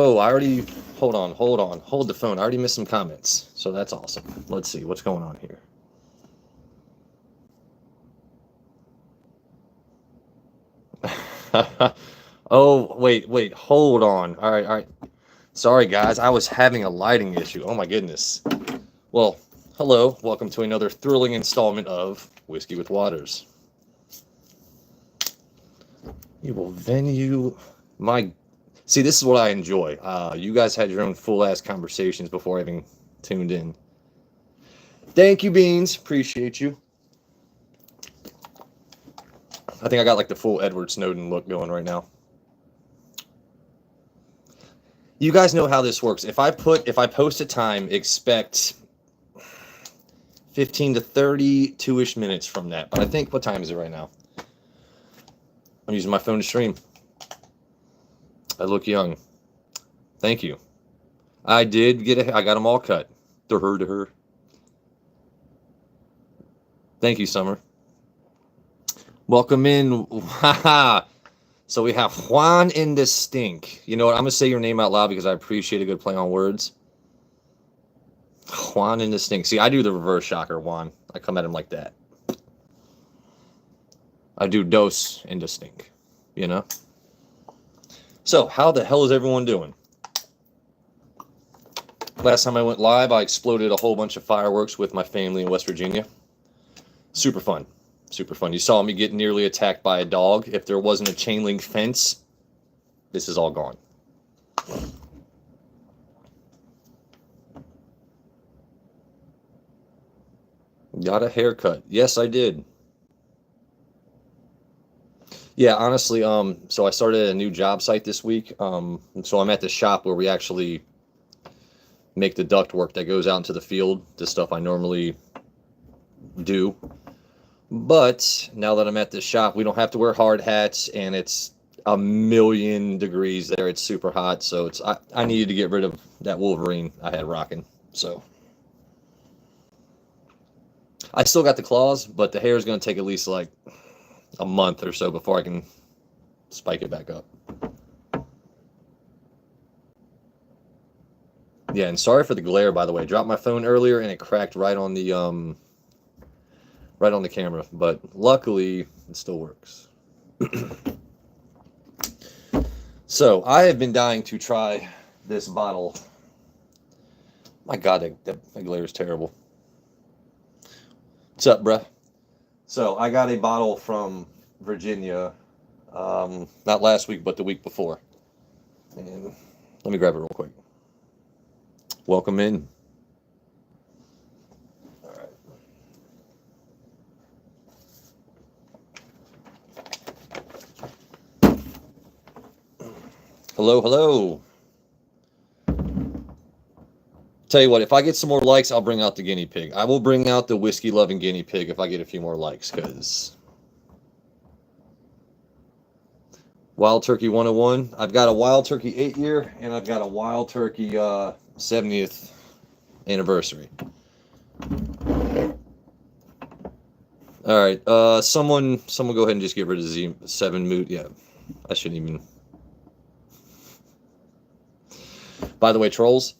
Oh, hold the phone. I already missed some comments, so that's awesome. Let's see what's going on here. Oh, wait, hold on. All right. Sorry, guys, I was having a lighting issue. Oh my goodness. Well, hello, welcome to another thrilling installment of Whiskey with Waters. You will venue my. See, this is what I enjoy. You guys had your own full-ass conversations before having tuned in. Thank you, Beans. Appreciate you. I think I got like the full Edward Snowden look going right now. You guys know how this works. If I post a time, expect 15 to 32-ish minutes from that. But I think, what time is it right now? I'm using my phone to stream. I look young. Thank you. I did I got them all cut. To her. Thank you, Summer. Welcome in. So we have Juan in the Stink. You know what? I'm going to say your name out loud because I appreciate a good play on words. Juan in the Stink. See, I do the reverse shocker, Juan. I come at him like that. I do Dos in the Stink. You know? So, how the hell is everyone doing? Last time I went live, I exploded a whole bunch of fireworks with my family in West Virginia. Super fun. Super fun. You saw me get nearly attacked by a dog. If there wasn't a chain link fence, this is all gone. Got a haircut. Yes, I did. Yeah, honestly, so I started a new job site this week. So I'm at the shop where we actually make the duct work that goes out into the field, the stuff I normally do. But now that I'm at this shop, we don't have to wear hard hats, and it's 1,000,000 degrees there. It's super hot, so I needed to get rid of that Wolverine I had rocking. So I still got the claws, but the hair is going to take at least like a month or so before I can spike it back up. Yeah, and sorry for the glare, by the way. I dropped my phone earlier and it cracked right on the camera, but luckily it still works. So I have been dying to try this bottle. My God, that glare is terrible. What's up, bruh? So I got a bottle from Virginia, not last week, but the week before. And let me grab it real quick. Welcome in. All right. Hello. Tell you what, if I get some more likes, I'll bring out the guinea pig. I will bring out the whiskey-loving guinea pig if I get a few more likes, because Wild Turkey 101. I've got a Wild Turkey 8-year, and I've got a Wild Turkey 70th anniversary. All right, someone go ahead and just get rid of Z7 mood. Yeah, I shouldn't even. By the way, trolls,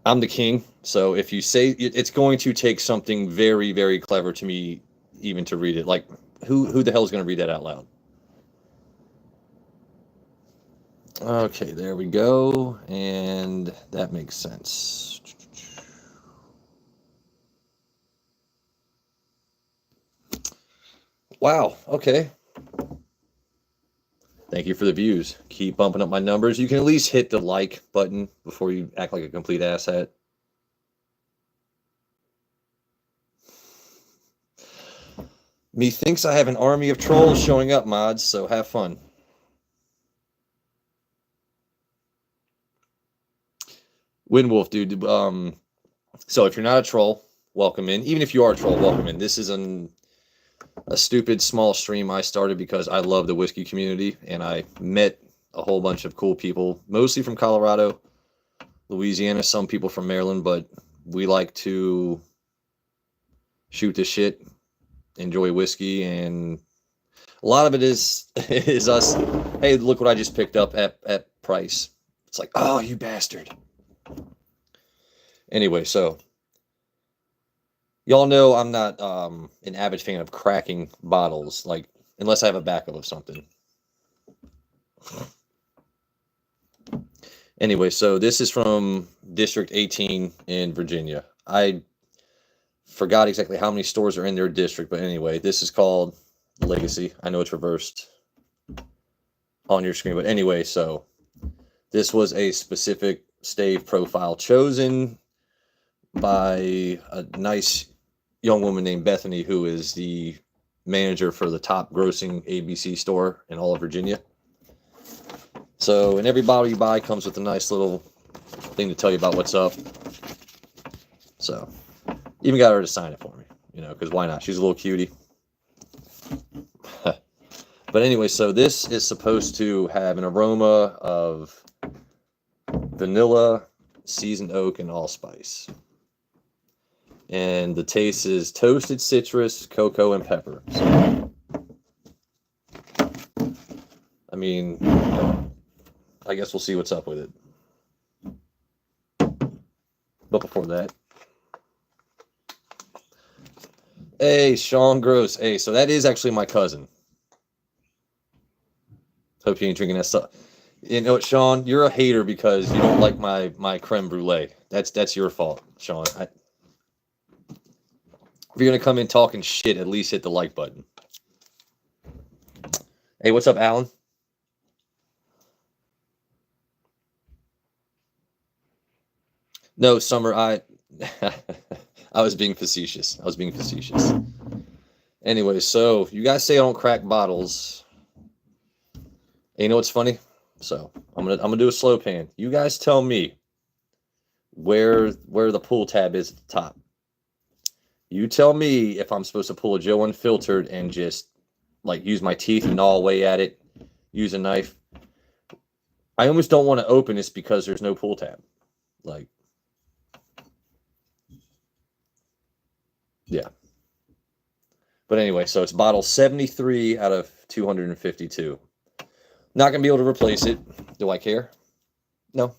I'm the king, so if you say it's going to take something very, very clever to me even to read it. Like, who the hell is going to read that out loud? Okay, there we go, and that makes sense. Wow, okay. Thank you for the views. Keep bumping up my numbers. You can at least hit the like button before you act like a complete asshat. Methinks I have an army of trolls showing up, mods, so have fun. Windwolf, dude. So if you're not a troll, welcome in. Even if you are a troll, welcome in. This is a stupid small stream I started because I love the whiskey community, and I met a whole bunch of cool people, mostly from Colorado, Louisiana, some people from Maryland, but we like to shoot the shit, enjoy whiskey, and a lot of it is us. Hey, look what I just picked up at Price. It's like, oh, you bastard. Anyway, so y'all know I'm not an avid fan of cracking bottles, like unless I have a backup of something. Anyway, so this is from District 18 in Virginia. I forgot exactly how many stores are in their district, but anyway, this is called Legacy. I know it's reversed on your screen, but anyway, so this was a specific stave profile chosen by a nice young woman named Bethany, who is the manager for the top grossing ABC store in all of Virginia. So, and every bottle you buy comes with a nice little thing to tell you about what's up. So, even got her to sign it for me, you know, because why not? She's a little cutie. But anyway, so this is supposed to have an aroma of vanilla, seasoned oak, and allspice. And the taste is toasted citrus, cocoa, and pepper. So, I mean, I guess we'll see what's up with it. But before that, hey, Sean Gross. Hey, so that is actually my cousin. Hope you ain't drinking that stuff. You know what, Sean? You're a hater because you don't like my creme brulee. That's your fault, Sean. If you're gonna come in talking shit, at least hit the like button. Hey, what's up, Alan? No, Summer, I was being facetious. Anyway, so you guys say I don't crack bottles. And you know what's funny? So I'm gonna do a slow pan. You guys tell me where the pull tab is at the top. You tell me if I'm supposed to pull a Joe Unfiltered and just like use my teeth and gnaw away at it, use a knife. I almost don't want to open this because there's no pull tab. Like, yeah. But anyway, so it's bottle 73 out of 252. Not going to be able to replace it. Do I care? No.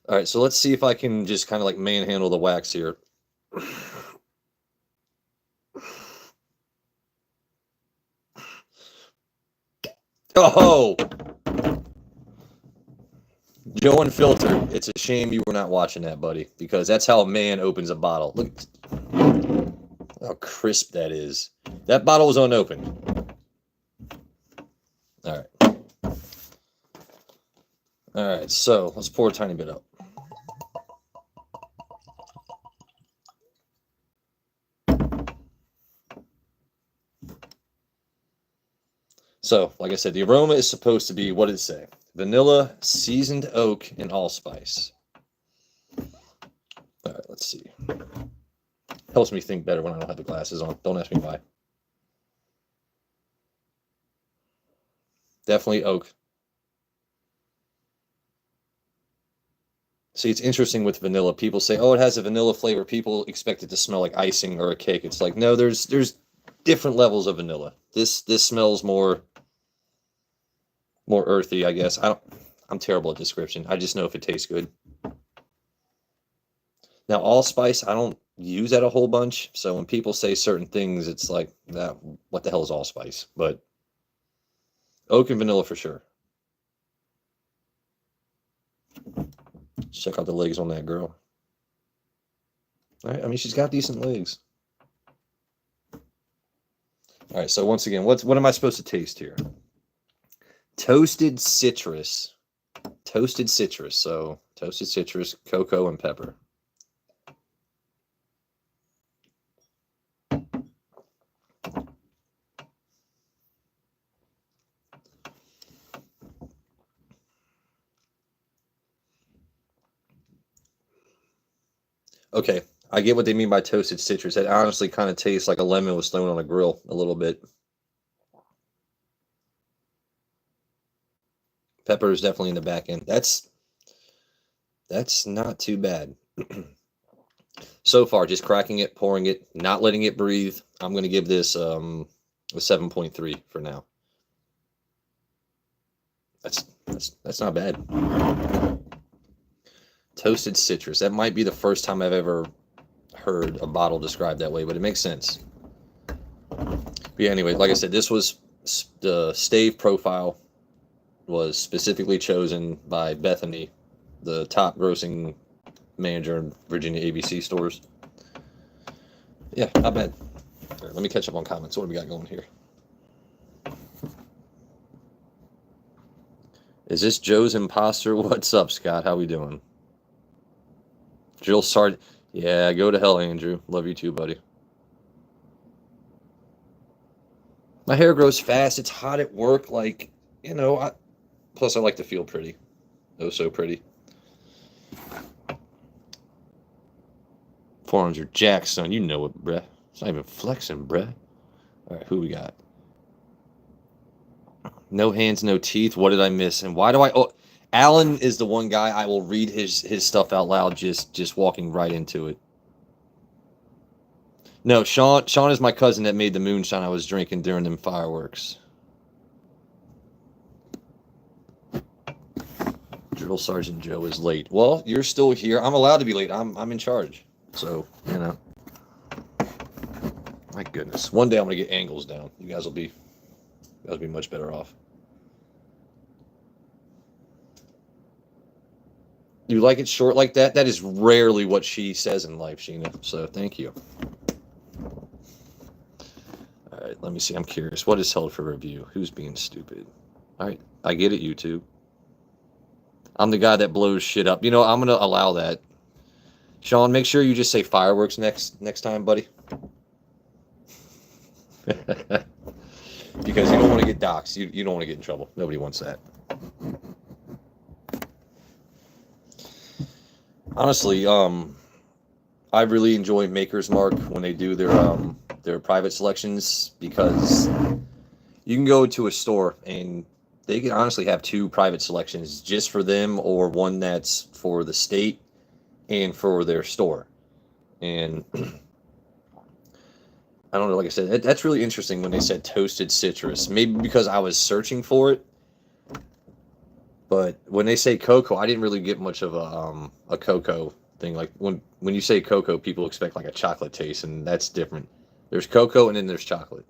All right, so let's see if I can just kind of like manhandle the wax here. Oh! Joe Unfiltered. It's a shame you were not watching that, buddy, because that's how a man opens a bottle. Look how crisp that is. That bottle was unopened. All right. All right, so let's pour a tiny bit up. So, like I said, the aroma is supposed to be, what did it say? Vanilla, seasoned oak, and allspice. All right, let's see. Helps me think better when I don't have the glasses on. Don't ask me why. Definitely oak. See, it's interesting with vanilla. People say, oh, it has a vanilla flavor. People expect it to smell like icing or a cake. It's like, no, there's different levels of vanilla. This smells more earthy, I guess. I'm terrible at description. I just know if it tastes good. Now, allspice, I don't use that a whole bunch. So when people say certain things, it's like, what the hell is allspice? But oak and vanilla for sure. Check out the legs on that girl. All right, I mean, she's got decent legs. All right, so once again, what am I supposed to taste here? Toasted citrus. Toasted citrus. So toasted citrus, cocoa, and pepper. Okay, I get what they mean by toasted citrus. It honestly kind of tastes like a lemon was thrown on a grill a little bit. Pepper is definitely in the back end. That's not too bad. So far, just cracking it, pouring it, not letting it breathe. I'm going to give this a 7.3 for now. That's not bad. Toasted citrus. That might be the first time I've ever heard a bottle described that way, but it makes sense. But yeah, anyway, like I said, this was the stave profile was specifically chosen by Bethany, the top grossing manager in Virginia ABC stores. Yeah, not bad. Right, let me catch up on comments. What do we got going here? Is this Joe's imposter? What's up, Scott? How we doing? Jill Sard. Yeah, go to hell, Andrew. Love you too, buddy. My hair grows fast. It's hot at work. Like, you know, plus I like to feel pretty. Oh, so pretty. 400 Jackson. You know it, bruh. It's not even flexing, bruh. All right, who we got? No hands, no teeth. What did I miss? And why do I... Oh, Alan is the one guy I will read his stuff out loud just walking right into it. No, Sean is my cousin that made the moonshine I was drinking during them fireworks. Drill Sergeant Joe is late. Well, you're still here. I'm allowed to be late. I'm in charge. So, you know. My goodness. One day I'm gonna get angles down. You guys will be much better off. You like it short like that? That is rarely what she says in life, Sheena. So thank you. All right, let me see. I'm curious. What is held for review? Who's being stupid? All right, I get it, YouTube. I'm the guy that blows shit up. You know, I'm gonna allow that. Sean, make sure you just say fireworks next time, buddy. Because you don't want to get doxxed. You don't want to get in trouble. Nobody wants that. Honestly, I really enjoy Maker's Mark when they do their private selections, because you can go to a store and they can honestly have 2 private selections just for them, or one that's for the state and for their store. And I don't know, like I said, that's really interesting when they said toasted citrus. Maybe because I was searching for it. But when they say cocoa, I didn't really get much of a cocoa thing. Like when you say cocoa, people expect like a chocolate taste, and that's different. There's cocoa and then there's chocolate.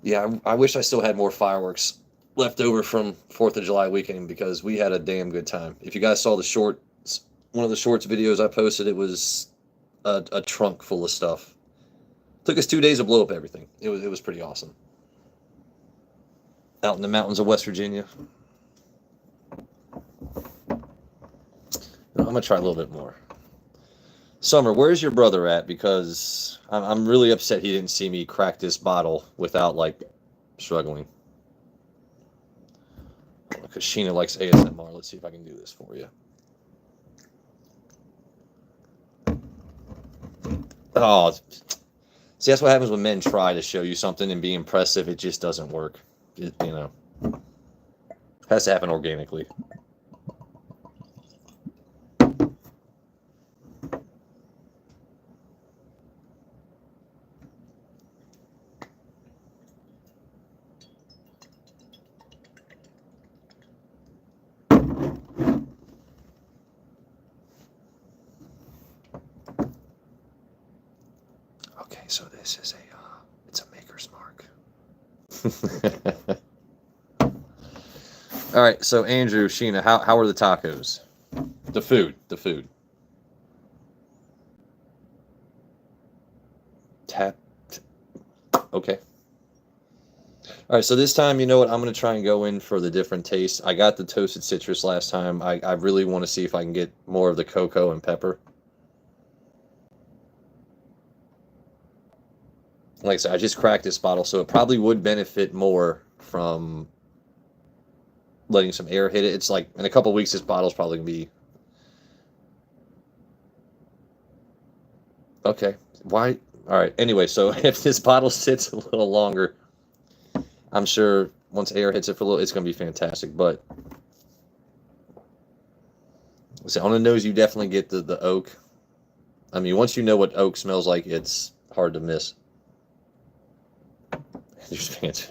Yeah, I wish I still had more fireworks left over from 4th of July weekend, because we had a damn good time. If you guys saw one of the shorts videos I posted, it was a trunk full of stuff. Took us 2 days to blow up everything. It was pretty awesome. Out in the mountains of West Virginia. I'm gonna try a little bit more. Summer, where's your brother at? Because I'm really upset he didn't see me crack this bottle without like struggling. Because Sheena likes ASMR. Let's see if I can do this for you. Oh, see, that's what happens when men try to show you something and be impressive. It just doesn't work. It has to happen organically. Okay, so this is it's a Maker's Mark. All right, so Andrew, Sheena, how are the tacos? The food. Tap. Okay. All right, so this time, you know what? I'm going to try and go in for the different tastes. I got the toasted citrus last time. I really want to see if I can get more of the cocoa and pepper. Like I said, I just cracked this bottle, so it probably would benefit more from letting some air hit it. It's like in a couple weeks, this bottle's probably going to be... Okay. Why? All right. Anyway, so if this bottle sits a little longer, I'm sure once air hits it for a little, it's going to be fantastic. But so on the nose, you definitely get the oak. I mean, once you know what oak smells like, it's hard to miss. There's fans.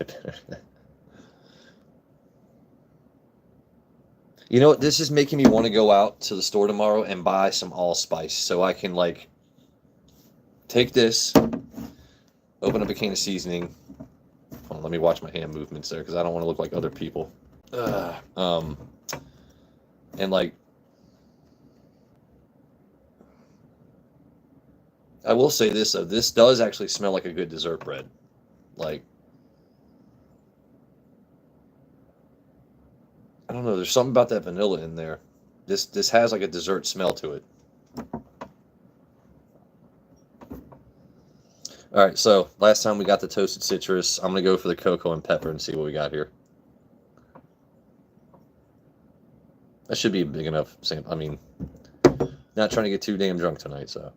You know what? This is making me want to go out to the store tomorrow and buy some allspice so I can, like, take this, open up a can of seasoning. Hold on, let me watch my hand movements there because I don't want to look like other people. And, like, I will say this, though. This does actually smell like a good dessert bread. Like, I don't know. There's something about that vanilla in there. This has like a dessert smell to it. All right, so last time we got the toasted citrus. I'm gonna go for the cocoa and pepper and see what we got here. That should be a big enough sample. I mean, not trying to get too damn drunk tonight, so.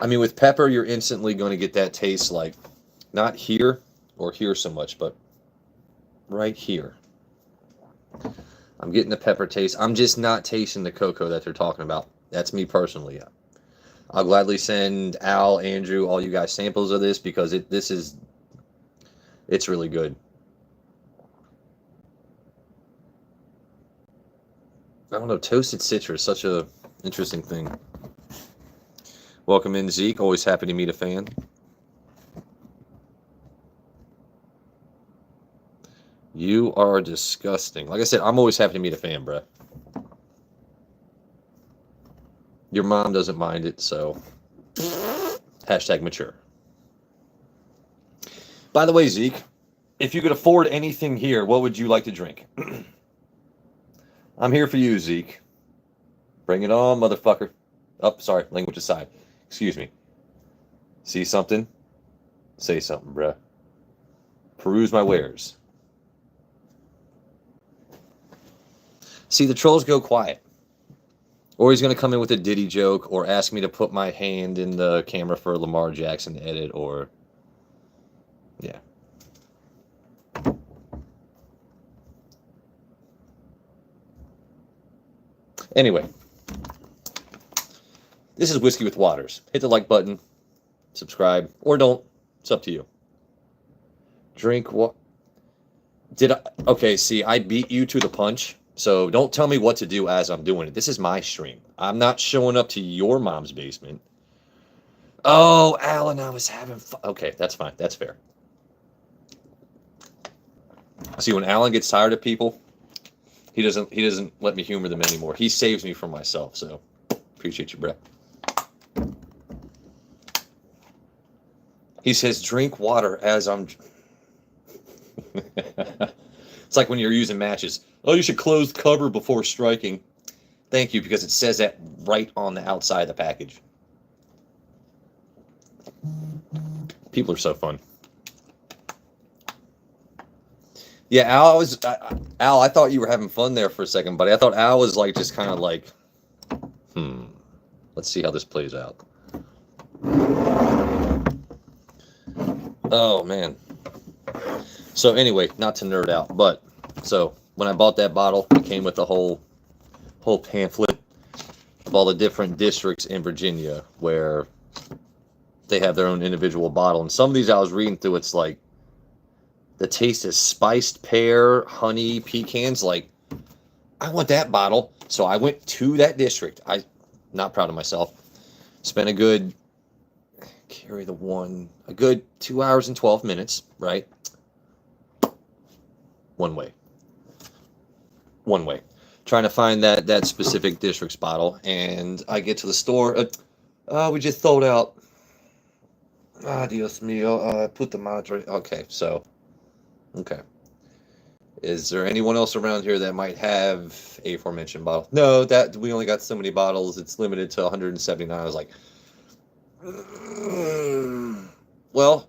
I mean, with pepper, you're instantly going to get that taste, like, not here or here so much, but right here. I'm getting the pepper taste. I'm just not tasting the cocoa that they're talking about. That's me personally. I'll gladly send Al, Andrew, all you guys samples of this because it's really good. I don't know, toasted citrus, such a interesting thing. Welcome in, Zeke. Always happy to meet a fan. You are disgusting. Like I said, I'm always happy to meet a fan, bruh. Your mom doesn't mind it, so hashtag mature. By the way, Zeke, if you could afford anything here, what would you like to drink? I'm here for you, Zeke. Bring it on, motherfucker. Oh, sorry, language aside. Excuse me. See something? Say something, bruh. Peruse my wares. See, the trolls go quiet. Or he's going to come in with a Diddy joke or ask me to put my hand in the camera for Lamar Jackson to edit or... Yeah. Anyway. This is Whiskey with Waters. Hit the like button. Subscribe. Or don't. It's up to you. Drink what? Did I? Okay, see, I beat you to the punch. So don't tell me what to do as I'm doing it. This is my stream. I'm not showing up to your mom's basement. Oh, Alan, I was having fun. Okay, that's fine. That's fair. See, when Alan gets tired of people, he doesn't let me humor them anymore. He saves me from myself. So appreciate you, bro. He says, drink water as I'm... It's like when you're using matches. Oh, you should close the cover before striking. Thank you, because it says that right on the outside of the package. People are so fun. Yeah, Al, I thought you were having fun there for a second, buddy. I thought Al was like just kind of like, let's see how this plays out. Oh, man. So anyway, not to nerd out, but so when I bought that bottle, it came with the whole pamphlet of all the different districts in Virginia where they have their own individual bottle. And some of these I was reading through, it's like the taste is spiced pear, honey, pecans. Like, I want that bottle. So I went to that district. I'm not proud of myself. Spent a good 2 hours and 12 minutes, right? One way. Trying to find that specific district's bottle. And I get to the store. We just sold out. Dios mío. Put the madre. Okay, so. Okay. Is there anyone else around here that might have a aforementioned bottle? No, that we only got so many bottles. It's limited to 179. I was like, well,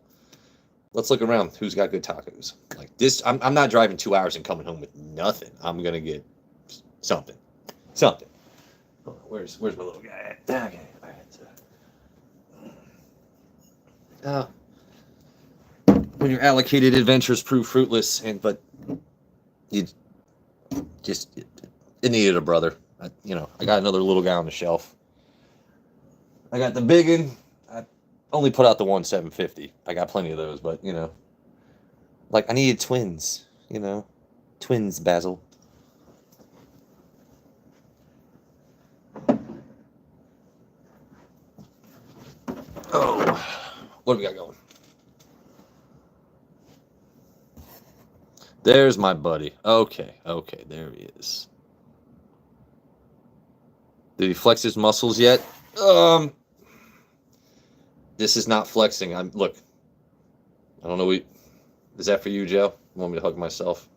let's look around. Who's got good tacos? Like this, I'm not driving 2 hours and coming home with nothing. I'm gonna get something. Where's my little guy at? Okay. All right. When your allocated adventures prove fruitless, but you just it needed a brother. I got another little guy on the shelf. I got the big one. I only put out the one 750. I got plenty of those, but like I needed twins. Twins, Basil. Oh, what do we got going? There's my buddy. Okay, there he is. Did he flex his muscles yet? This is not flexing. Look. I don't know. Is that for you, Joe? You want me to hug myself?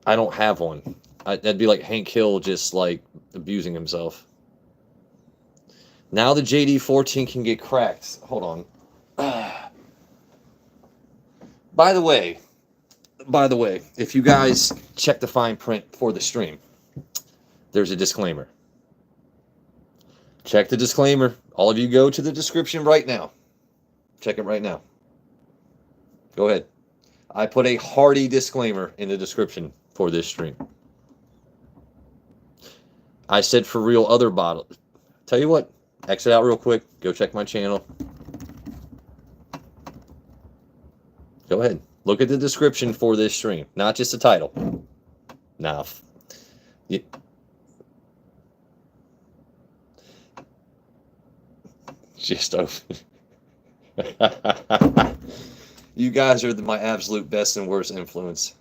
I don't have one. That'd be like Hank Hill just like abusing himself. Now the JD14 can get cracked. Hold on. By the way, if you guys check the fine print for the stream, there's a disclaimer. Check the disclaimer. All of you go to the description right now. Check it right now. Go ahead. I put a hearty disclaimer in the description for this stream. I said for real other bottles. Tell you what, exit out real quick. Go check my channel. Go ahead. Look at the description for this stream, not just the title. Now, just open. You guys are my absolute best and worst influence.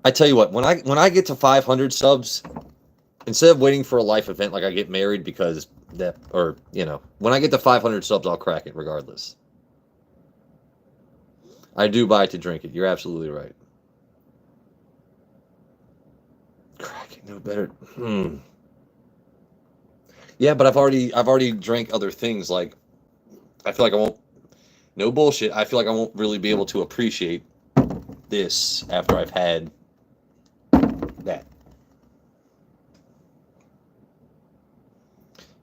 I tell you what, when I get to 500 subs, instead of waiting for a life event like I get married because when I get to 500 subs, I'll crack it regardless. I do buy it to drink it. You're absolutely right. Crack it, no better. Yeah, but I've already drank other things. Like, I feel like I won't. No bullshit. I feel like I won't really be able to appreciate this after I've had that.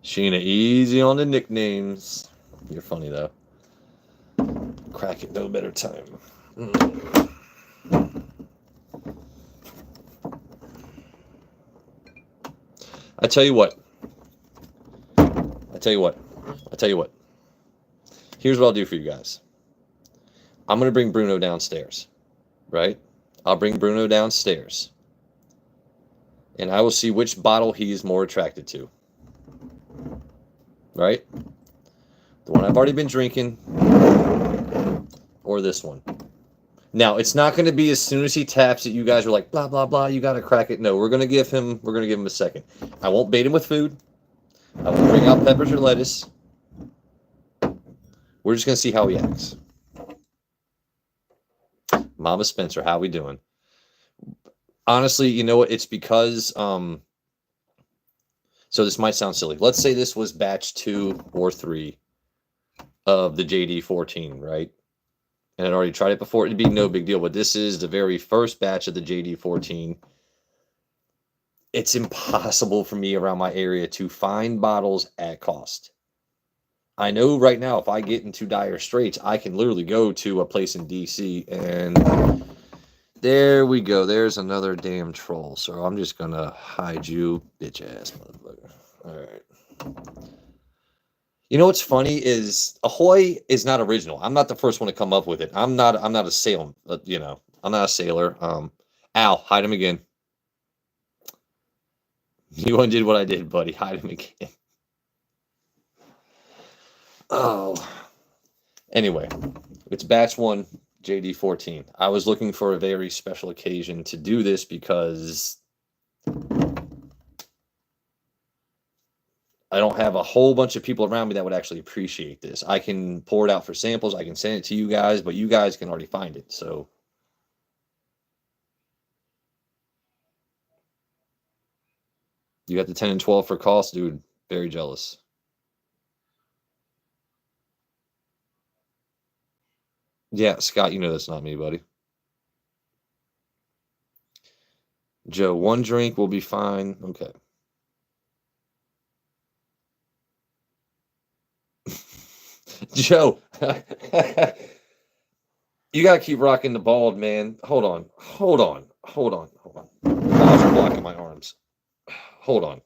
Sheena, easy on the nicknames. You're funny though. Crack it, no better time. I tell you what. Here's what I'll do for you guys. I'm going to bring Bruno downstairs, right? I'll bring Bruno downstairs. And I will see which bottle he's more attracted to. Right? The one I've already been drinking or this one. Now, it's not going to be as soon as he taps it, you guys are like, blah, blah, blah, you got to crack it. No, we're going to give him a second. I won't bait him with food. I won't bring out peppers or lettuce. We're just going to see how he acts. Mama Spencer, how we doing? Honestly, you know what? It's because, so this might sound silly. Let's say this was batch 2 or 3 of the JD14, right? And I'd already tried it before. It'd be no big deal, but this is the very first batch of the JD14. It's impossible for me around my area to find bottles at cost. I know right now if I get into dire straits, I can literally go to a place in DC and there we go. There's another damn troll. So I'm just going to hide you, bitch ass motherfucker. All right. You know what's funny is Ahoy is not original. I'm not the first one to come up with it. I'm not a sailor, I'm not a sailor. Al, hide him again. You undid what I did, buddy. Hide him again. Oh. Anyway, it's batch 1, JD14. I was looking for a very special occasion to do this because I don't have a whole bunch of people around me that would actually appreciate this. I can pour it out for samples. I can send it to you guys, but you guys can already find it. So you got the 10 and 12 for cost, dude. Very jealous. Yeah, Scott, you know that's not me, buddy. Joe, one drink will be fine. Okay. Joe, you gotta keep rocking the bald, man. Hold on. Hold on. Hold on. Hold on. I was blocking my arms. Hold on.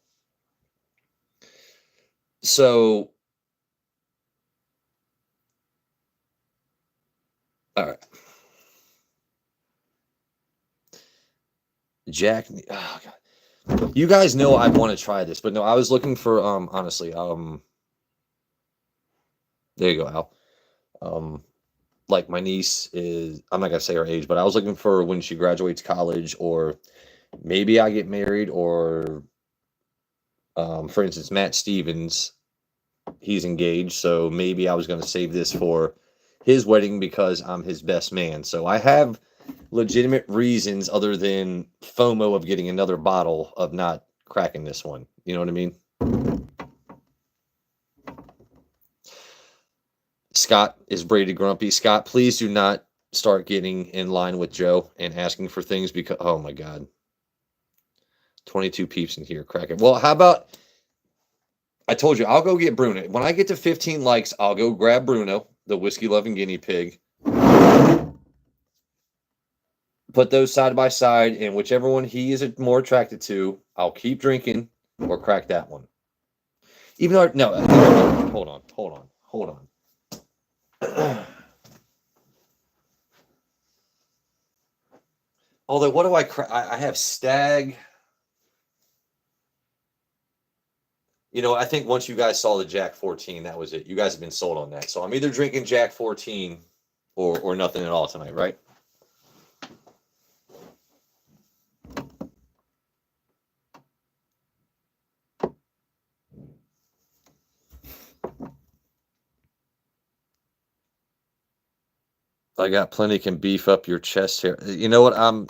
So, all right. Jack. Oh, God. You guys know I want to try this, but no, I was looking for honestly, there you go, Al. Like my niece is, I'm not gonna say her age, but I was looking for when she graduates college, or maybe I get married, or for instance, Matt Stevens, he's engaged, so maybe I was gonna save this for his wedding because I'm his best man. So I have legitimate reasons other than FOMO of getting another bottle of not cracking this one. You know what I mean? Scott is Brady Grumpy. Scott, please do not start getting in line with Joe and asking for things because, oh my God, 22 peeps in here. Crack it. Well, how about, I told you, I'll go get Bruno. When I get to 15 likes, I'll go grab Bruno, the whiskey loving guinea pig. Put those side by side, and whichever one he is more attracted to, I'll keep drinking or crack that one. Even though, no, hold on, hold on, hold on. Although, what do I crack? I have Stag. You know, I think once you guys saw the Jack 14, that was it. You guys have been sold on that. So I'm either drinking Jack 14 or nothing at all tonight, right? I got plenty can beef up your chest hair. You know what? I'm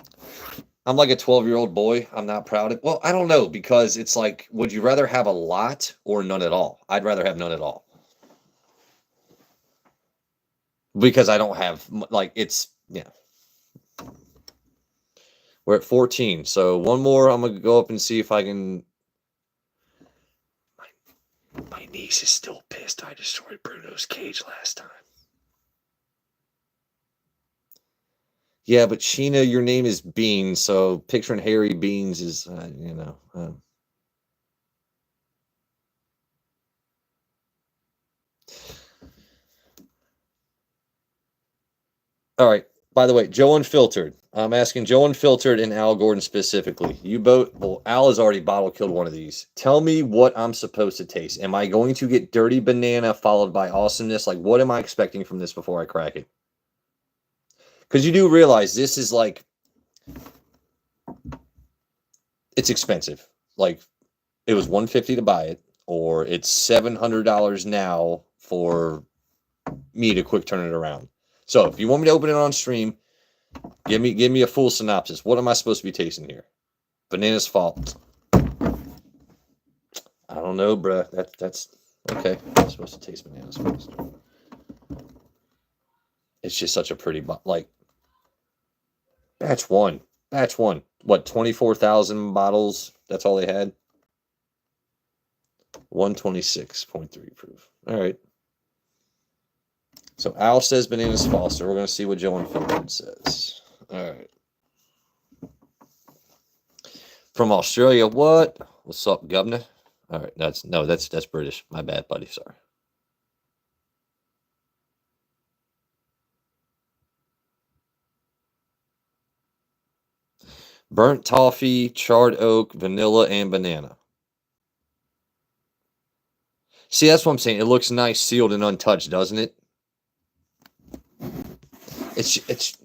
like a 12-year-old boy. I'm not proud of. Well, I don't know because it's like, would you rather have a lot or none at all? I'd rather have none at all because I don't have like it's yeah. We're at 14, so one more. I'm gonna go up and see if I can. My niece is still pissed. I destroyed Bruno's cage last time. Yeah, but Sheena, your name is Beans, so picturing Harry Beans is, you know. All right. By the way, Joe Unfiltered. I'm asking Joe Unfiltered and Al Gordon specifically. You both, well, Al has already bottle killed one of these. Tell me what I'm supposed to taste. Am I going to get dirty banana followed by awesomeness? Like, what am I expecting from this before I crack it? Because you do realize this is like, it's expensive. Like, it was $150 to buy it, or it's $700 now for me to quick turn it around. So if you want me to open it on stream, give me a full synopsis. What am I supposed to be tasting here? Banana's fault. I don't know, bruh. That's okay. I'm supposed to taste bananas first. It's just such a pretty like batch one. Batch one. What, 24,000 bottles? That's all they had? 126.3 proof. All right. So Al says bananas Foster. We're going to see what Joe Unfiltered says. All right. From Australia, what? What's up, governor? All right, that's British. My bad, buddy. Sorry. Burnt toffee, charred oak, vanilla, and banana. See, that's what I'm saying. It looks nice, sealed and untouched, doesn't it? It's.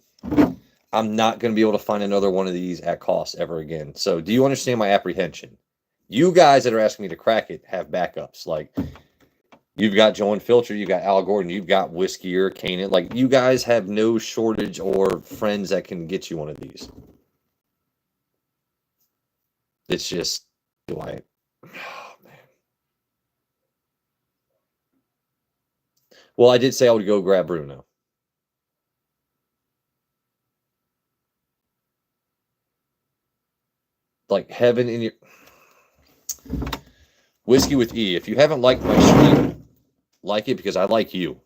I'm not going to be able to find another one of these at cost ever again. So, do you understand my apprehension? You guys that are asking me to crack it have backups. Like, you've got Joe Unfiltered, you've got Al Gordon, you've got Whiskey or Kanan. Like, you guys have no shortage or friends that can get you one of these. It's just, do I? Oh, man. Well, I did say I would go grab Bruno. like heaven in your whiskey with E. If you haven't liked my stream, like it because I like you.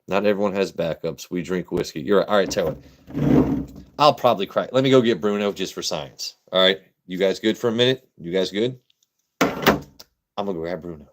Not everyone has backups. We drink whiskey. You're right. All right, tell you. I'll probably crack. Let me go get Bruno just for science. All right. You guys good for a minute? You guys good? I'm going to grab Bruno.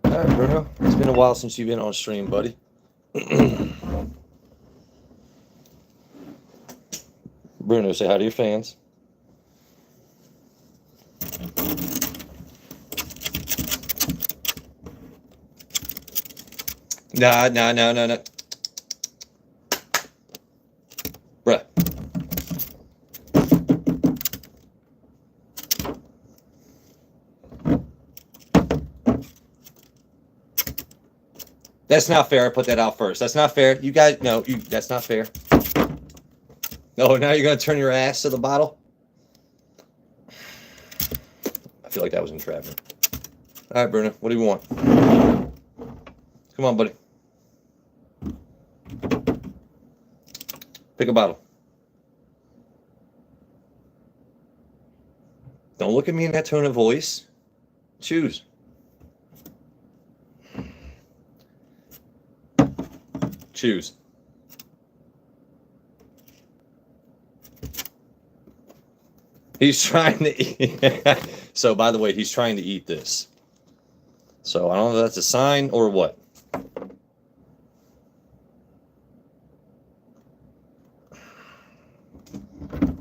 All right, Bruno. It's been a while since you've been on stream, buddy. Bruno, say hi to your fans. Nah. Bruh. That's not fair. I put that out first. That's not fair. You guys, no, that's not fair. No, now you're going to turn your ass to the bottle? I feel like that was entrapment. All right, Bruno, what do you want? Come on, buddy. Pick a bottle. Don't look at me in that tone of voice. Choose. Choose. He's trying to eat. So, by the way, he's trying to eat this. So, I don't know if that's a sign or what.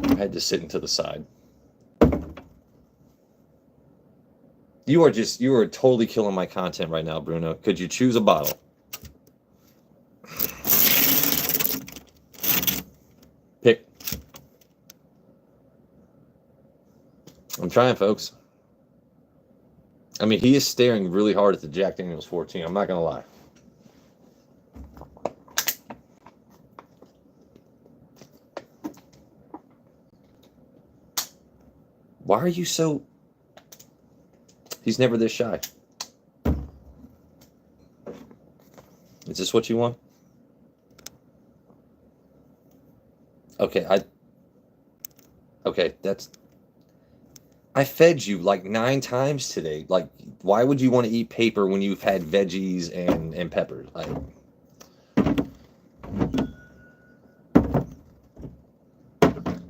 I had to sit into the side. You are totally killing my content right now, Bruno. Could you choose a bottle? Pick. I'm trying, folks. I mean, he is staring really hard at the Jack Daniel's 14. I'm not going to lie. Why are you so... He's never this shy. Is this what you want? Okay, Okay, that's... I fed you like 9 times today. Like, why would you want to eat paper when you've had veggies and peppers?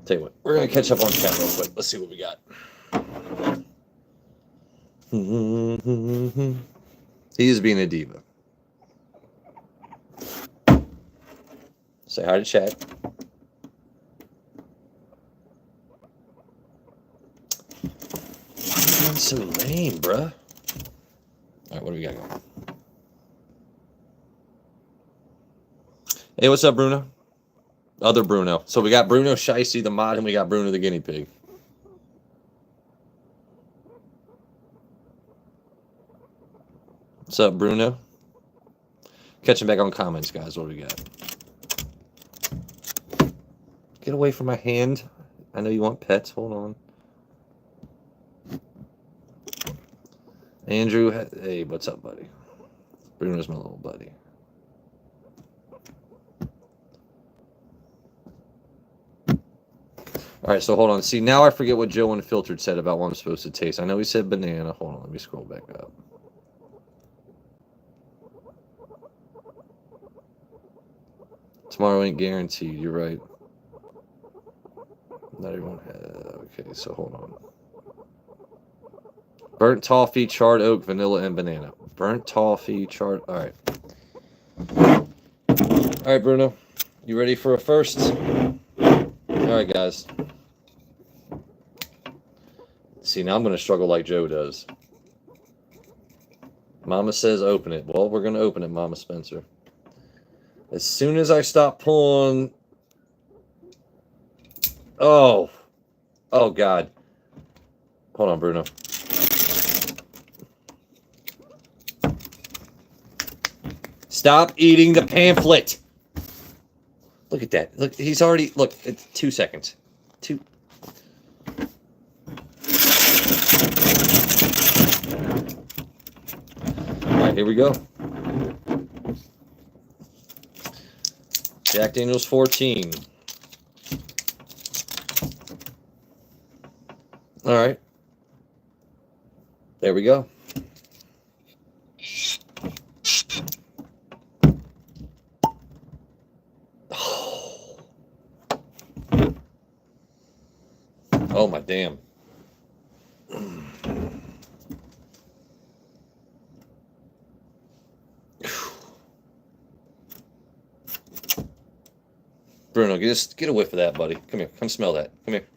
Tell you what, we're going to catch up on chat real quick. Let's see what we got. He is being a diva. Say hi to chat. So lame, bruh. All right, what do we got going? Hey, what's up, Bruno? Other Bruno. So we got Bruno Shicey, the mod, and we got Bruno the guinea pig. What's up, Bruno? Catching back on comments, guys. What do we got? Get away from my hand. I know you want pets. Hold on. Andrew, hey, what's up, buddy? Bruno's my little buddy. All right, so hold on. See, now I forget what Joe Unfiltered said about what I'm supposed to taste. I know he said banana. Hold on, let me scroll back up. Tomorrow ain't guaranteed. You're right. Not everyone has. Okay, so hold on. Burnt toffee, charred oak, vanilla, and banana. Burnt toffee, charred. All right. All right, Bruno. You ready for a first? All right, guys. See, now I'm going to struggle like Joe does. Mama says open it. Well, we're going to open it, Mama Spencer. As soon as I stop pulling... Oh. Oh, God. Hold on, Bruno. Stop eating the pamphlet. Look at that. Look, he's already... Look, it's 2 seconds. 2... Alright, here we go. Jack Daniel's 14. Alright. There we go. Oh my damn. Bruno, get a whiff of that, buddy. Come here. Come smell that. Come here.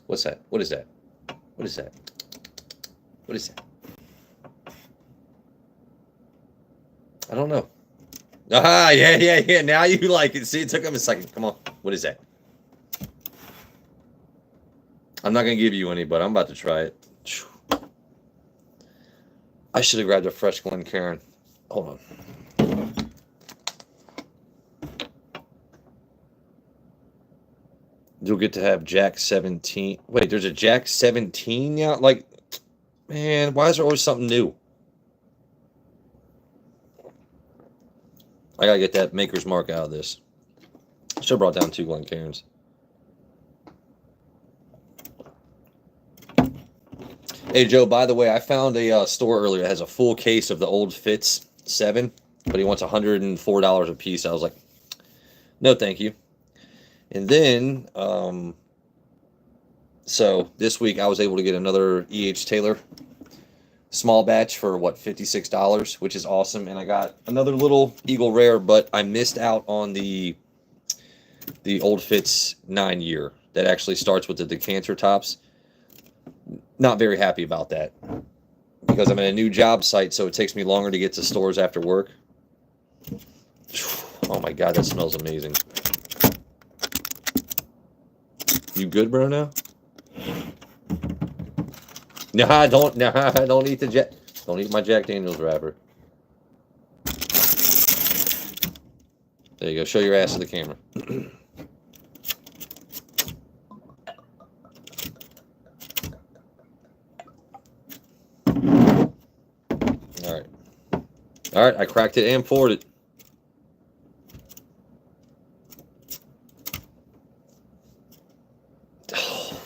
What's that? What is that? What is that? What is that? I don't know. Ah, yeah. Now you like it. See, it took him a second. Come on. What is that? I'm not going to give you any, but I'm about to try it. I should have grabbed a fresh Glencairn. Hold on. You'll get to have Jack 17. Wait, there's a Jack 17 now? Like, man, why is there always something new? I gotta get that Maker's Mark out of this. Should have brought down 2 Glencairns. Hey, Joe, by the way, I found a store earlier that has a full case of the old Fitz 7, but he wants $104 a piece. I was like, no, thank you. And then, so this week I was able to get another E.H. Taylor small batch for, what, $56, which is awesome. And I got another little Eagle Rare, but I missed out on the old Fitz 9-year that actually starts with the decanter tops. Not very happy about that because I'm in a new job site, so it takes me longer to get to stores after work. Oh my God, that smells amazing. You good, Bruno? Nah, don't eat don't eat my Jack Daniel's wrapper. There you go. Show your ass to the camera. All right, I cracked it and poured it. Oh,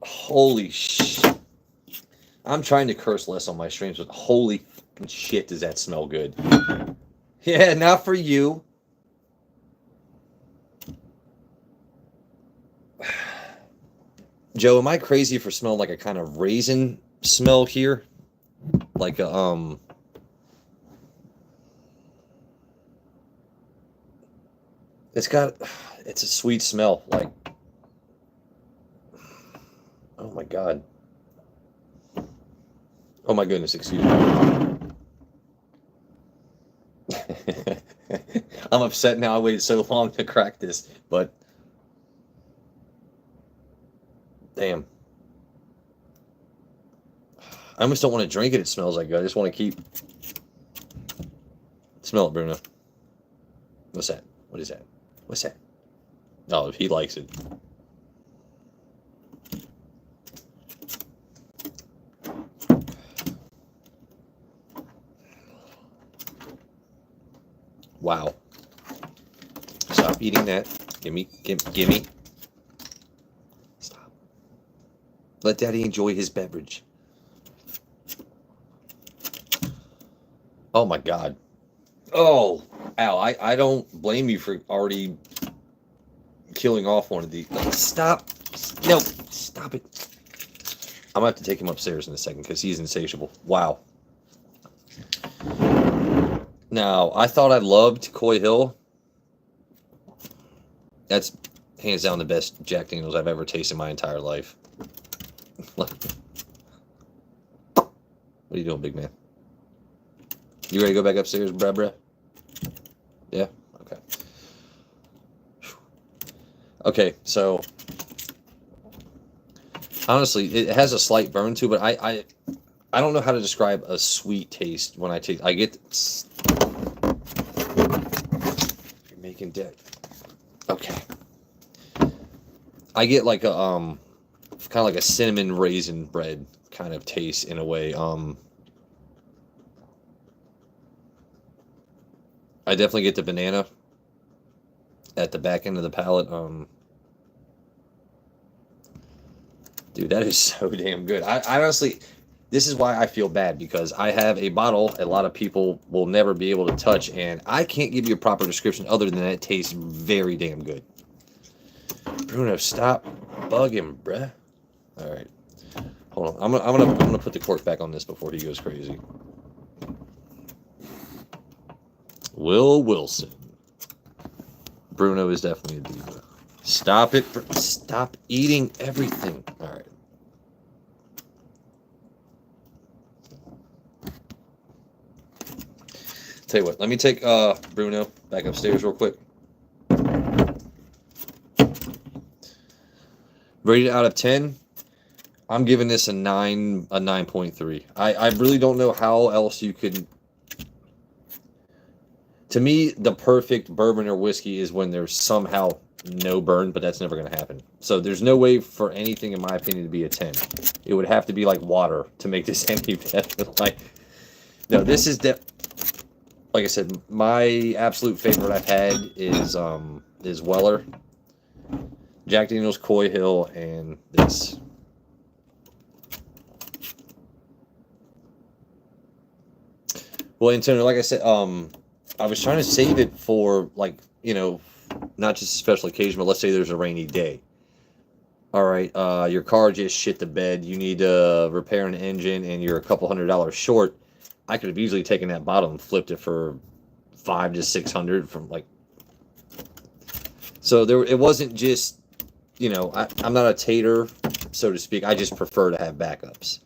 holy shit. I'm trying to curse less on my streams, but holy shit, does that smell good. Yeah, not for you. Joe, am I crazy for smelling like a kind of raisin smell here? Like a, it's a sweet smell, like, oh my God. Oh my goodness, excuse me. I'm upset now I waited so long to crack this, but damn. I almost don't want to drink it, it smells like good. I just want to keep. Smell it, Bruno. What's that? What is that? What's that? Oh, he likes it. Wow. Stop eating that. Gimme. Stop. Let Daddy enjoy his beverage. Oh my God. Oh, ow. I don't blame you for already killing off one of these. Stop. No, stop it. I'm going to have to take him upstairs in a second because he's insatiable. Wow. Now, I thought I loved Coy Hill. That's hands down the best Jack Daniels I've ever tasted in my entire life. What are you doing, big man? You ready to go back upstairs, bruh? Yeah? Okay. Okay, so honestly, it has a slight burn to it, but I don't know how to describe a sweet taste when I taste. I get you're making deck. Okay. I get like a kind of like a cinnamon raisin bread kind of taste in a way. I definitely get the banana at the back end of the palate. Dude, that is so damn good. I honestly, this is why I feel bad, because I have a bottle a lot of people will never be able to touch, and I can't give you a proper description other than that it tastes very damn good. Bruno, stop bugging, bruh. All right, hold on. I'm gonna put the cork back on this before he goes crazy. Will Wilson. Bruno is definitely a diva. Stop it. Stop eating everything. All right. Tell you what, let me take Bruno back upstairs real quick. Rated out of 10, I'm giving this a 9.3. I really don't know how else you could. To me, the perfect bourbon or whiskey is when there's somehow no burn, but that's never going to happen. So there's no way for anything, in my opinion, to be a 10. It would have to be like water to make this any better. Like, no, this is like I said, my absolute favorite I've had is Weller, Jack Daniel's, Coy Hill, and this. Well, Antonio, like I said, I was trying to save it for, like, you know, not just a special occasion, but let's say there's a rainy day. All right, your car just shit the bed. You need to repair an engine, and you're a couple $100 short. I could have easily taken that bottle and flipped it for $500 to $600 from like. So there, it wasn't just, you know, I'm not a tater, so to speak. I just prefer to have backups.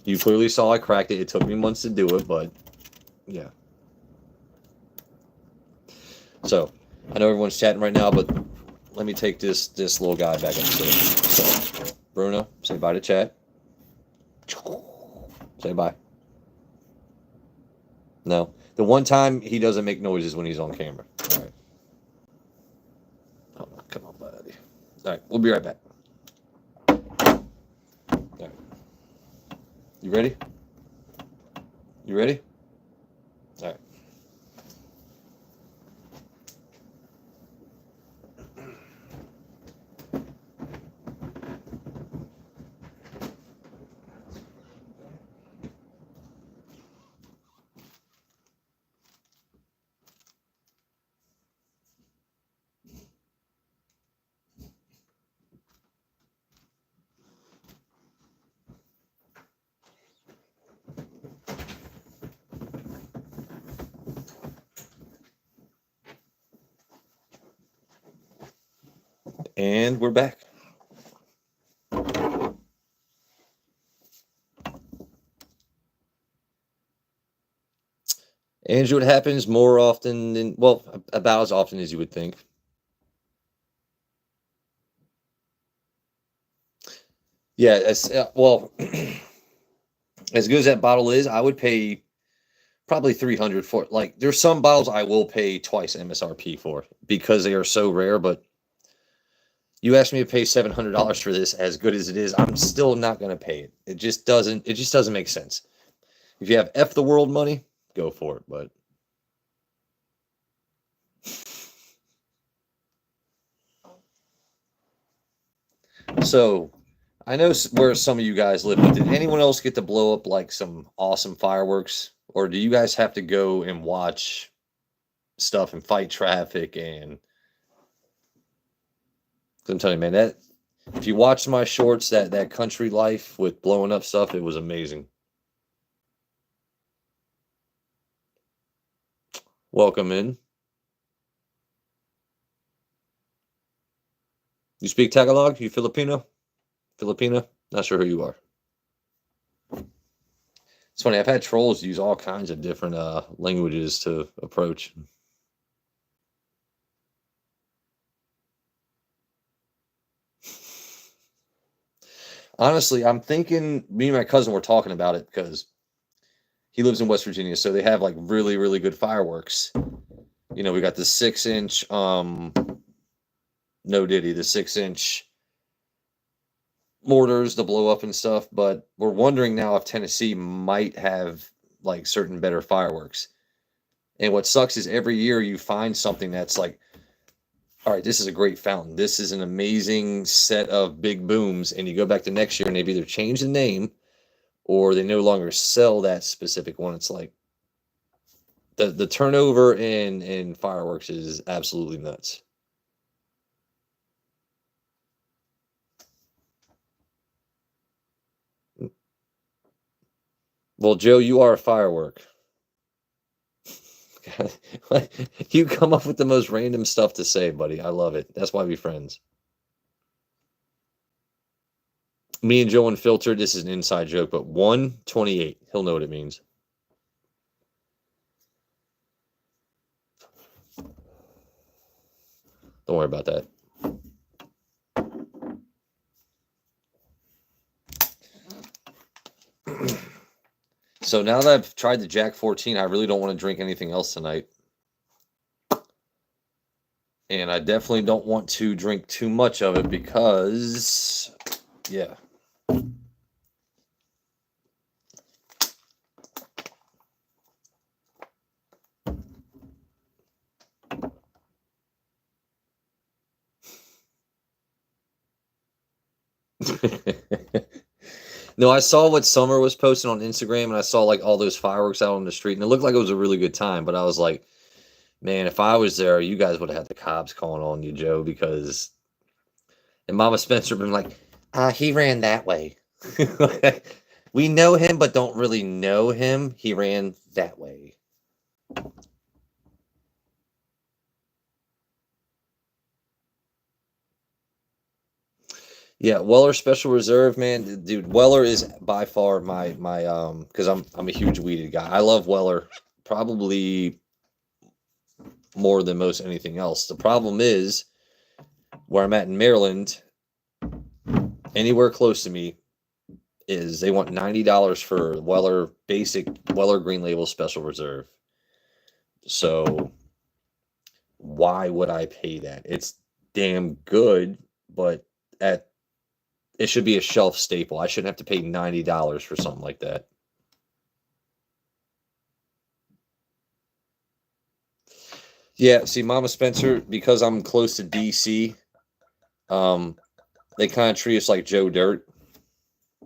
You clearly saw I cracked it. It took me months to do it, but yeah. So I know everyone's chatting right now, but let me take this little guy back upstairs. So Bruno, say bye to chat. Say bye. No. The one time he doesn't make noises when he's on camera. All right. Oh, come on, buddy. All right, we'll be right back. All right. You ready? You ready? All right. And we're back. Andrew, it happens more often than, well, about as often as you would think. Yeah, well, as good as that bottle is, I would pay probably 300 for it. Like, there's some bottles I will pay twice MSRP for because they are so rare, but you asked me to pay $700 for this, as good as it is, I'm still not going to pay it. It just doesn't make sense. If you have F the world money, go for it, but so I know where some of you guys live, but did anyone else get to blow up like some awesome fireworks, or do you guys have to go and watch stuff and fight traffic? And I'm telling you, man, If you watched my shorts, that country life with blowing up stuff, it was amazing. Welcome in. You speak Tagalog? You Filipino? Filipina? Not sure who you are. It's funny. I've had trolls use all kinds of different languages to approach. Honestly, I'm thinking. Me and my cousin were talking about it because he lives in West Virginia, so they have like really, really good fireworks. You know, we got the 6-inch no diddy, the 6-inch mortars to blow up and stuff, but we're wondering now if Tennessee might have like certain better fireworks. And what sucks is every year you find something that's like, all right, this is a great fountain. This is an amazing set of big booms. And you go back to next year and they've either changed the name or they no longer sell that specific one. It's like the turnover in fireworks is absolutely nuts. Well, Joe, you are a firework. You come up with the most random stuff to say, buddy. I love it. That's why we're friends. Me and Joe Unfiltered, this is an inside joke, but 128. He'll know what it means. Don't worry about that. So now that I've tried the Jack 14, I really don't want to drink anything else tonight. And I definitely don't want to drink too much of it because, yeah. No, I saw what Summer was posting on Instagram, and I saw like all those fireworks out on the street, and it looked like it was a really good time. But I was like, man, if I was there, you guys would have had the cops calling on you, Joe, because and Mama Spencer been like, he ran that way. We know him, but don't really know him. He ran that way. Yeah, Weller Special Reserve, man, dude. Weller is by far my because I'm a huge weeded guy. I love Weller probably more than most anything else. The problem is where I'm at in Maryland, anywhere close to me, is they want $90 for Weller basic Weller Green Label Special Reserve. So why would I pay that? It's damn good, but at it should be a shelf staple. I shouldn't have to pay $90 for something like that. Yeah, see, Mama Spencer, because I'm close to DC, they kind of treat us like Joe Dirt.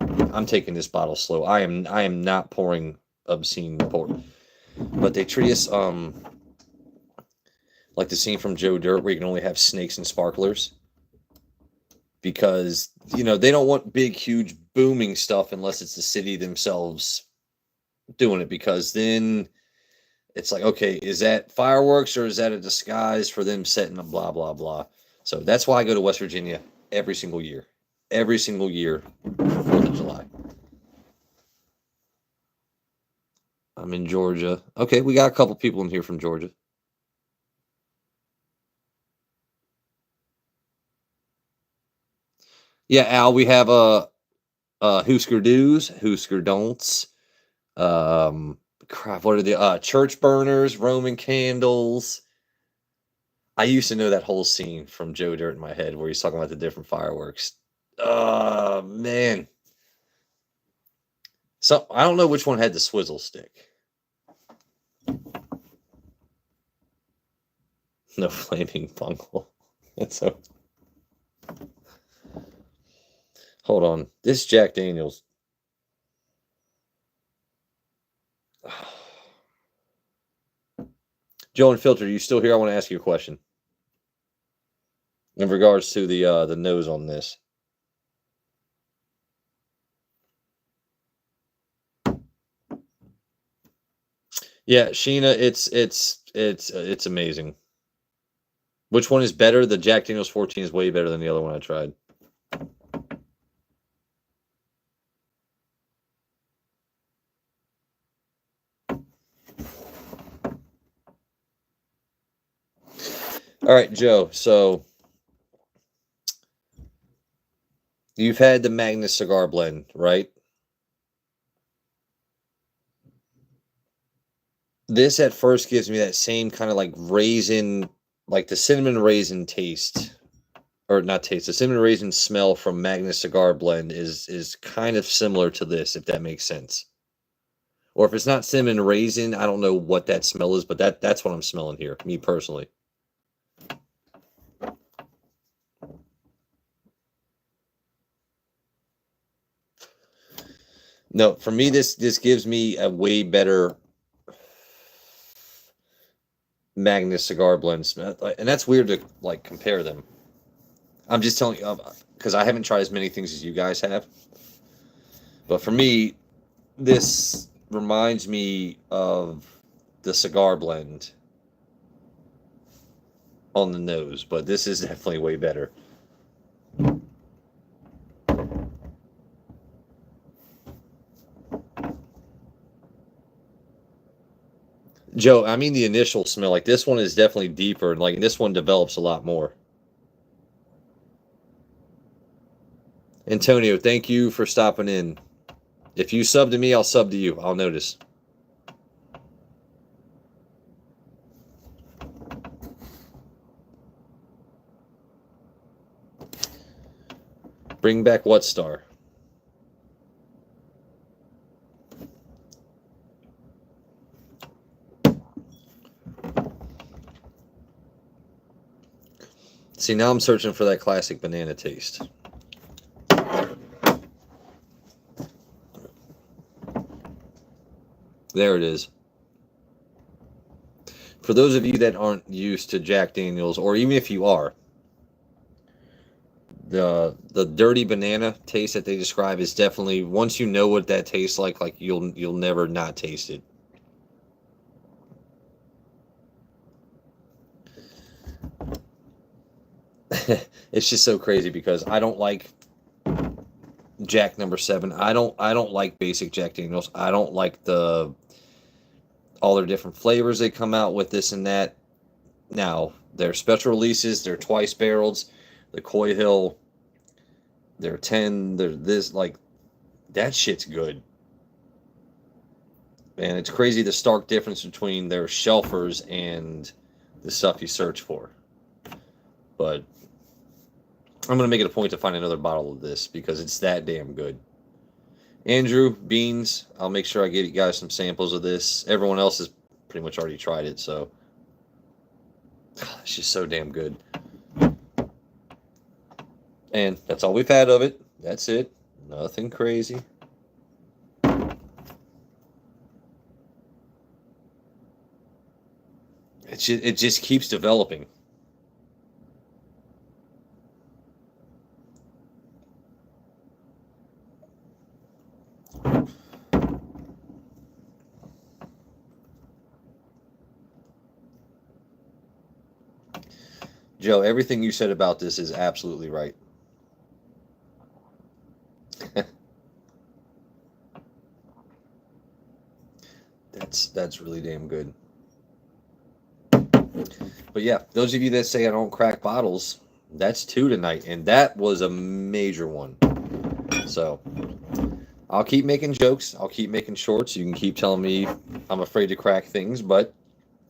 I'm taking this bottle slow. I am not pouring obscene pour, but they treat us like the scene from Joe Dirt where you can only have snakes and sparklers because they don't want big, huge, booming stuff unless it's the city themselves doing it because then it's like, okay, is that fireworks or is that a disguise for them setting up blah, blah, blah. So that's why I go to West Virginia every single year. Every single year, 4th of July. I'm in Georgia. Okay, we got a couple people in here from Georgia. Yeah, Al, we have Hoosker do's, Hoosker don'ts. Crap, what are the church burners, Roman candles? I used to know that whole scene from Joe Dirt in my head where he's talking about the different fireworks. Oh man. So I don't know which one had the swizzle stick. No flaming bungle. That's so. Hold on. This Jack Daniels. Joe Unfiltered, are you still here? I want to ask you a question in regards to the nose on this. Yeah, Sheena, it's amazing. Which one is better? The Jack Daniel's 14 is way better than the other one I tried. All right, Joe. So you've had the Magnus cigar blend, right? This at first gives me that same kind of like raisin, like the cinnamon raisin taste, or not taste, the cinnamon raisin smell from Magnus cigar blend is kind of similar to this, if that makes sense. Or if it's not cinnamon raisin, I don't know what that smell is, but that's what I'm smelling here, me personally. No, for me, this gives me a way better Magnus cigar blend smell, and that's weird to like compare them. I'm just telling you because I haven't tried as many things as you guys have. But for me, this reminds me of the cigar blend on the nose, but this is definitely way better. Joe, I mean the initial smell. Like this one is definitely deeper, and like this one develops a lot more. Antonio, thank you for stopping in. If you sub to me, I'll sub to you. I'll notice. Bring back what star? See, now I'm searching for that classic banana taste. There it is. For those of you that aren't used to Jack Daniels, or even if you are, the dirty banana taste that they describe is definitely, once you know what that tastes like you'll never not taste it. It's just so crazy because I don't like Jack number 7. I don't like basic Jack Daniels. I don't like the all their different flavors they come out with, this and that. Now, their special releases, they're twice barrels, the Coy Hill, they're 10, they're this, like, that shit's good. And it's crazy the stark difference between their shelfers and the stuff you search for. But I'm going to make it a point to find another bottle of this because it's that damn good. Andrew, Beans, I'll make sure I get you guys some samples of this. Everyone else has pretty much already tried it, so it's just so damn good. And that's all we've had of it. That's it. Nothing crazy. It just keeps developing. Joe, everything you said about this is absolutely right. That's really damn good. But yeah, those of you that say I don't crack bottles, that's 2 tonight, and that was a major one. So I'll keep making jokes. I'll keep making shorts. You can keep telling me I'm afraid to crack things, but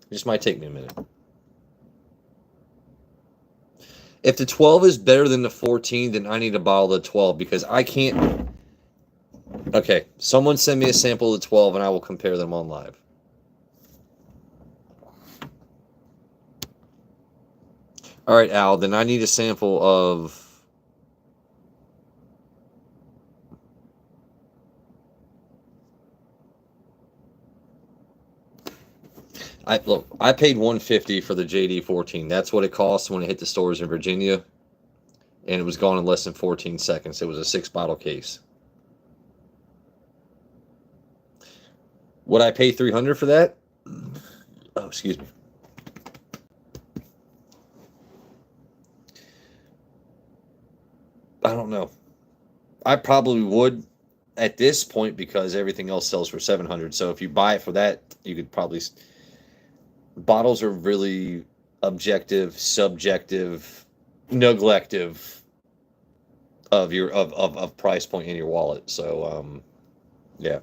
it just might take me a minute. If the 12 is better than the 14, then I need a bottle of the 12 because I can't. Okay, someone send me a sample of the 12 and I will compare them on live. All right, Al, then I need a sample of. I paid $150 for the JD14. That's what it cost when it hit the stores in Virginia, and it was gone in less than 14 seconds. It was a 6-bottle case. Would I pay $300 for that? Oh, excuse me. I don't know. I probably would at this point because everything else sells for 700. So if you buy it for that, you could probably. Bottles are really objective, subjective, neglective of your of price point in your wallet. So yeah.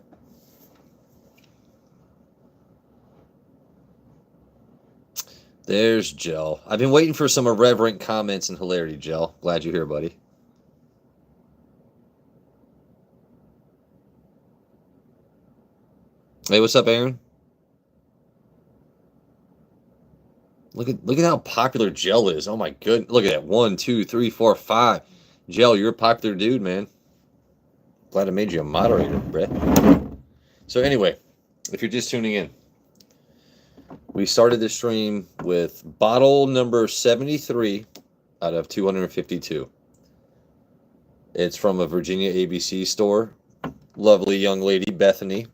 There's Gel. I've been waiting for some irreverent comments and hilarity, Gel. Glad you're here, buddy. Hey, what's up, Aaron? Look at how popular Gel is. Oh my goodness. Look at that. 1, 2, 3, 4, 5. Gel, you're a popular dude, man. Glad I made you a moderator, Brett. So anyway, if you're just tuning in, we started the stream with bottle number 73 out of 252. It's from a Virginia ABC store. Lovely young lady, Bethany,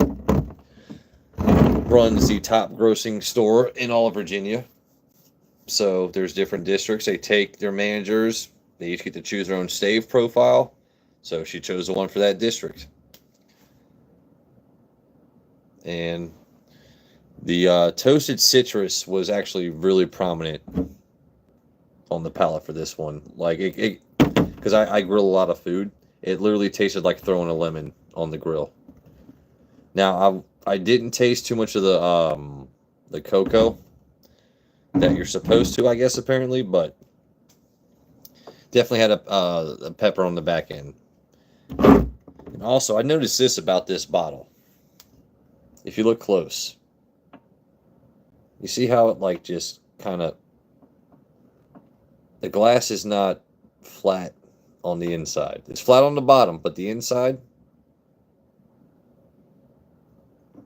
runs the top grossing store in all of Virginia. So there's different districts. They take their managers. They each get to choose their own stave profile. So she chose the one for that district. And the toasted citrus was actually really prominent on the palate for this one. Like because I grill a lot of food. It literally tasted like throwing a lemon on the grill. Now I didn't taste too much of the cocoa that you're supposed to, I guess, apparently, but definitely had a pepper on the back end. And also, I noticed this about this bottle. If you look close, you see how it like just kind of, the glass is not flat on the inside. It's flat on the bottom, but the inside,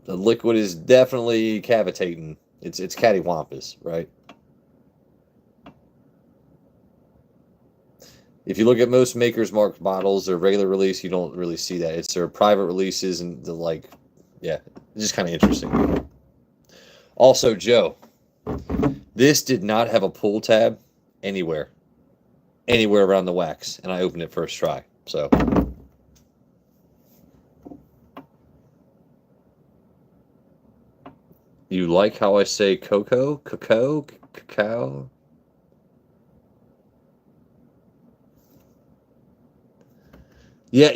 the liquid is definitely cavitating. It's cattywampus, right? If you look at most Maker's Mark bottles, their regular release, you don't really see that. It's their private releases and the like, yeah, it's just kind of interesting. Also, Joe, this did not have a pull tab anywhere around the wax, and I opened it first try. So, you like how I say cocoa, cacao? Yeah,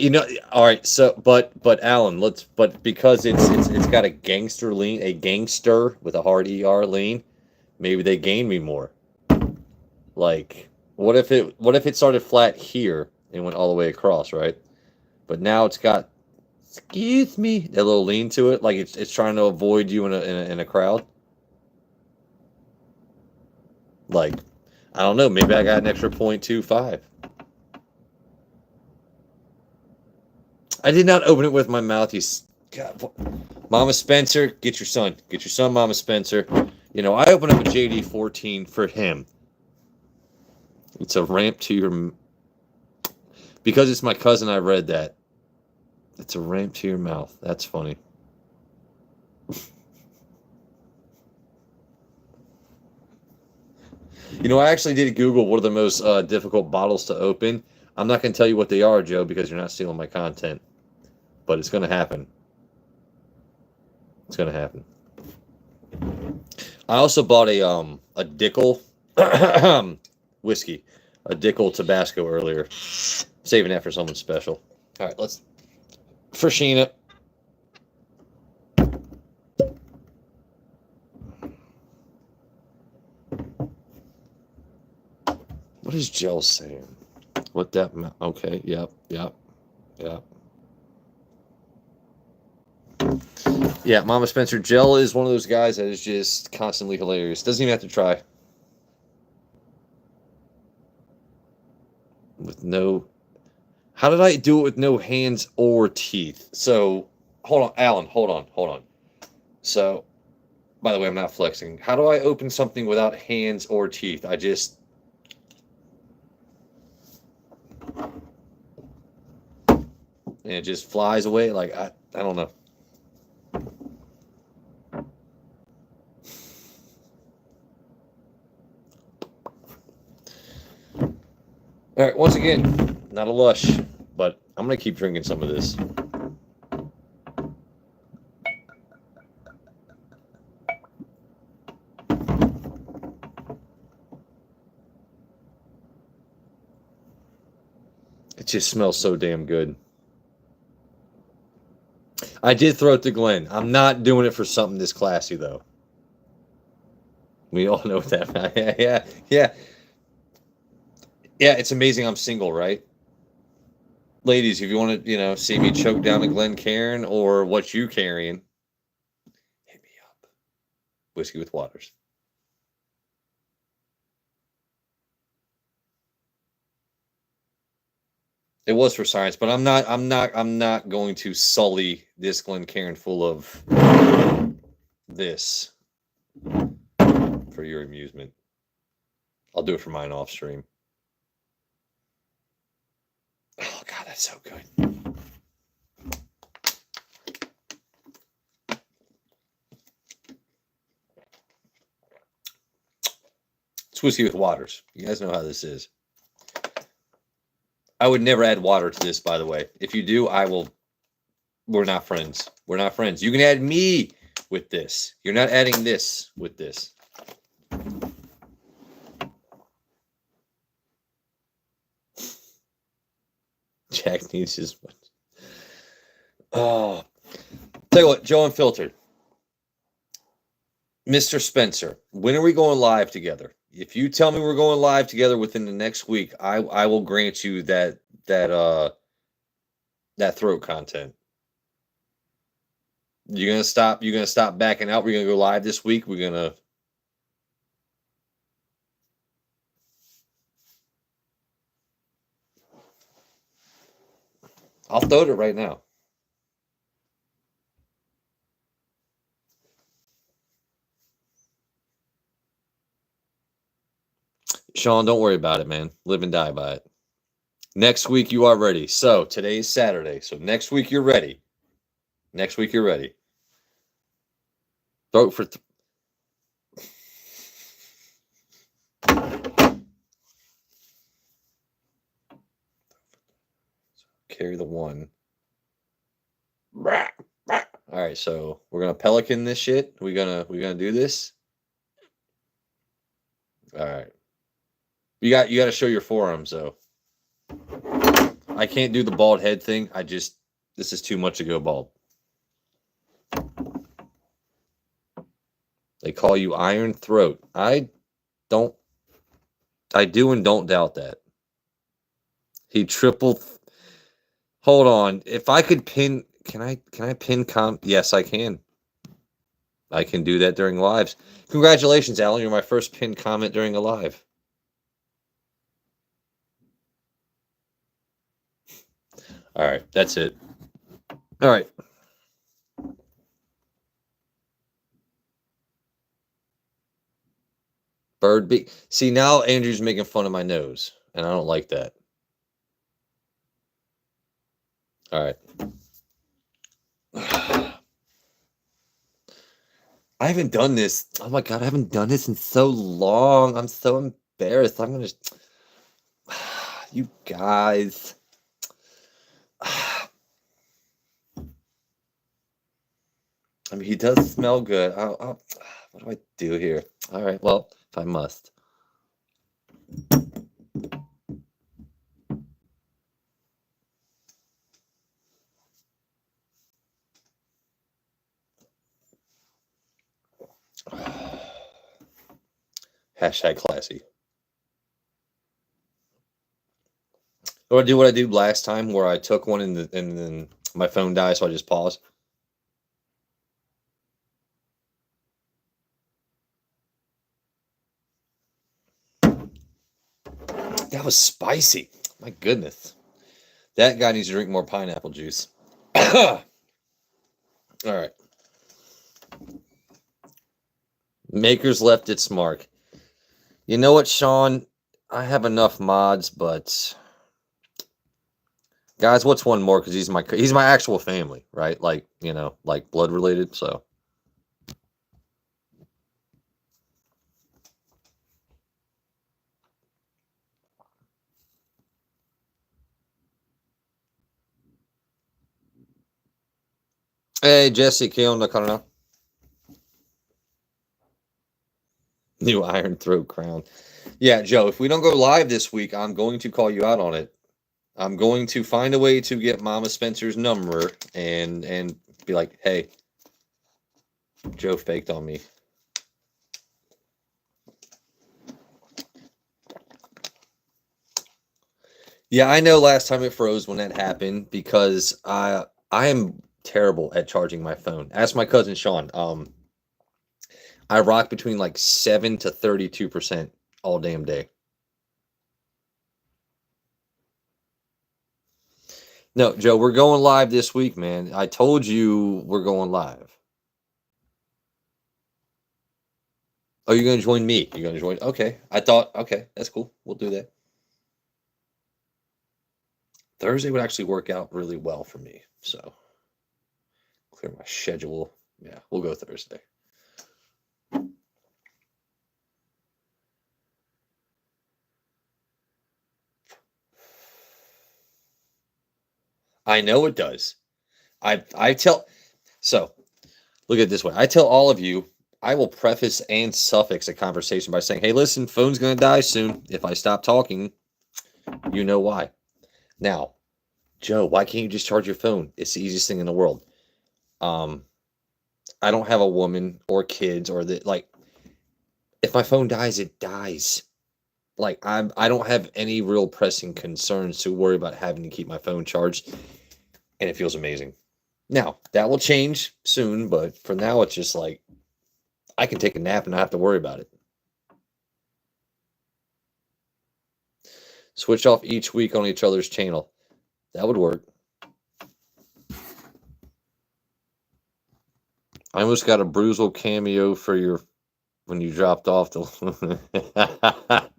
all right. So, but Alan, but because it's got a gangster lean, a gangster with a hard ER lean, maybe they gain me more. Like, what if it started flat here and went all the way across, right? But now it's got, excuse me, a little lean to it, like it's trying to avoid you in a crowd. Like, I don't know, maybe I got an extra 0.25. I did not open it with my mouth. God, Mama Spencer, get your son, Mama Spencer. I opened up a JD 14 for him. It's a ramp to your, because it's my cousin. I read that. It's a ramp to your mouth. That's funny. I actually did Google what are the most difficult bottles to open. I'm not going to tell you what they are, Joe, because you're not stealing my content. But it's going to happen. It's going to happen. I also bought a Dickel whiskey, a Dickel Tabasco earlier. Saving that for someone special. All right, let's for Sheena. What is Jill saying? What that? Okay. Yep. Yeah, Mama Spencer. Jill is one of those guys that is just constantly hilarious. Doesn't even have to try. With no. How did I do it with no hands or teeth? So, hold on, Alan. Hold on. So, by the way, I'm not flexing. How do I open something without hands or teeth? I just. And it just flies away. Like, I don't know. All right, once again, not a lush, but I'm going to keep drinking some of this. It just smells so damn good. I did throw it to Glenn. I'm not doing it for something this classy, though. We all know what that means. Yeah. Yeah, it's amazing I'm single, right? Ladies, if you want to, see me choke down a Glen Cairn or what you carrying, hit me up. Whiskey with Waters. It was for science, but I'm not going to sully this Glen Cairn full of this for your amusement. I'll do it for mine off stream. Oh God, that's so good. It's Whiskey with Waters. You guys know how this is. I would never add water to this, by the way. If you do, I will. We're not friends. We're not friends. You can add me with this. You're not adding this with this. Jack needs his. Oh, tell you what, Joe Unfiltered, Mr. Spencer. When are we going live together? If you tell me we're going live together within the next week, I will grant you that throat content. You're gonna stop. You're gonna stop backing out. We're gonna go live this week. We're gonna. I'll throw it right now. Sean, don't worry about it, man. Live and die by it. Next week you are ready. So today's Saturday. So next week you're ready. Next week you're ready. Throat for. Carry the one. All right, so we're gonna pelican this shit. We're gonna do this. All right. You got to show your forearms though. I can't do the bald head thing. This is too much to go bald. They call you Iron Throat. I do and don't doubt that. He triple. Hold on. If I could pin, can I pin Yes, I can. I can do that during lives. Congratulations, Alan. You're my first pinned comment during a live. All right, that's it. All right. Bird beak. See, now Andrew's making fun of my nose, and I don't like that. All right. I haven't done this. Oh my God, I haven't done this in so long. I'm so embarrassed. I'm going to. You guys. I mean, he does smell good. What do I do here? All right, well, if I must. Hashtag classy. Do I do what I did last time where I took one and then my phone died, so I just paused? That was spicy. My goodness. That guy needs to drink more pineapple juice. All right. Maker's left its mark. You know what, Sean? I have enough mods, but guys, what's one more? Because he's my actual family, right? Like, like blood related. So Hey, Jesse, ¿qué onda, carnal? New Iron Throat crown. Yeah, Joe, if we don't go live this week, I'm going to call you out on it. I'm going to find a way to get Mama Spencer's number and be like, hey, Joe faked on me. Yeah, I know last time it froze when that happened because I am terrible at charging my phone. Ask my cousin Sean. I rock between like 7 to 32% all damn day. No, Joe, we're going live this week, man. I told you we're going live. Oh, you're going to join me? You're going to join? Okay. I thought, okay, that's cool. We'll do that. Thursday would actually work out really well for me. So clear my schedule. Yeah, we'll go Thursday. I know it does. I tell so look at it this way. I tell all of you, I will preface and suffix a conversation by saying, hey, listen, phone's gonna die soon. If I stop talking, you know why. Now, Joe, why can't you just charge your phone? It's the easiest thing in the world. I don't have a woman or kids or that like if my phone dies, it dies. Like I don't have any real pressing concerns to worry about having to keep my phone charged, and it feels amazing. Now that will change soon, but for now it's just like I can take a nap and not have to worry about it. Switch off each week on each other's channel. That would work. I almost got a Bruzel cameo for your when you dropped off the.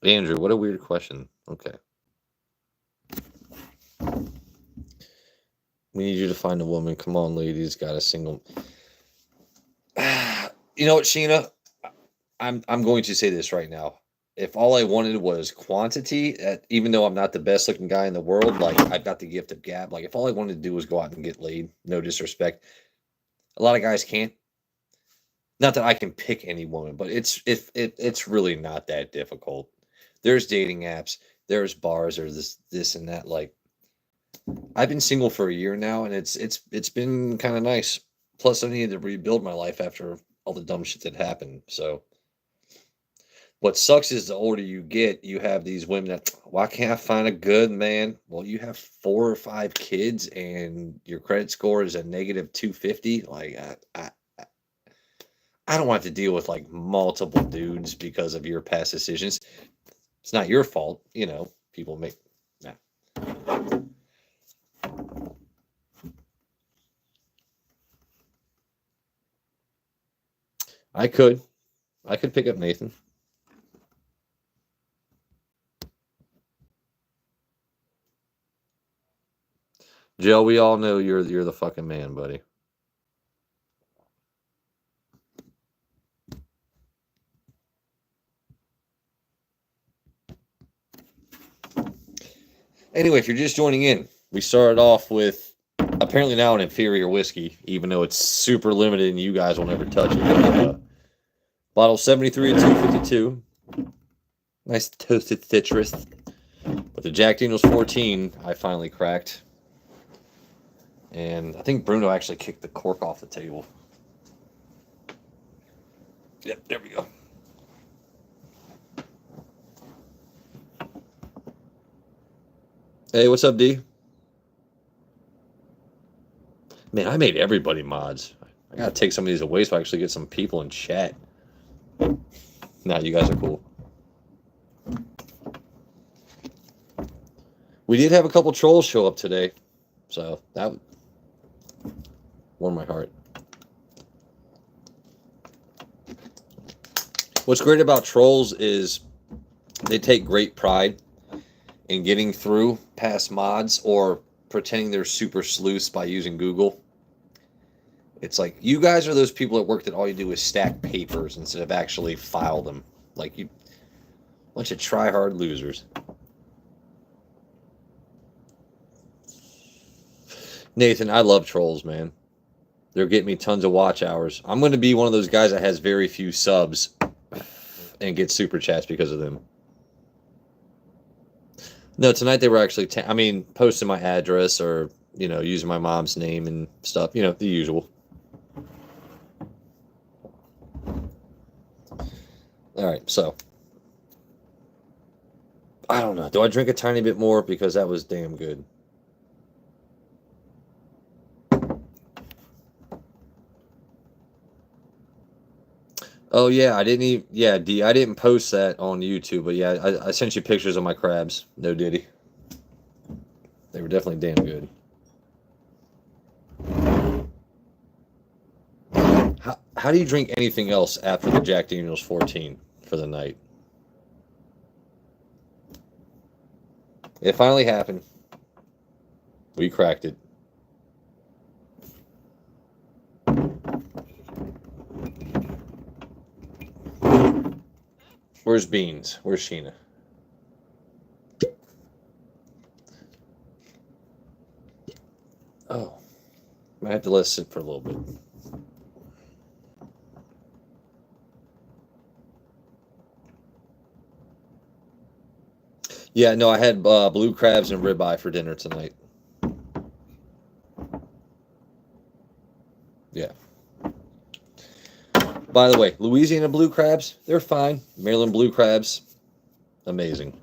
Andrew, what a weird question. Okay. We need you to find a woman. Come on, ladies. Got a single. You know what, Sheena? I'm going to say this right now. If all I wanted was quantity, even though I'm not the best looking guy in the world, like I've got the gift of gab. Like if all I wanted to do was go out and get laid, no disrespect, a lot of guys can't. Not that I can pick any woman, but it's really not that difficult. There's dating apps, there's bars, or this and that. Like I've been single for a year now, and it's been kind of nice. Plus, I needed to rebuild my life after all the dumb shit that happened. So, what sucks is the older you get, you have these women that, why can't I find a good man? Well, you have 4 or 5 kids, and your credit score is a negative 250. Like, I don't want to deal with like multiple dudes because of your past decisions. It's not your fault, people make. Nah. I could pick up Nathan. Joe, we all know you're the fucking man, buddy. Anyway, if you're just joining in, we started off with apparently now an inferior whiskey, even though it's super limited and you guys will never touch it. Bottle 73 at 252. Nice toasted citrus. But the Jack Daniels 14, I finally cracked. And I think Bruno actually kicked the cork off the table. Yep, there we go. Hey, what's up, D? Man, I made everybody mods. I gotta take some of these away so I actually get some people in chat. Nah, you guys are cool. We did have a couple trolls show up today, so that warmed my heart. What's great about trolls is they take great pride in getting through past mods or pretending they're super sleuths by using Google. It's like you guys are those people at work that all you do is stack papers instead of actually file them. Like Bunch of try-hard losers. Nathan, I love trolls, man. They're getting me tons of watch hours. I'm going to be one of those guys that has very few subs and get super chats because of them. No, tonight they were actually, posting my address or, using my mom's name and stuff. The usual. All right, so. I don't know. Do I drink a tiny bit more? Because that was damn good. Oh yeah, I didn't even. Yeah, D. I didn't post that on YouTube, but yeah, I sent you pictures of my crabs. No diddy. They were definitely damn good. How do you drink anything else after the Jack Daniel's 14 for the night? It finally happened. We cracked it. Where's Beans? Where's Sheena? Oh. I have to let it sit for a little bit. Yeah, no, I had blue crabs and ribeye for dinner tonight. Yeah. By the way, Louisiana blue crabs, they're fine. Maryland blue crabs, amazing.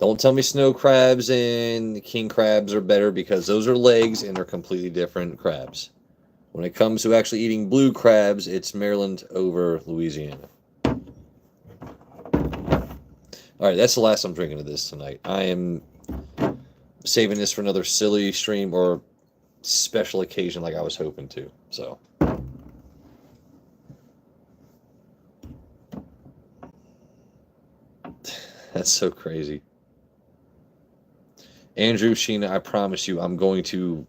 Don't tell me snow crabs and king crabs are better because those are legs and they're completely different crabs. When it comes to actually eating blue crabs, it's Maryland over Louisiana. All right, that's the last I'm drinking of this tonight. I am saving this for another silly stream or special occasion like I was hoping to. So. That's so crazy. Andrew, Sheena, I promise you, I'm going to...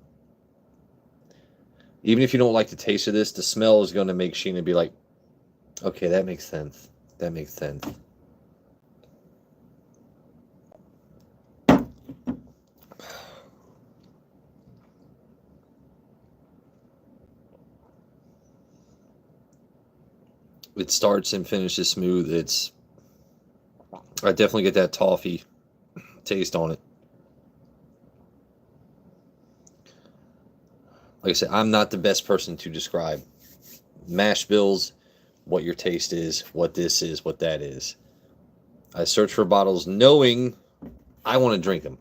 Even if you don't like the taste of this, the smell is going to make Sheena be like, okay, that makes sense. That makes sense. It starts and finishes smooth. I definitely get that toffee taste on it. Like I said, I'm not the best person to describe mash bills, what your taste is, what this is, what that is. I search for bottles knowing I want to drink them.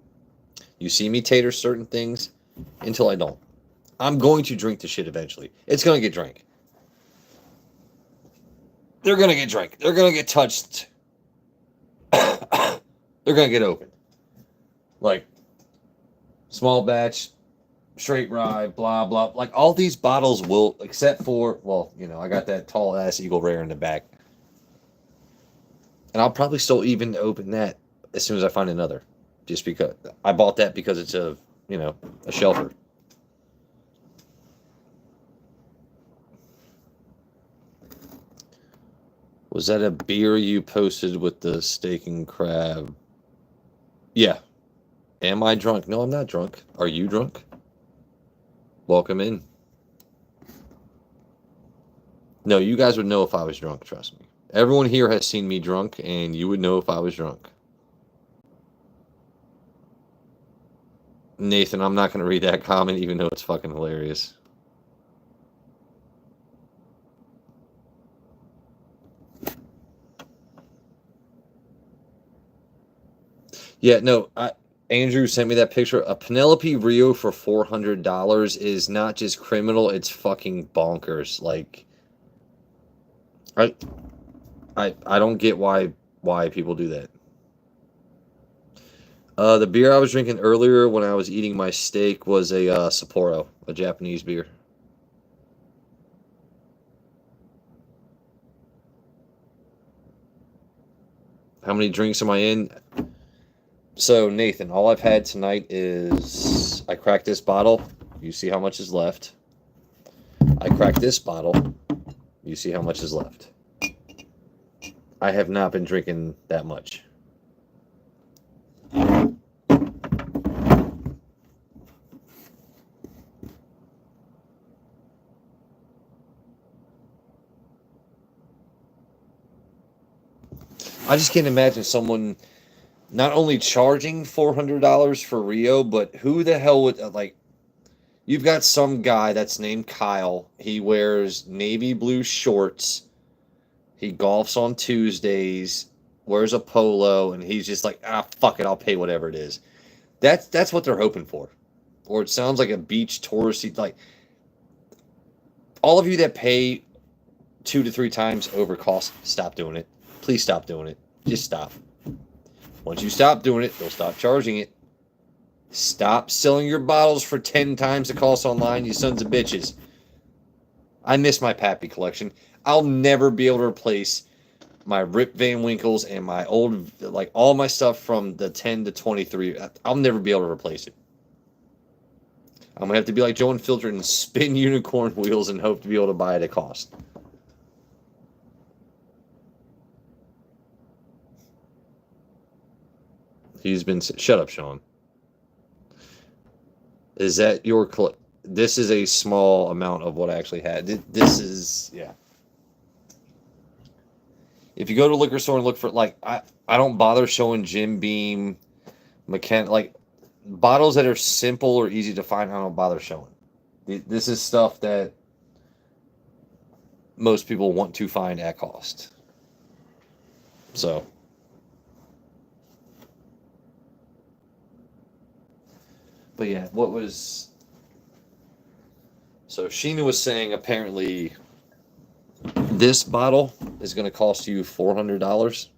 You see me tater certain things until I don't. I'm going to drink the shit eventually. It's going to get drank. They're going to get drank. They're going to get touched. They're going to get open. Like, small batch, straight rye, blah, blah. Like, all these bottles will, except for, well, I got that tall-ass Eagle Rare in the back. And I'll probably still even open that as soon as I find another. Just because. I bought that because it's a shelfer. Was that a beer you posted with the steak and crab? Yeah. Am I drunk? No, I'm not drunk. Are you drunk? Welcome in. No, you guys would know if I was drunk, trust me. Everyone here has seen me drunk, and you would know if I was drunk. Nathan, I'm not going to read that comment, even though it's fucking hilarious. Yeah, no, Andrew sent me that picture. A Penelope Rio for $400 is not just criminal, it's fucking bonkers. Like, I don't get why people do that. The beer I was drinking earlier when I was eating my steak was a Sapporo, a Japanese beer. How many drinks am I in? So, Nathan, all I've had tonight is I cracked this bottle. You see how much is left. I cracked this bottle. You see how much is left. I have not been drinking that much. I just can't imagine someone not only charging $400 for Rio, but who the hell would like? You've got some guy that's named Kyle. He wears navy blue shorts. He golfs on Tuesdays, wears a polo, and he's just like, fuck it, I'll pay whatever it is. That's what they're hoping for. Or it sounds like a beach touristy, like all of you that pay 2 to 3 times over cost, stop doing it. Please stop doing it. Just stop. Once you stop doing it, they'll stop charging it. Stop selling your bottles for 10 times the cost online, you sons of bitches. I miss my Pappy collection. I'll never be able to replace my Rip Van Winkles and my old, like all my stuff from the 10 to 23. I'll never be able to replace it. I'm going to have to be like Joe and Filter and spin unicorn wheels and hope to be able to buy it at cost. He's been... Shut up, Sean. Is that your... This is a small amount of what I actually had. This is... Yeah. If you go to a liquor store and look for... Like, I don't bother showing Jim Beam, like, bottles that are simple or easy to find, I don't bother showing. This is stuff that most people want to find at cost. So... But yeah, what was... So Sheena was saying apparently this bottle is going to cost you $400.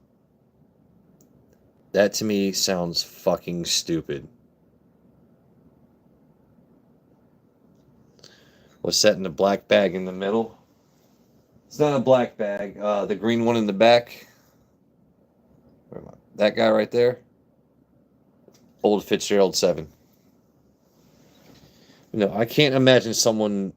That to me sounds fucking stupid. What's that in the black bag in the middle? It's not a black bag. The green one in the back. Where am I? That guy right there. Old Fitzgerald 7. No, I can't imagine someone...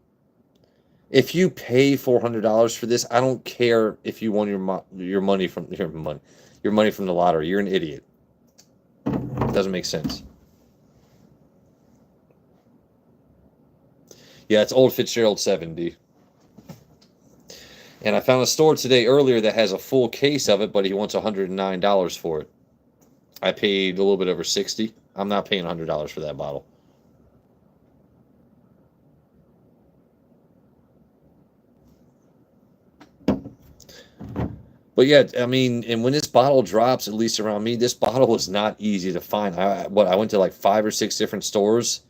If you pay $400 for this, I don't care if you won your money from the lottery. You're an idiot. It doesn't make sense. Yeah, it's Old Fitzgerald 7D. And I found a store today earlier that has a full case of it, but he wants $109 for it. I paid a little bit over $60. I'm not paying $100 for that bottle. But yeah, I mean, and when this bottle drops, at least around me, this bottle is not easy to find. I went to like 5 or 6 different stores.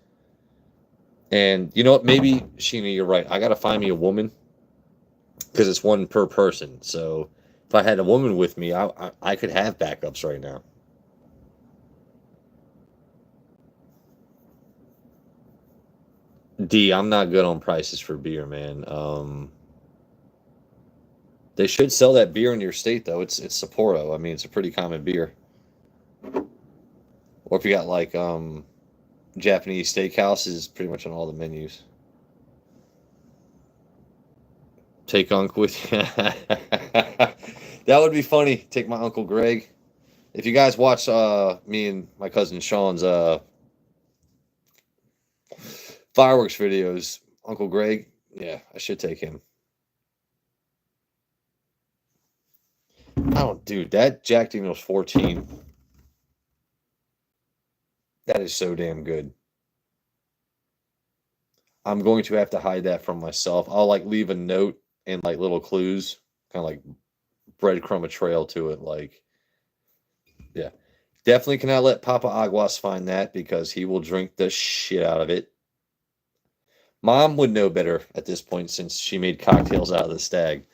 And you know what? Maybe, Sheena, you're right. I got to find me a woman because it's one per person. So if I had a woman with me, I could have backups right now. D, I'm not good on prices for beer, man. They should sell that beer in your state, though. It's Sapporo. I mean, it's a pretty common beer. Or if you got like Japanese steakhouses, pretty much on all the menus. Take Unc with you. That would be funny. Take my Uncle Greg. If you guys watch me and my cousin Sean's fireworks videos, Uncle Greg, yeah, I should take him. Dude, that Jack Daniel's 14. That is so damn good. I'm going to have to hide that from myself. I'll like leave a note and like little clues, kind of like breadcrumb a trail to it. Like, yeah, definitely cannot let Papa Aguas find that because he will drink the shit out of it. Mom would know better at this point since she made cocktails out of the stag.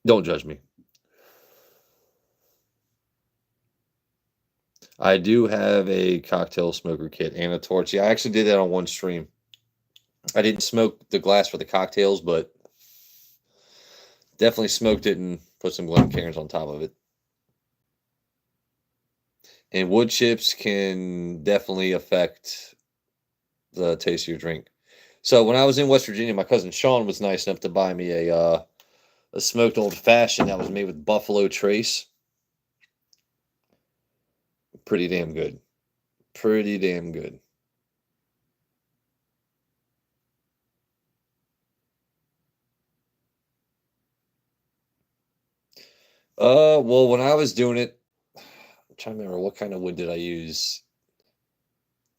Don't judge me. I do have a cocktail smoker kit and a torch. Yeah, I actually did that on one stream. I didn't smoke the glass for the cocktails, but definitely smoked it and put some Glencairns on top of it. And wood chips can definitely affect the taste of your drink. So when I was in West Virginia, my cousin Sean was nice enough to buy me a smoked old fashioned that was made with Buffalo Trace. Pretty damn good. Pretty damn good. Well, when I was doing it, I'm trying to remember what kind of wood did I use.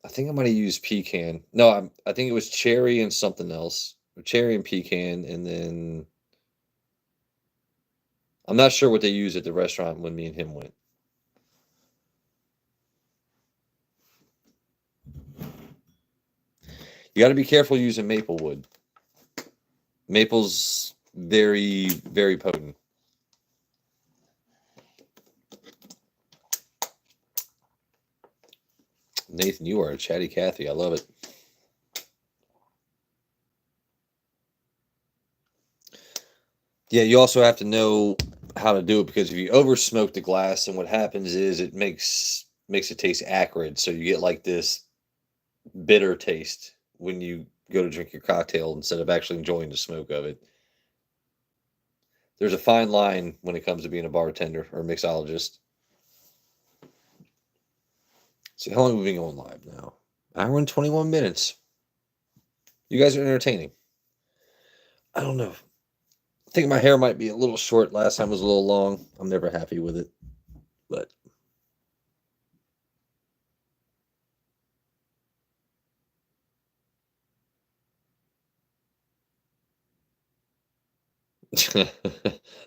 I think I might have used pecan. No, I think it was cherry and something else. Cherry and pecan, and then I'm not sure what they used at the restaurant when me and him went. You got to be careful using maple wood. Maple's very, very potent. Nathan, you are a chatty Cathy. I love it. Yeah, you also have to know how to do it because if you over smoke the glass, and what happens is it makes it taste acrid. So you get like this bitter taste when you go to drink your cocktail instead of actually enjoying the smoke of it. There's a fine line when it comes to being a bartender or a mixologist. So how long have we been going live now? Hour and 21 minutes. You guys are entertaining. I don't know. I think my hair might be a little short. Last time was a little long. I'm never happy with it. But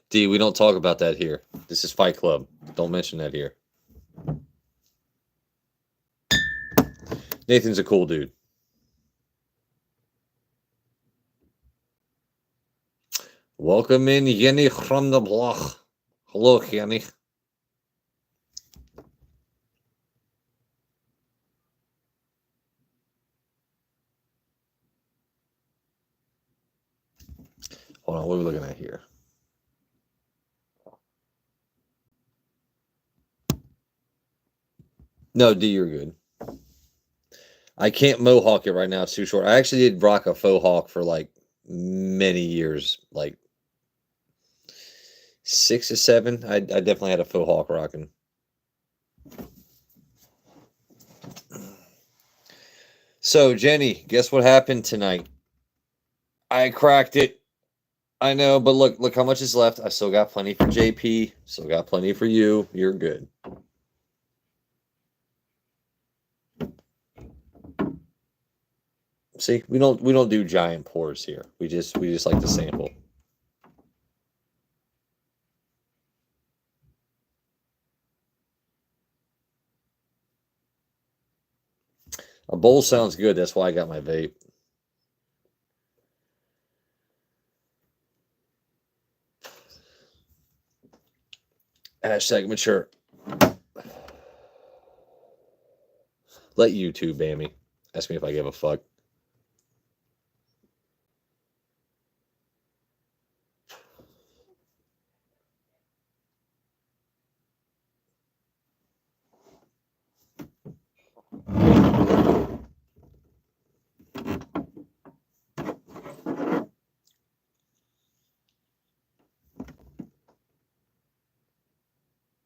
D, we don't talk about that here. This is Fight Club. Don't mention that here. Nathan's a cool dude. Welcome in, Jenny from the block. Hello, Jenny. Hold on, what are we looking at here? No, D, you're good. I can't mohawk it right now. It's too short. I actually did rock a faux hawk for like many years, like 6 or 7. I definitely had a faux hawk rocking. So, Jenny, guess what happened tonight? I cracked it. I know, but look how much is left. I still got plenty for JP. Still got plenty for you. You're good. See, we don't do giant pours here. We just like to sample. A bowl sounds good. That's why I got my vape. Hashtag mature. Let YouTube ban me. Ask me if I give a fuck.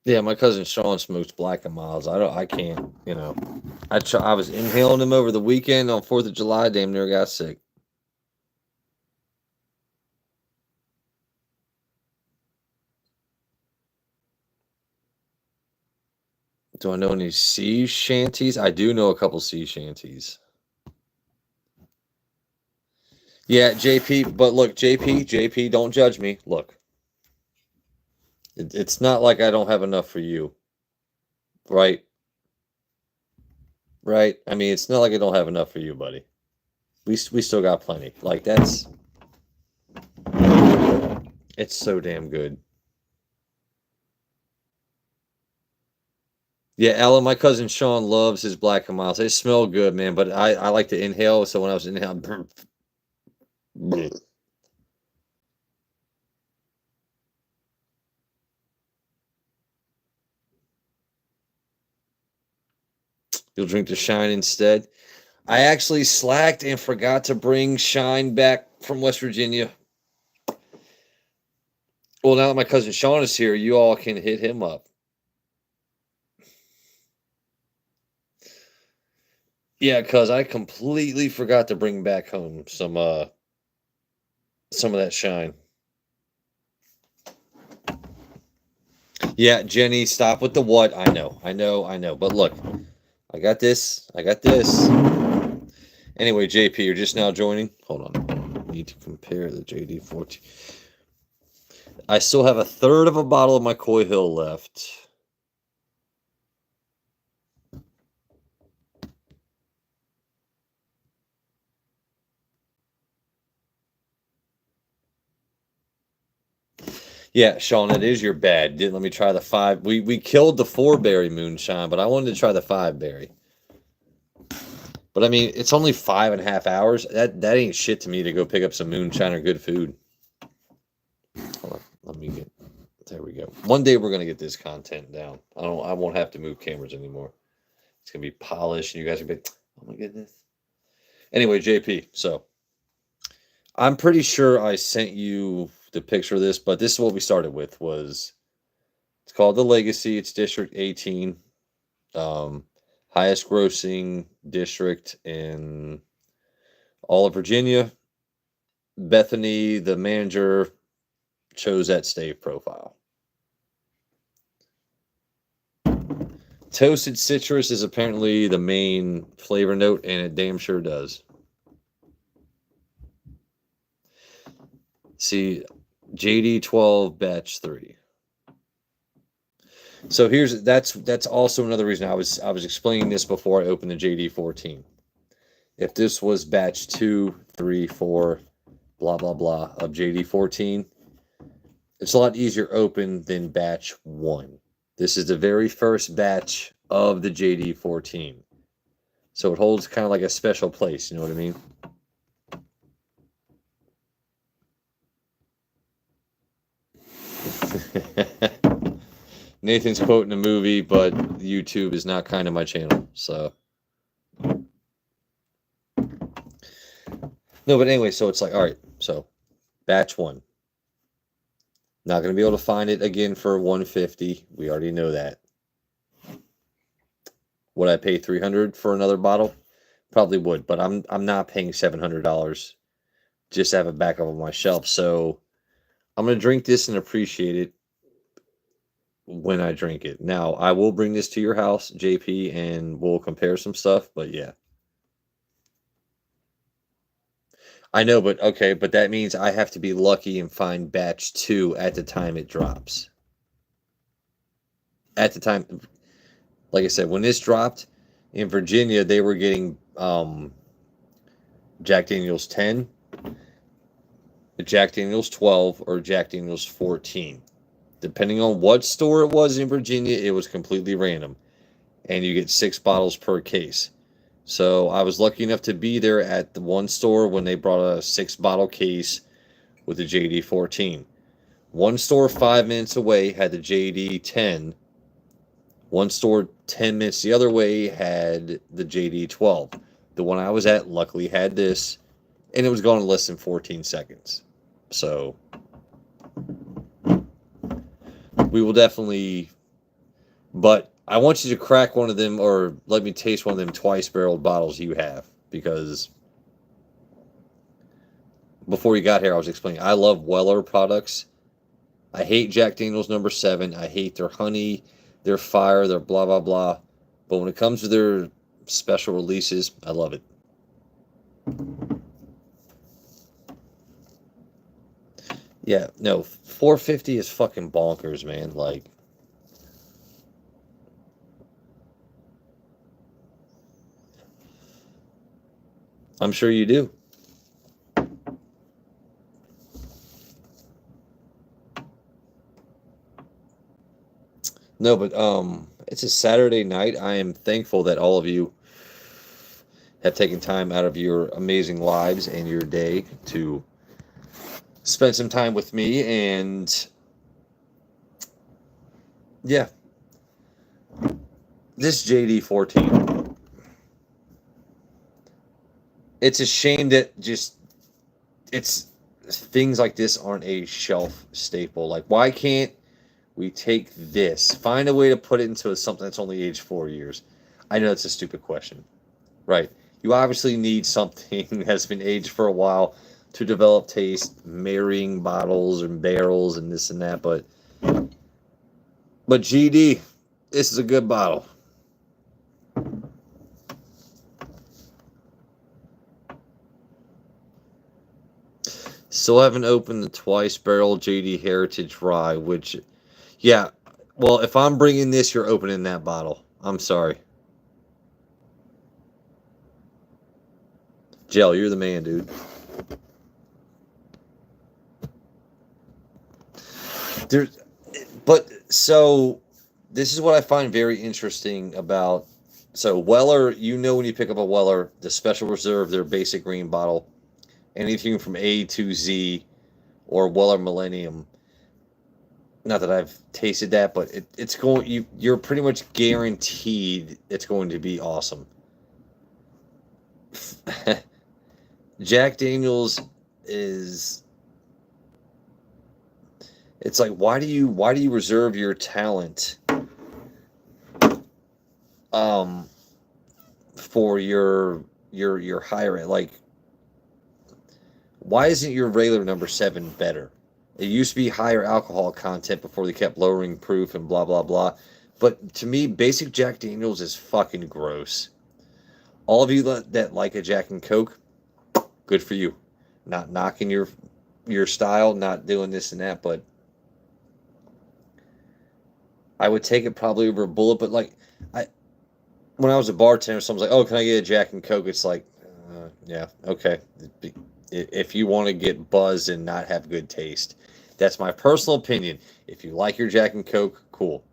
Yeah, my cousin Sean smokes Black and Milds. I can't, you know. I was inhaling them over the weekend on 4th of July. Damn near got sick. Do I know any sea shanties? I do know a couple sea shanties. Yeah, JP, but look, JP, don't judge me. Look, it's not like I don't have enough for you, right? Right? I mean, it's not like I don't have enough for you, buddy. We still got plenty. Like it's so damn good. Yeah, Alan, my cousin Sean loves his Black and Miles. They smell good, man, but I like to inhale. So when I was inhaling, You'll drink the Shine instead. I actually slacked and forgot to bring Shine back from West Virginia. Well, now that my cousin Sean is here, you all can hit him up. Yeah, because I completely forgot to bring back home some of that Shine. Yeah, Jenny, stop with the what. I know. But look, I got this. Anyway, JP, you're just now joining. Hold on. I need to compare the JD14. I still have a third of a bottle of my Coy Hill left. Yeah, Sean, it is your bad. Didn't let me try the 5. We killed the 4-berry moonshine, but I wanted to try the 5-berry. But I mean, it's only 5.5 hours. That ain't shit to me to go pick up some moonshine or good food. Hold on, let me get. There we go. One day we're gonna get this content down. I won't have to move cameras anymore. It's gonna be polished, and you guys are gonna be, oh my goodness. Anyway, JP. So I'm pretty sure I sent you the picture of this, but this is what we started with. It's called the Legacy. It's District 18, highest grossing district in all of Virginia. Bethany, the manager, chose that stave profile. Toasted citrus is apparently the main flavor note, and it damn sure does. See, JD12 batch 3. So that's also another reason I was explaining this before I opened the JD14. If this was batch 2, 3, 4, blah blah blah of JD14, it's a lot easier open than batch 1. This is the very first batch of the JD14. So it holds kind of like a special place, you know what I mean? Nathan's quoting a movie, but YouTube is not kind of my channel, so. No, but anyway, so it's like, all right, so batch 1. Not going to be able to find it again for $150. We already know that. Would I pay $300 for another bottle? Probably would, but I'm not paying $700 just to have it back up on my shelf. So I'm going to drink this and appreciate it when I drink it. Now, I will bring this to your house, JP, and we'll compare some stuff, but yeah. I know, but okay, but that means I have to be lucky and find batch 2 at the time it drops. At the time, like I said, when this dropped in Virginia, they were getting Jack Daniels 10, Jack Daniels 12, or Jack Daniels 14. Depending on what store it was in Virginia, it was completely random. And you get 6 bottles per case. So I was lucky enough to be there at the one store when they brought a 6-bottle case with the JD14. One store 5 minutes away had the JD10. One store 10 minutes the other way had the JD12. The one I was at luckily had this, and it was gone in less than 14 seconds. So we will definitely, but I want you to crack one of them or let me taste one of them twice-barreled bottles you have, because before you got here, I was explaining, I love Weller products. I hate Jack Daniels number 7. I hate their honey, their fire, their blah, blah, blah. But when it comes to their special releases, I love it. Yeah, no, $4.50 is fucking bonkers, man. Like, I'm sure you do. No, but it's a Saturday night. I am thankful that all of you have taken time out of your amazing lives and your day to spend some time with me, and yeah, this JD14, It's a shame that just it's things like this aren't a shelf staple. Like, why can't we take this, find a way to put it into something that's only aged 4 years? I know it's a stupid question, right? You obviously need something that's been aged for a while to develop taste, marrying bottles and barrels and this and that. But GD, this is a good bottle. Still haven't opened the twice barrel JD Heritage Rye, which, yeah, well, if I'm bringing this, you're opening that bottle. I'm sorry. Jell, you're the man, dude. There's, but so this is what I find very interesting about. So Weller, you know, when you pick up a Weller, the Special Reserve, their basic green bottle, anything from A to Z, or Weller Millennium. Not that I've tasted that, but it's going. You're pretty much guaranteed it's going to be awesome. Jack Daniels is. It's like, why do you reserve your talent for your higher end? Like, why isn't your regular number 7 better? It used to be higher alcohol content before they kept lowering proof and blah blah blah. But to me, basic Jack Daniels is fucking gross. All of you that like a Jack and Coke, good for you. Not knocking your style, not doing this and that, but I would take it probably over a bullet. But like, when I was a bartender, someone's like, "Oh, can I get a Jack and Coke?" It's like, yeah, okay. If you want to get buzzed and not have good taste, that's my personal opinion. If you like your Jack and Coke, cool.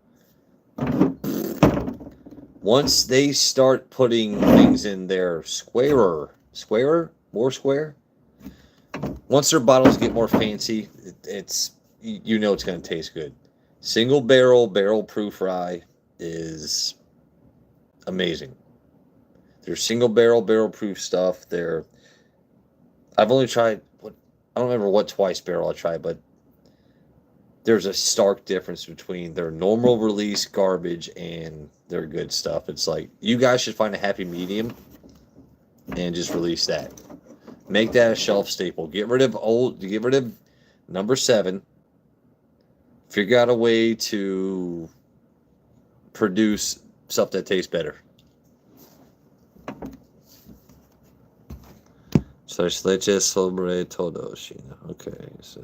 Once they start putting things in their more square. Once their bottles get more fancy, it's you know it's going to taste good. Single barrel proof rye is amazing. Their single barrel proof stuff. I've only tried I don't remember what twice barrel I tried, but there's a stark difference between their normal release garbage and their good stuff. It's like, you guys should find a happy medium and just release that. Make that a shelf staple. Get rid of number 7. Figure out a way to produce stuff that tastes better. Leche sobre todo, Sheena. Okay. So,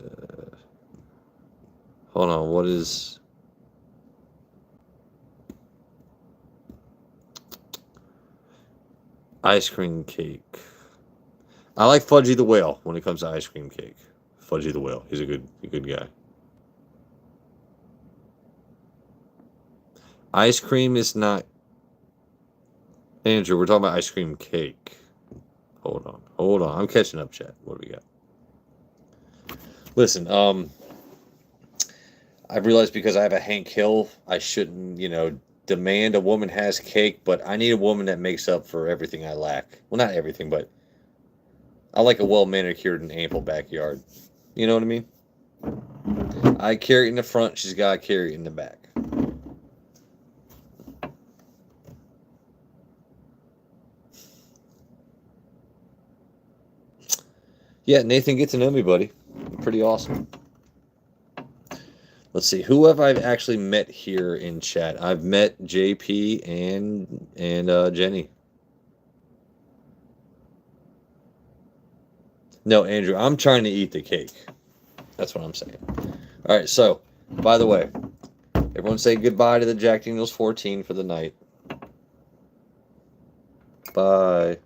hold on. What is... ice cream cake? I like Fudgy the Whale when it comes to ice cream cake. Fudgy the Whale. He's a good guy. Ice cream is not... Andrew, we're talking about ice cream cake. Hold on. I'm catching up, chat. What do we got? Listen, I realized because I have a Hank Hill, I shouldn't, demand a woman has cake, but I need a woman that makes up for everything I lack. Well, not everything, but I like a well-manicured and ample backyard. You know what I mean? I carry it in the front, she's got to carry it in the back. Yeah, Nathan, get to know me, buddy. Pretty awesome. Let's see. Who have I actually met here in chat? I've met JP and Jenny. No, Andrew, I'm trying to eat the cake. That's what I'm saying. All right, so, by the way, everyone say goodbye to the Jack Daniels 14 for the night. Bye.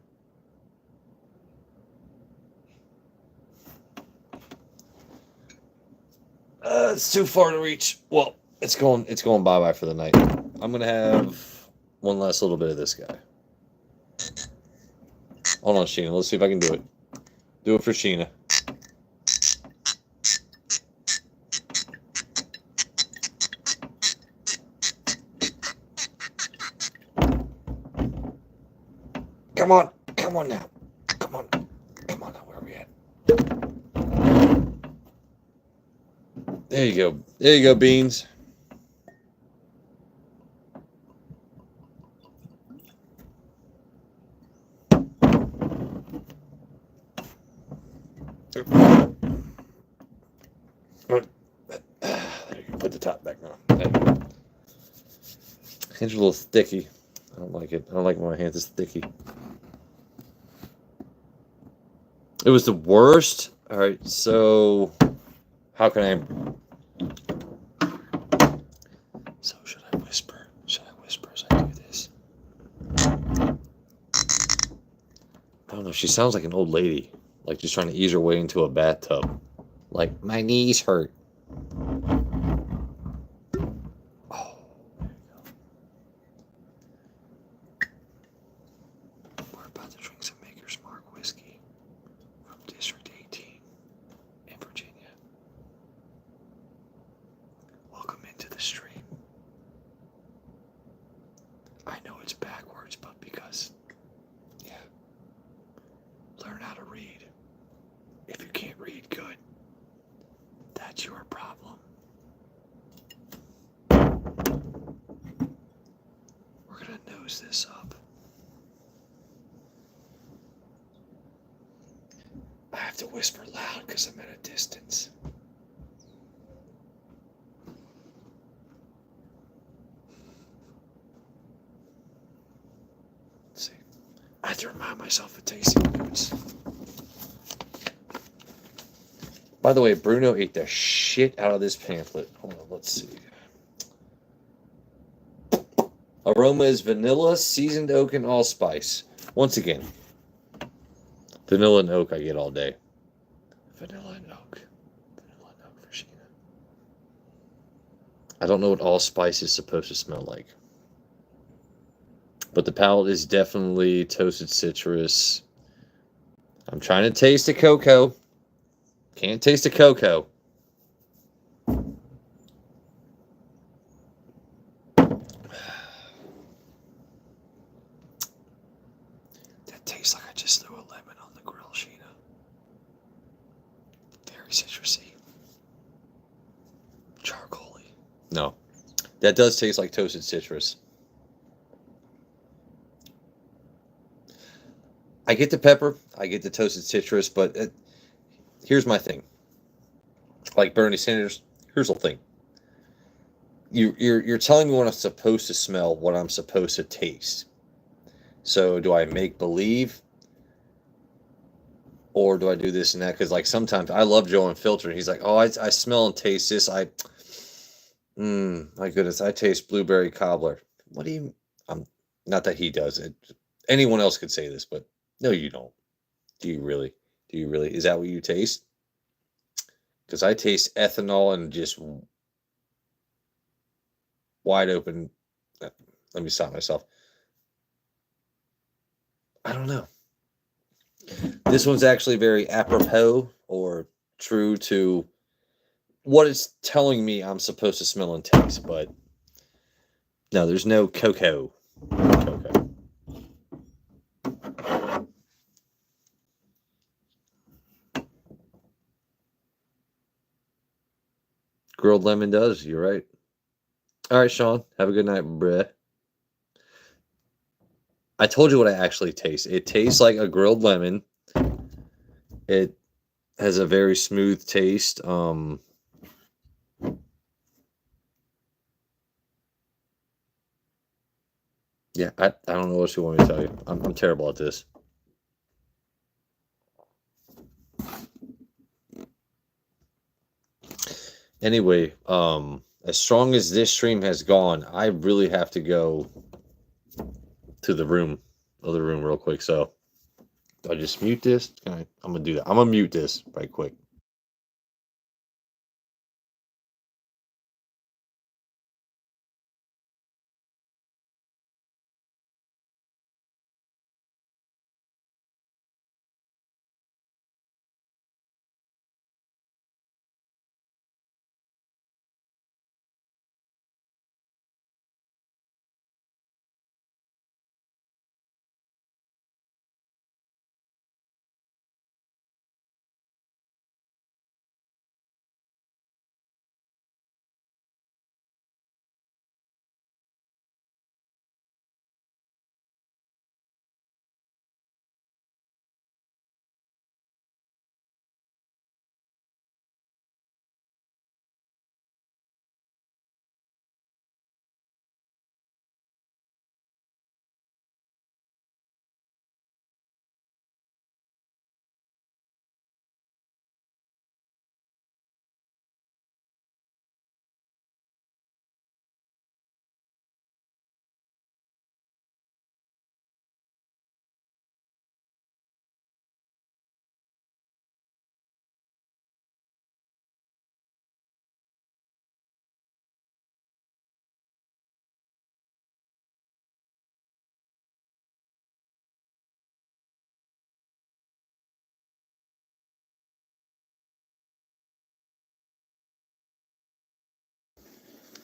It's too far to reach. Well, it's going bye-bye for the night. I'm going to have one last little bit of this guy. Hold on, Sheena. Let's see if I can do it. Do it for Sheena. Come on now. Come on. There you go. There you go, Beans. Put the top back now. Hands are a little sticky. I don't like it. I don't like when my hands are sticky. It was the worst. All right, so how can I? So should I whisper? Should I whisper as I do this? I don't know. She sounds like an old lady, like just trying to ease her way into a bathtub. Like my knees hurt. Oh, there you go. We're about to drink some Maker's Mark whiskey from District 18 in Virginia. Welcome into the stream. I know it's backwards, but because, yeah, learn how to read. If you can't read good, that's your problem. We're gonna nose this up. I have to whisper loud because I'm at a distance. Let's see. I have to remind myself of tasting notes. By the way, Bruno ate the shit out of this pamphlet. Hold on, let's see. Aroma is vanilla, seasoned oak, and allspice. Once again, vanilla and oak I get all day. Vanilla and oak. Vanilla and oak for Sheena. I don't know what allspice is supposed to smell like. But the palate is definitely toasted citrus. I'm trying to taste the cocoa. Can't taste the cocoa. That tastes like I just threw a lemon on the grill, Sheena. Very citrusy. Charcoaly. No. That does taste like toasted citrus. I get the pepper. I get the toasted citrus, but here's my thing. Like Bernie Sanders, here's the thing. You're telling me what I'm supposed to smell, what I'm supposed to taste. So do I make believe, or do I do this and that? Because like sometimes I love Joe Unfiltered. He's like, oh, I smell and taste this. My goodness, I taste blueberry cobbler. What do you? Not that he does it. Anyone else could say this, but no, you don't. Do you really? Do you really? Is that what you taste? Because I taste ethanol and just wide open. Let me stop myself. I don't know. This one's actually very apropos or true to what it's telling me I'm supposed to smell and taste, but no, there's no cocoa. Cocoa. Grilled lemon does, you're right. All right, Sean, have a good night, bruh. I told you what I actually taste. It tastes like a grilled lemon. It has a very smooth taste. Yeah, I don't know what you want me to tell you. I'm terrible at this. Anyway, as strong as this stream has gone, I really have to go to the other room real quick. So do I just mute this? I'm gonna do that. I'm gonna mute this right quick.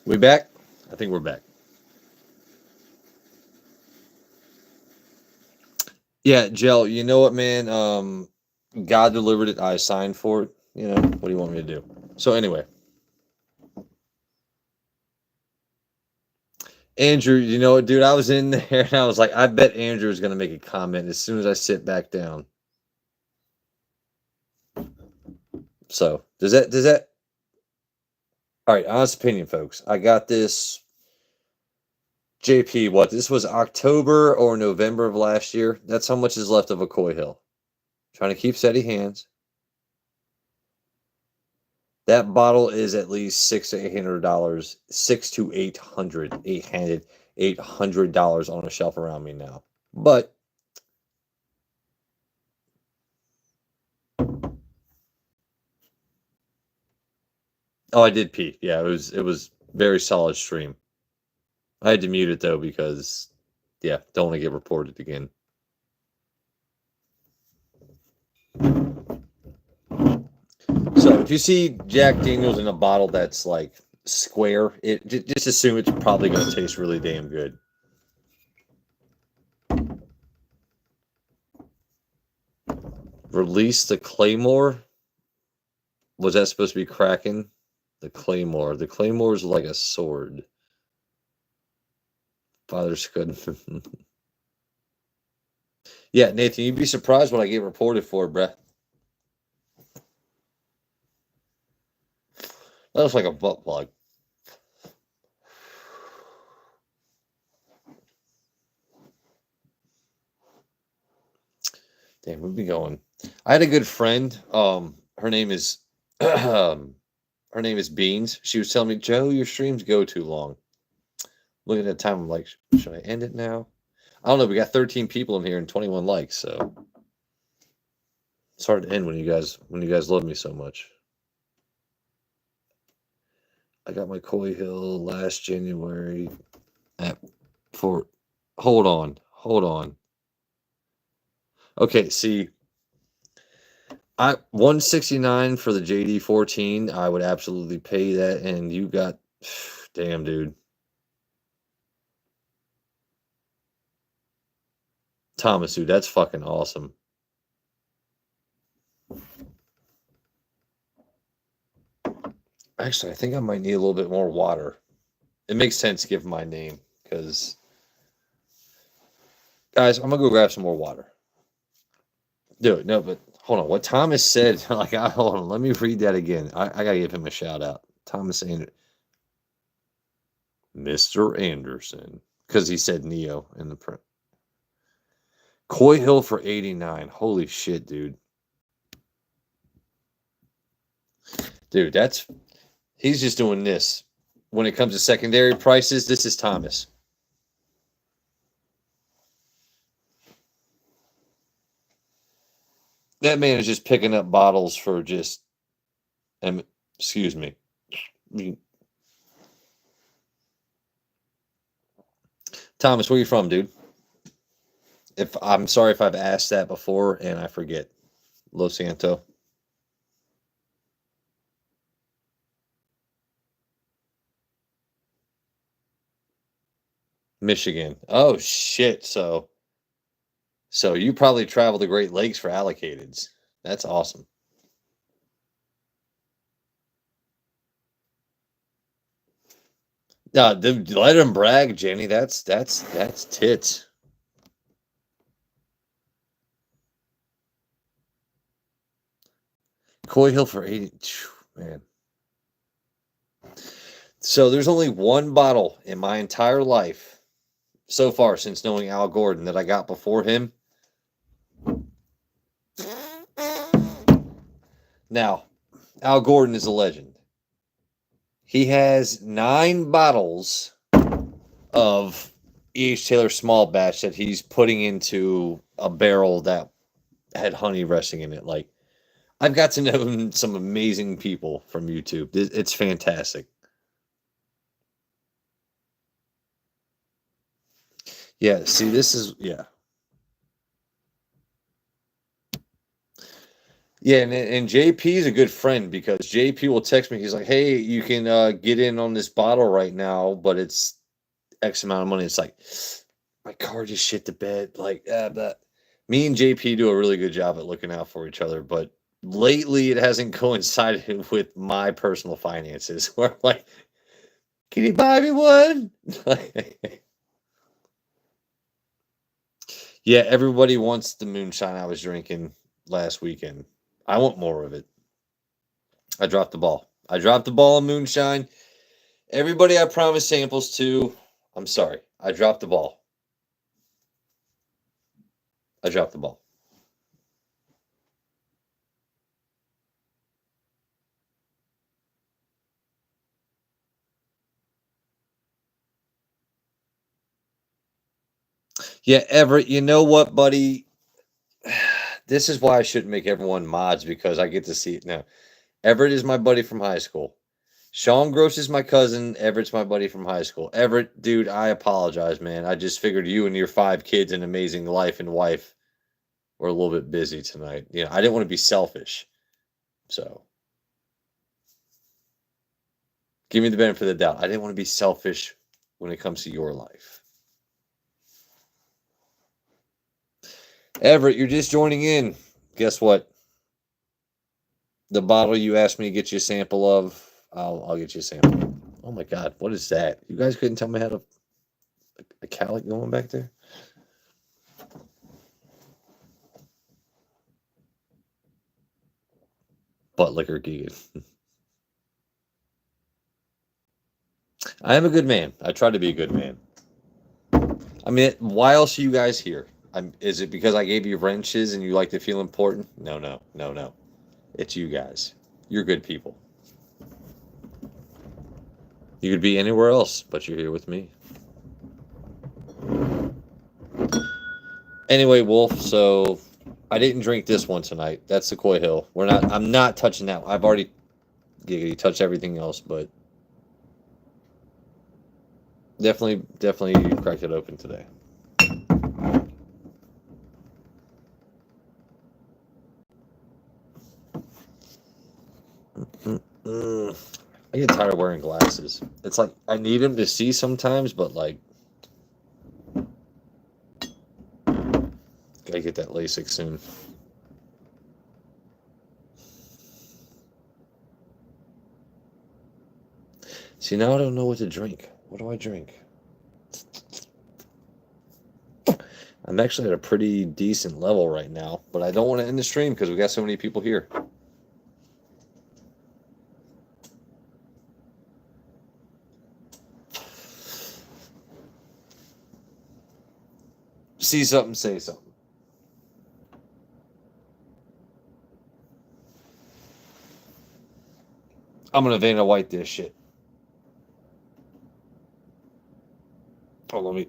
We back? I think we're back. Yeah, Jell, you know what, man? God delivered it. I signed for it. You know, what do you want me to do? So anyway, Andrew, you know what, dude? I was in there and I was like, I bet Andrew's gonna make a comment as soon as I sit back down. So does that all right, honest opinion, folks. I got this JP, what? This was October or November of last year. That's how much is left of a Koi Hill. Trying to keep steady hands. That bottle is at least $600 to $800, $800 on a shelf around me now. But oh, I did pee. Yeah, it was very solid stream. I had to mute it though because yeah, don't want to get reported again. So if you see Jack Daniels in a bottle that's like square, just assume it's probably going to taste really damn good. Release the Claymore. Was that supposed to be Kraken? The Claymore. The Claymore is like a sword. Father's good. Yeah, Nathan, you'd be surprised what I get reported for, bruh. That looks like a butt plug. Damn, we'd be going. I had a good friend. Her name is her name is Beans. She was telling me, Joe, your streams go too long. Looking at the time, I'm like, should I end it now? I don't know. We got 13 people in here and 21 likes, so it's hard to end when you guys love me so much. I got my Koi Hill last January at for hold on. Okay, see, I 169 for the JD 14. I would absolutely pay that, and you got damn dude. Thomas, dude, that's fucking awesome. Actually, I think I might need a little bit more water. It makes sense given my name, because guys, I'm gonna go grab some more water. Dude, no, but hold on. What Thomas said, like, hold on, let me read that again. I gotta give him a shout out. Thomas Anderson, Mr. Anderson, because he said Neo in the print. Koi Hill for 89. Holy shit, dude. Dude, he's just doing this. When it comes to secondary prices, this is Thomas. That man is just picking up bottles for just, excuse me. Thomas, where you from, dude? If I'm sorry if I've asked that before and I forget. Los Santo. Michigan. Oh shit. So you probably travel the Great Lakes for allocateds. That's awesome. Let him brag, Jenny. That's tits. Koi Hill for 80. Man. So there's only one bottle in my entire life so far since knowing Al Gordon that I got before him. Now, Al Gordon is a legend. He has 9 bottles of E.H. Taylor small batch that he's putting into a barrel that had honey resting in it. Like, I've got to know some amazing people from YouTube. It's fantastic. Yeah, see, this is, yeah. Yeah, and JP is a good friend because JP will text me. He's like, "Hey, you can get in on this bottle right now, but it's X amount of money." It's like my car just shit the bed. Like, but me and JP do a really good job at looking out for each other. But lately, it hasn't coincided with my personal finances. Where I'm like, can you buy me one? Yeah, everybody wants the moonshine I was drinking last weekend. I want more of it. I dropped the ball. I dropped the ball on moonshine. Everybody I promised samples to, I'm sorry. I dropped the ball. I dropped the ball. Yeah, Everett, you know what, buddy? This is why I shouldn't make everyone mods because I get to see it now. Everett is my buddy from high school. Sean Gross is my cousin. Everett's my buddy from high school. Everett, dude, I apologize, man. I just figured you and your 5 kids and amazing life and wife were a little bit busy tonight. You know, I didn't want to be selfish. So give me the benefit of the doubt. I didn't want to be selfish when it comes to your life. Everett, you're just joining in. Guess what? The bottle you asked me to get you a sample of, I'll get you a sample. Oh my God, what is that? You guys couldn't tell me how to a calic going back there? Butt liquor Keegan. I am a good man. I try to be a good man. I mean, why else are you guys here? Is it because I gave you wrenches and you like to feel important? No, no, no, no. It's you guys. You're good people. You could be anywhere else, but you're here with me. Anyway, Wolf, so I didn't drink this one tonight. That's the Coy Hill. I'm not touching that. I've already touched everything else, but definitely cracked it open today. I get tired of wearing glasses. It's like I need them to see sometimes, but like gotta get that LASIK soon. See, now I don't know what to drink. What do I drink? I'm actually at a pretty decent level right now, but I don't want to end the stream because we got so many people here. See something, say something. I'm gonna Vanna White this shit. Oh, let me.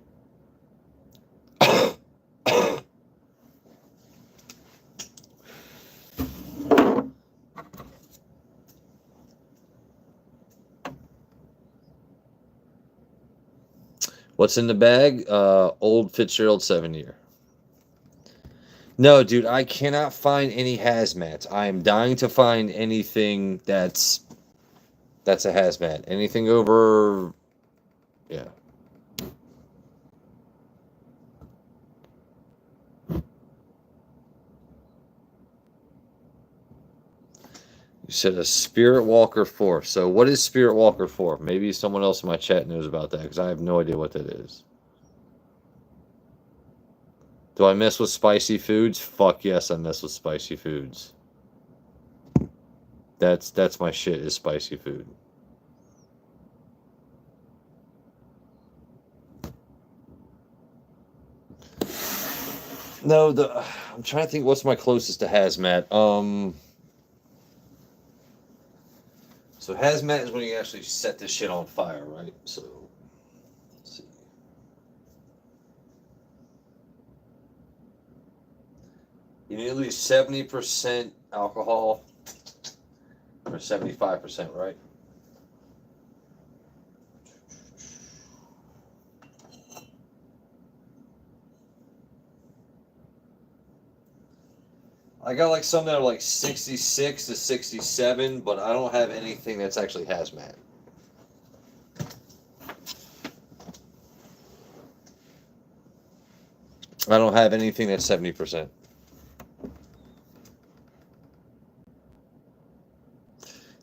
What's in the bag? Old Fitzgerald 7-year. No, dude, I cannot find any hazmats. I am dying to find anything that's a hazmat. Anything over, yeah. You said a Spirit Walker 4. So what is Spirit Walker 4? Maybe someone else in my chat knows about that because I have no idea what that is. Do I mess with spicy foods? Fuck yes, I mess with spicy foods. That's my shit is spicy food. No, I'm trying to think what's my closest to hazmat. So hazmat is when you actually set this shit on fire, right? So let's see. You need at least 70% alcohol or 75%, right? I got like some that are like 66 to 67, but I don't have anything that's actually hazmat. I don't have anything that's 70%.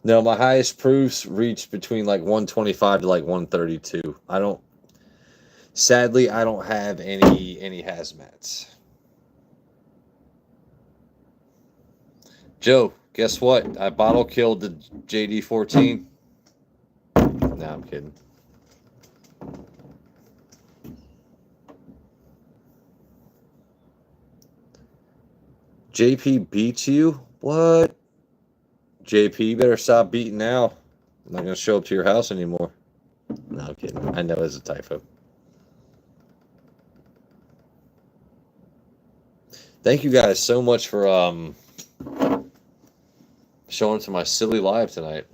No, my highest proofs reached between like 125 to like 132. Sadly, I don't have any hazmats. Joe, guess what? I bottle killed the JD-14. No, I'm kidding. JP beats you? What? JP, you better stop beating now. I'm not going to show up to your house anymore. No, I'm kidding. I know it's a typo. Thank you guys so much for showing to my silly live tonight.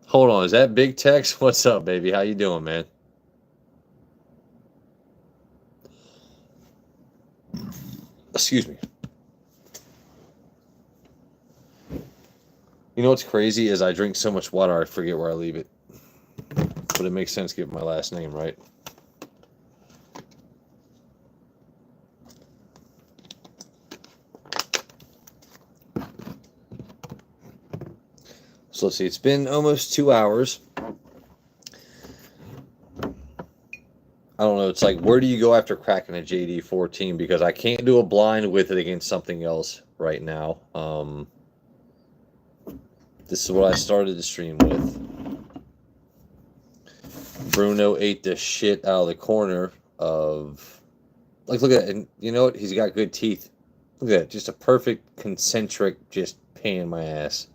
Hold on, is that Big Tex? What's up, baby? How you doing, man? Excuse me. You know what's crazy is I drink so much water I forget where I leave it. But it makes sense given my last name, right? So let's see, it's been almost 2 hours. I don't know, it's like, where do you go after cracking a JD-14? Because I can't do a blind with it against something else right now. This is what I started the stream with. Bruno ate the shit out of the corner of... Like, look at it. And you know what? He's got good teeth. Look at that. Just a perfect concentric just pain in my ass.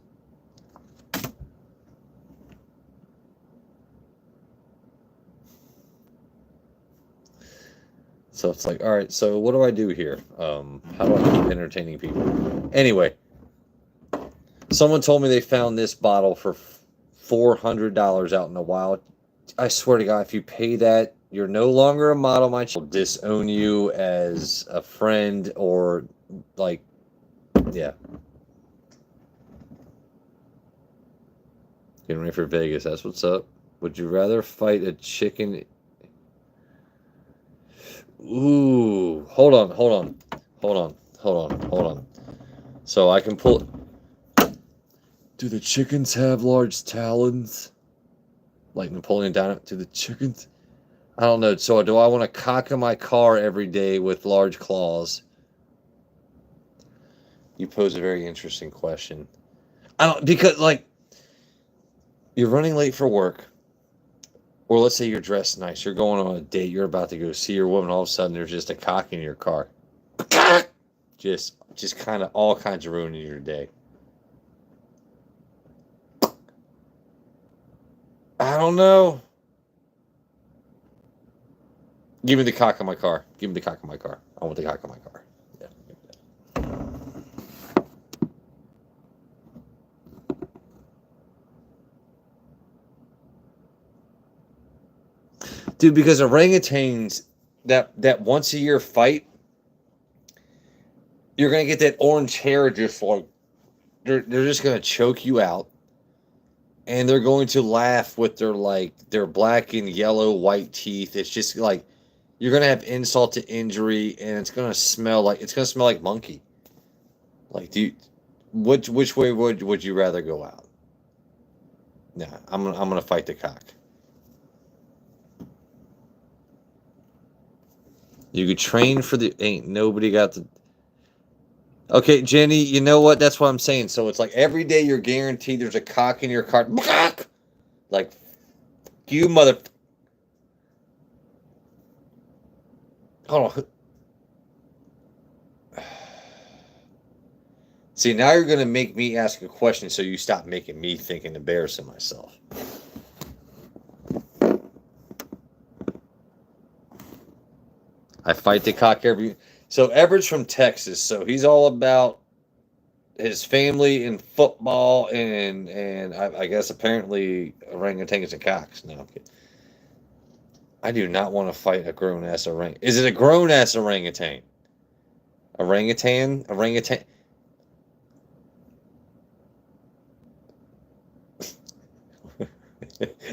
So it's like, all right, so what do I do here? How do I keep entertaining people? Anyway, someone told me they found this bottle for $400 out in the wild. I swear to God, if you pay that, you're no longer a model. My channel will disown you as a friend or like, yeah. Getting ready for Vegas. That's what's up. Would you rather fight a chicken? Ooh, hold on. So I can pull. Do the chickens have large talons? Like Napoleon Dynamite? Do the chickens? I don't know. So do I want to cock in my car every day with large claws? You pose a very interesting question. I don't, because like you're running late for work. Or let's say you're dressed nice. You're going on a date. You're about to go see your woman. All of a sudden, there's just a cock in your car. Just kind of all kinds of ruining your day. I don't know. Give me the cock in my car. Give me the cock in my car. I want the cock in my car. Yeah. Dude, because orangutans, that once a year fight, you're gonna get that orange hair just like they're just gonna choke you out, and they're going to laugh with their black and yellow white teeth. It's just like you're gonna have insult to injury, and it's gonna smell like monkey. Like, which way would you rather go out? Nah, I'm gonna fight the cock. You could train for the ain't nobody got the. Okay, Jenny, you know what? That's what I'm saying. So it's like every day you're guaranteed there's a cock in your car. Like, you mother. Hold on. See, now you're going to make me ask a question so you stop making me think and embarrassing myself. I fight the cock every... So Everett's from Texas, so he's all about his family and football and I guess apparently orangutans and cocks. No, I'm kidding. I do not want to fight a grown-ass orangutan. Is it a grown-ass orangutan? Orangutan? Orangutan?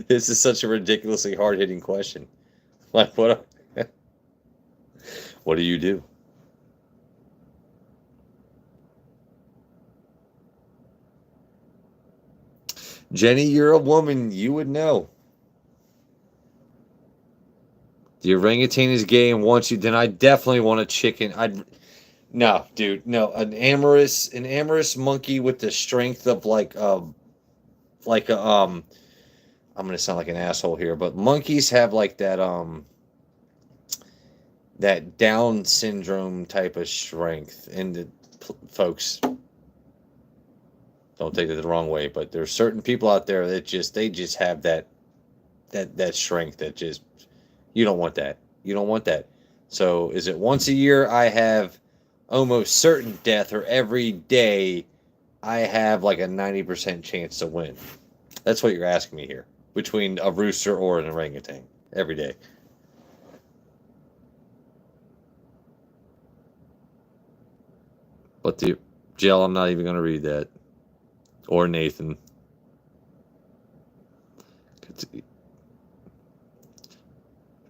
This is such a ridiculously hard-hitting question. Like, what do you do? Jenny, you're a woman. You would know. The orangutan is gay and wants you. Then I definitely want a chicken. No, dude, no. An amorous monkey with the strength of like a I'm gonna sound like an asshole here, but monkeys have like that Down syndrome type of strength. And folks, don't take it the wrong way, but there's certain people out there that they just have that strength that just you don't want that. You don't want that. So is it once a year I have almost certain death, or every day I have like a 90% chance to win? That's what you're asking me here. Between a rooster or an orangutan every day. But the Jill, I'm not even going to read that. Or Nathan.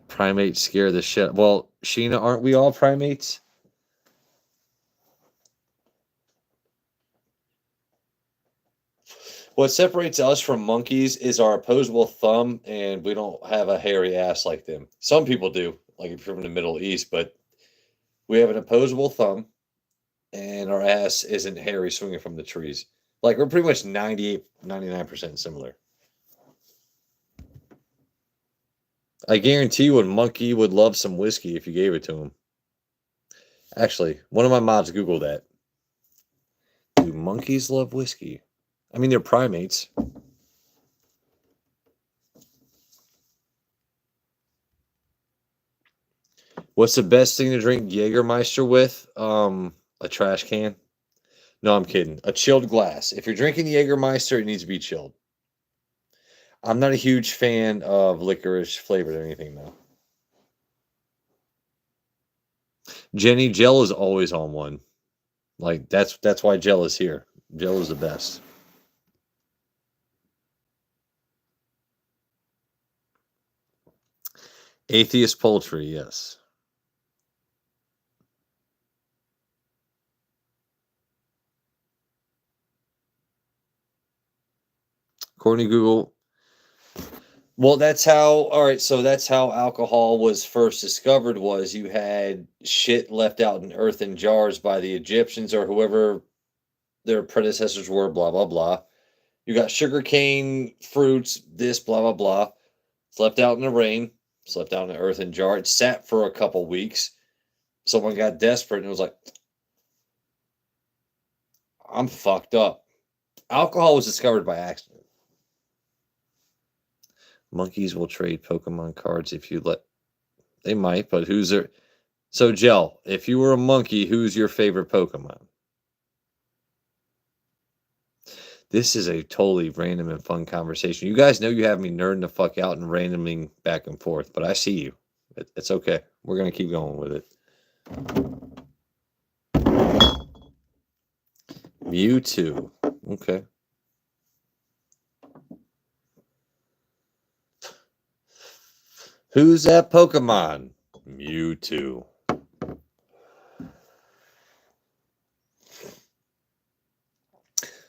Primates scare the shit. Well, Sheena, aren't we all primates? What separates us from monkeys is our opposable thumb, and we don't have a hairy ass like them. Some people do, like if you're from the Middle East, but we have an opposable thumb, and our ass isn't hairy swinging from the trees. Like we're pretty much 98, 99% similar. I guarantee you a monkey would love some whiskey if you gave it to him. Actually, one of my mods Googled that. Do monkeys love whiskey? I mean, they're primates. What's the best thing to drink Jägermeister with? A trash can. No, I'm kidding. A chilled glass. If you're drinking Jägermeister, it needs to be chilled. I'm not a huge fan of licorice flavored or anything though. Jenny, Gel is always on one. Like that's why Gel is here. Gel is the best. Atheist poultry, yes. According to Google, well, that's how. All right, so that's how alcohol was first discovered. Was you had shit left out in earthen jars by the Egyptians or whoever their predecessors were. Blah blah blah. You got sugarcane fruits. This blah blah blah. It's left out in the rain. It's left out in an earthen jar. It sat for a couple weeks. Someone got desperate and it was like, I'm fucked up. Alcohol was discovered by accident. Monkeys will trade Pokemon cards if you let. They might, but who's their. So, Gel, if you were a monkey, who's your favorite Pokemon? This is a totally random and fun conversation. You guys know you have me nerding the fuck out and randoming back and forth, but I see you. It's okay. We're going to keep going with it. Mewtwo. Okay. Who's that Pokemon? Mewtwo.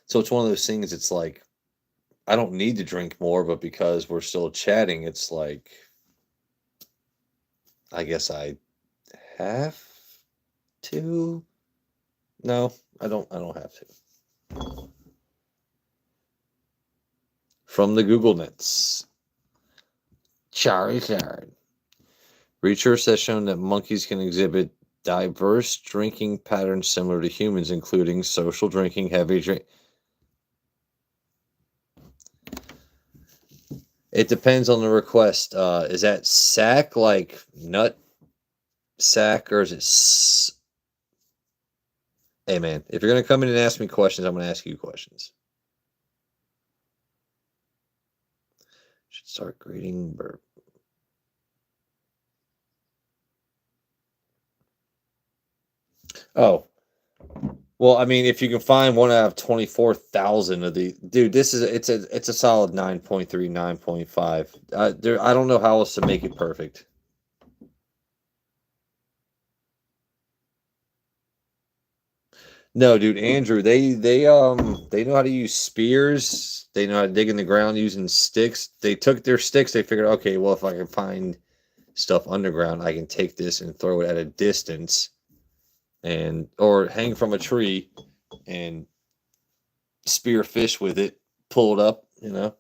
So it's one of those things, it's like, I don't need to drink more, but because we're still chatting, it's like, I guess I have to. No, I don't have to. From the Google Nets. Charizard. Research has shown that monkeys can exhibit diverse drinking patterns similar to humans, including social drinking, heavy drink. It depends on the request. Is that sack like nut sack, or is it? Hey man, if you're gonna come in and ask me questions, I'm gonna ask you questions. Should start greeting burp. Oh, well, I mean, if you can find one out of 24,000 of the dude, it's a solid 9.3, 9.5. I don't know how else to make it perfect. No, dude, Andrew, they know how to use spears. They know how to dig in the ground using sticks. They took their sticks, they figured, okay, well, if I can find stuff underground, I can take this and throw it at a distance and or hang from a tree and spear fish with it, pull it up, you know.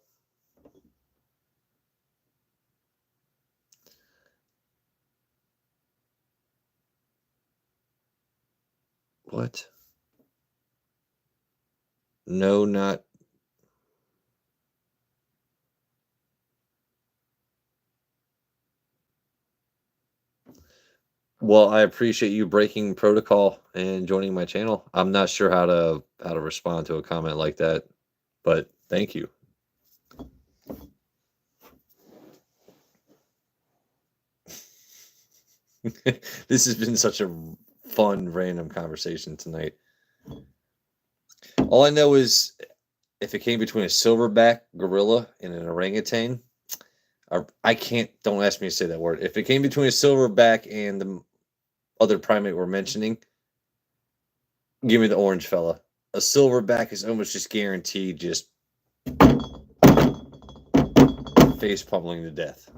What? No, not. Well, I appreciate you breaking protocol and joining my channel. I'm not sure how to respond to a comment like that, but thank you. This has been such a fun random conversation tonight. All I know is if it came between a silverback gorilla and an orangutan, I can't. Don't ask me to say that word. If it came between a silverback and the other primate we're mentioning, give me the orange fella. A silverback is almost just guaranteed just face pummeling to death.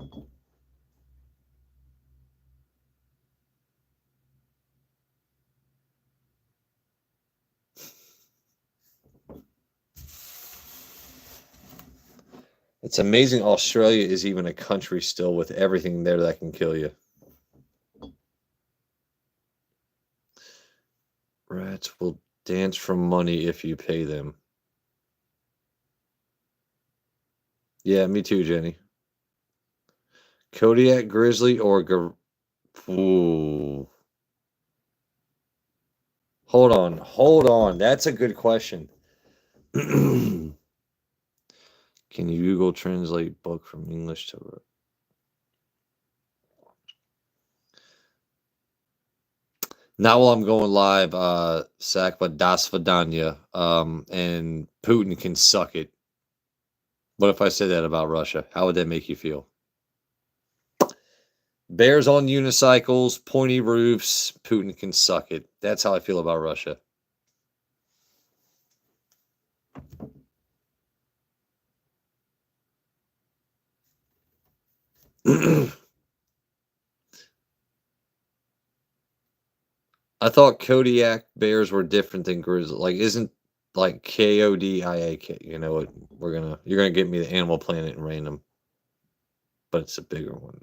It's amazing Australia is even a country still with everything there that can kill you. Rats will dance for money if you pay them. Yeah, me too, Jenny. Kodiak grizzly or Ooh. Hold on. That's a good question. Can you Google translate book from English to? Not while I'm going live, Sakva Das Vidanya, and Putin can suck it. What if I said that about Russia? How would that make you feel? Bears on unicycles, pointy roofs, Putin can suck it. That's how I feel about Russia. I thought Kodiak bears were different than grizzly. Like, isn't like Kodiak? You know what? You're gonna get me the Animal Planet and random, but it's a bigger one.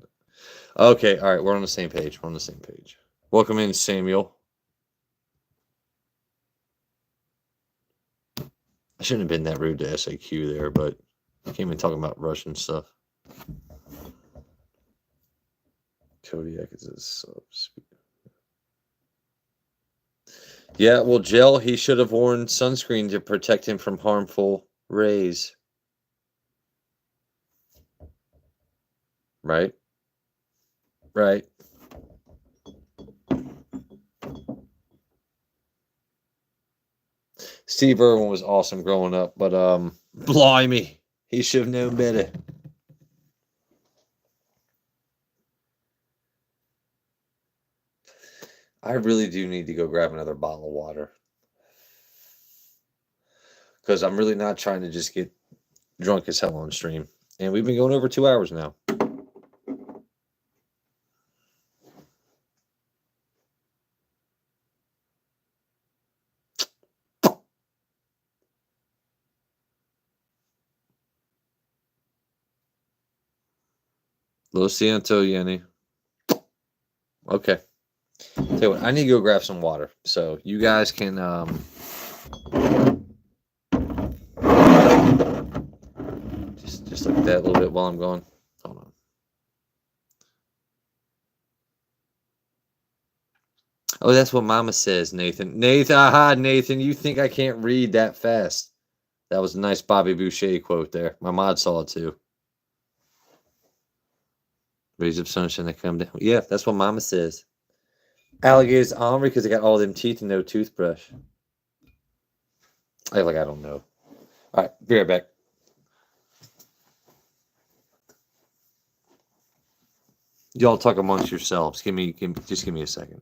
Okay, all right, we're on the same page. We're on the same page. Welcome in, Samuel. I shouldn't have been that rude to SAQ there, but I came in talking about Russian stuff. Kodiak is a subspecies. Yeah, well, Gel, he should have worn sunscreen to protect him from harmful rays. Right? Right. Steve Irwin was awesome growing up, but blimey, he should have known better. I really do need to go grab another bottle of water. Because I'm really not trying to just get drunk as hell on stream. And we've been going over 2 hours now. Lo siento, Yenny. Okay. Tell you what, I need to go grab some water. So you guys can just look at that a little bit while I'm going. Hold on. Oh, that's what Mama says, Nathan. Nathan, you think I can't read that fast? That was a nice Bobby Boucher quote there. My mod saw it too. Rays of sunshine that come down. Yeah, that's what Mama says. Alligators ornery because they got all them teeth and no toothbrush. I don't know. All right, be right back. Y'all talk amongst yourselves. Just give me a second.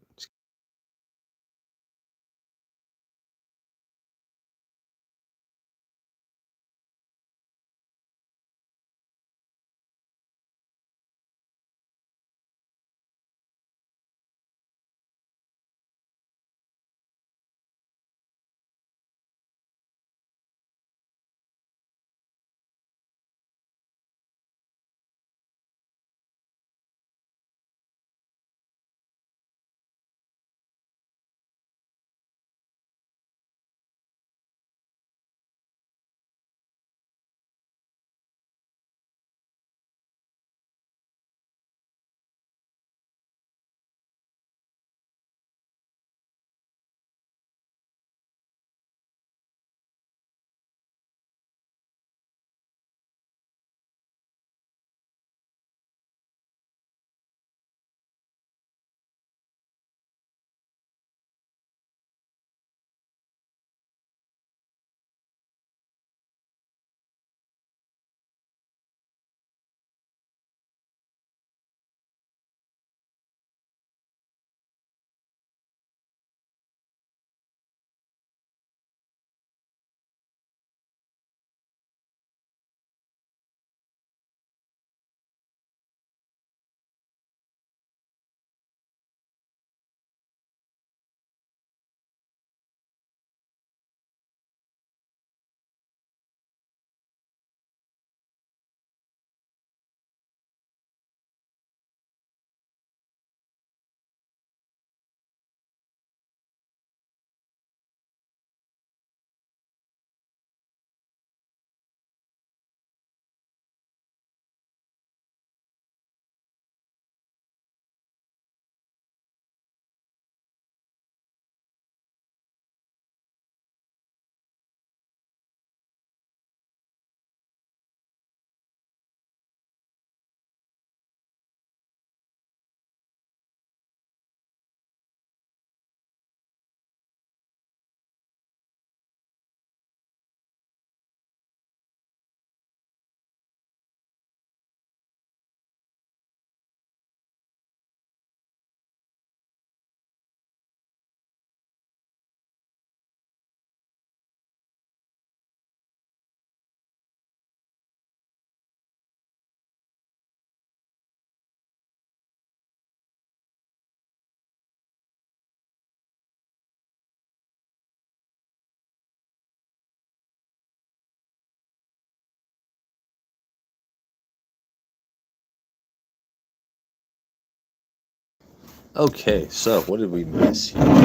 Okay, so what did we miss here?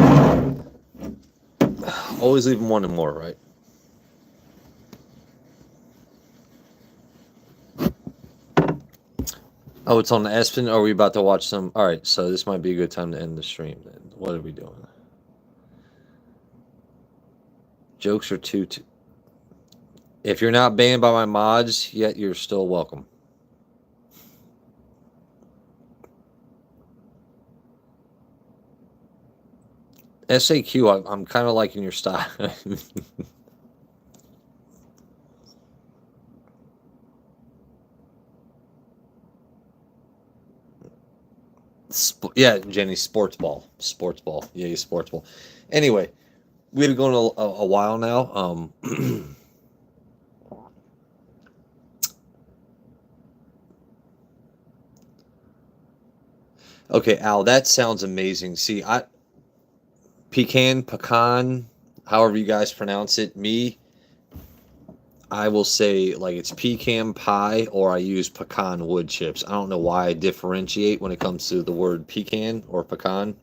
Always leaving one and more, right? Oh, it's on the Espen. Are we about to watch some? All right, so this might be a good time to end the stream. Then what are we doing? Jokes are too. If you're not banned by my mods yet, you're still welcome. SAQ, I'm kind of liking your style. Yeah, Jenny, sports ball. Yeah, sports ball. Anyway, we've been going a while now. Okay, Al, that sounds amazing. See, pecan, however you guys pronounce it. I will say like it's pecan pie, or I use pecan wood chips. I don't know why I differentiate when it comes to the word pecan or pecan,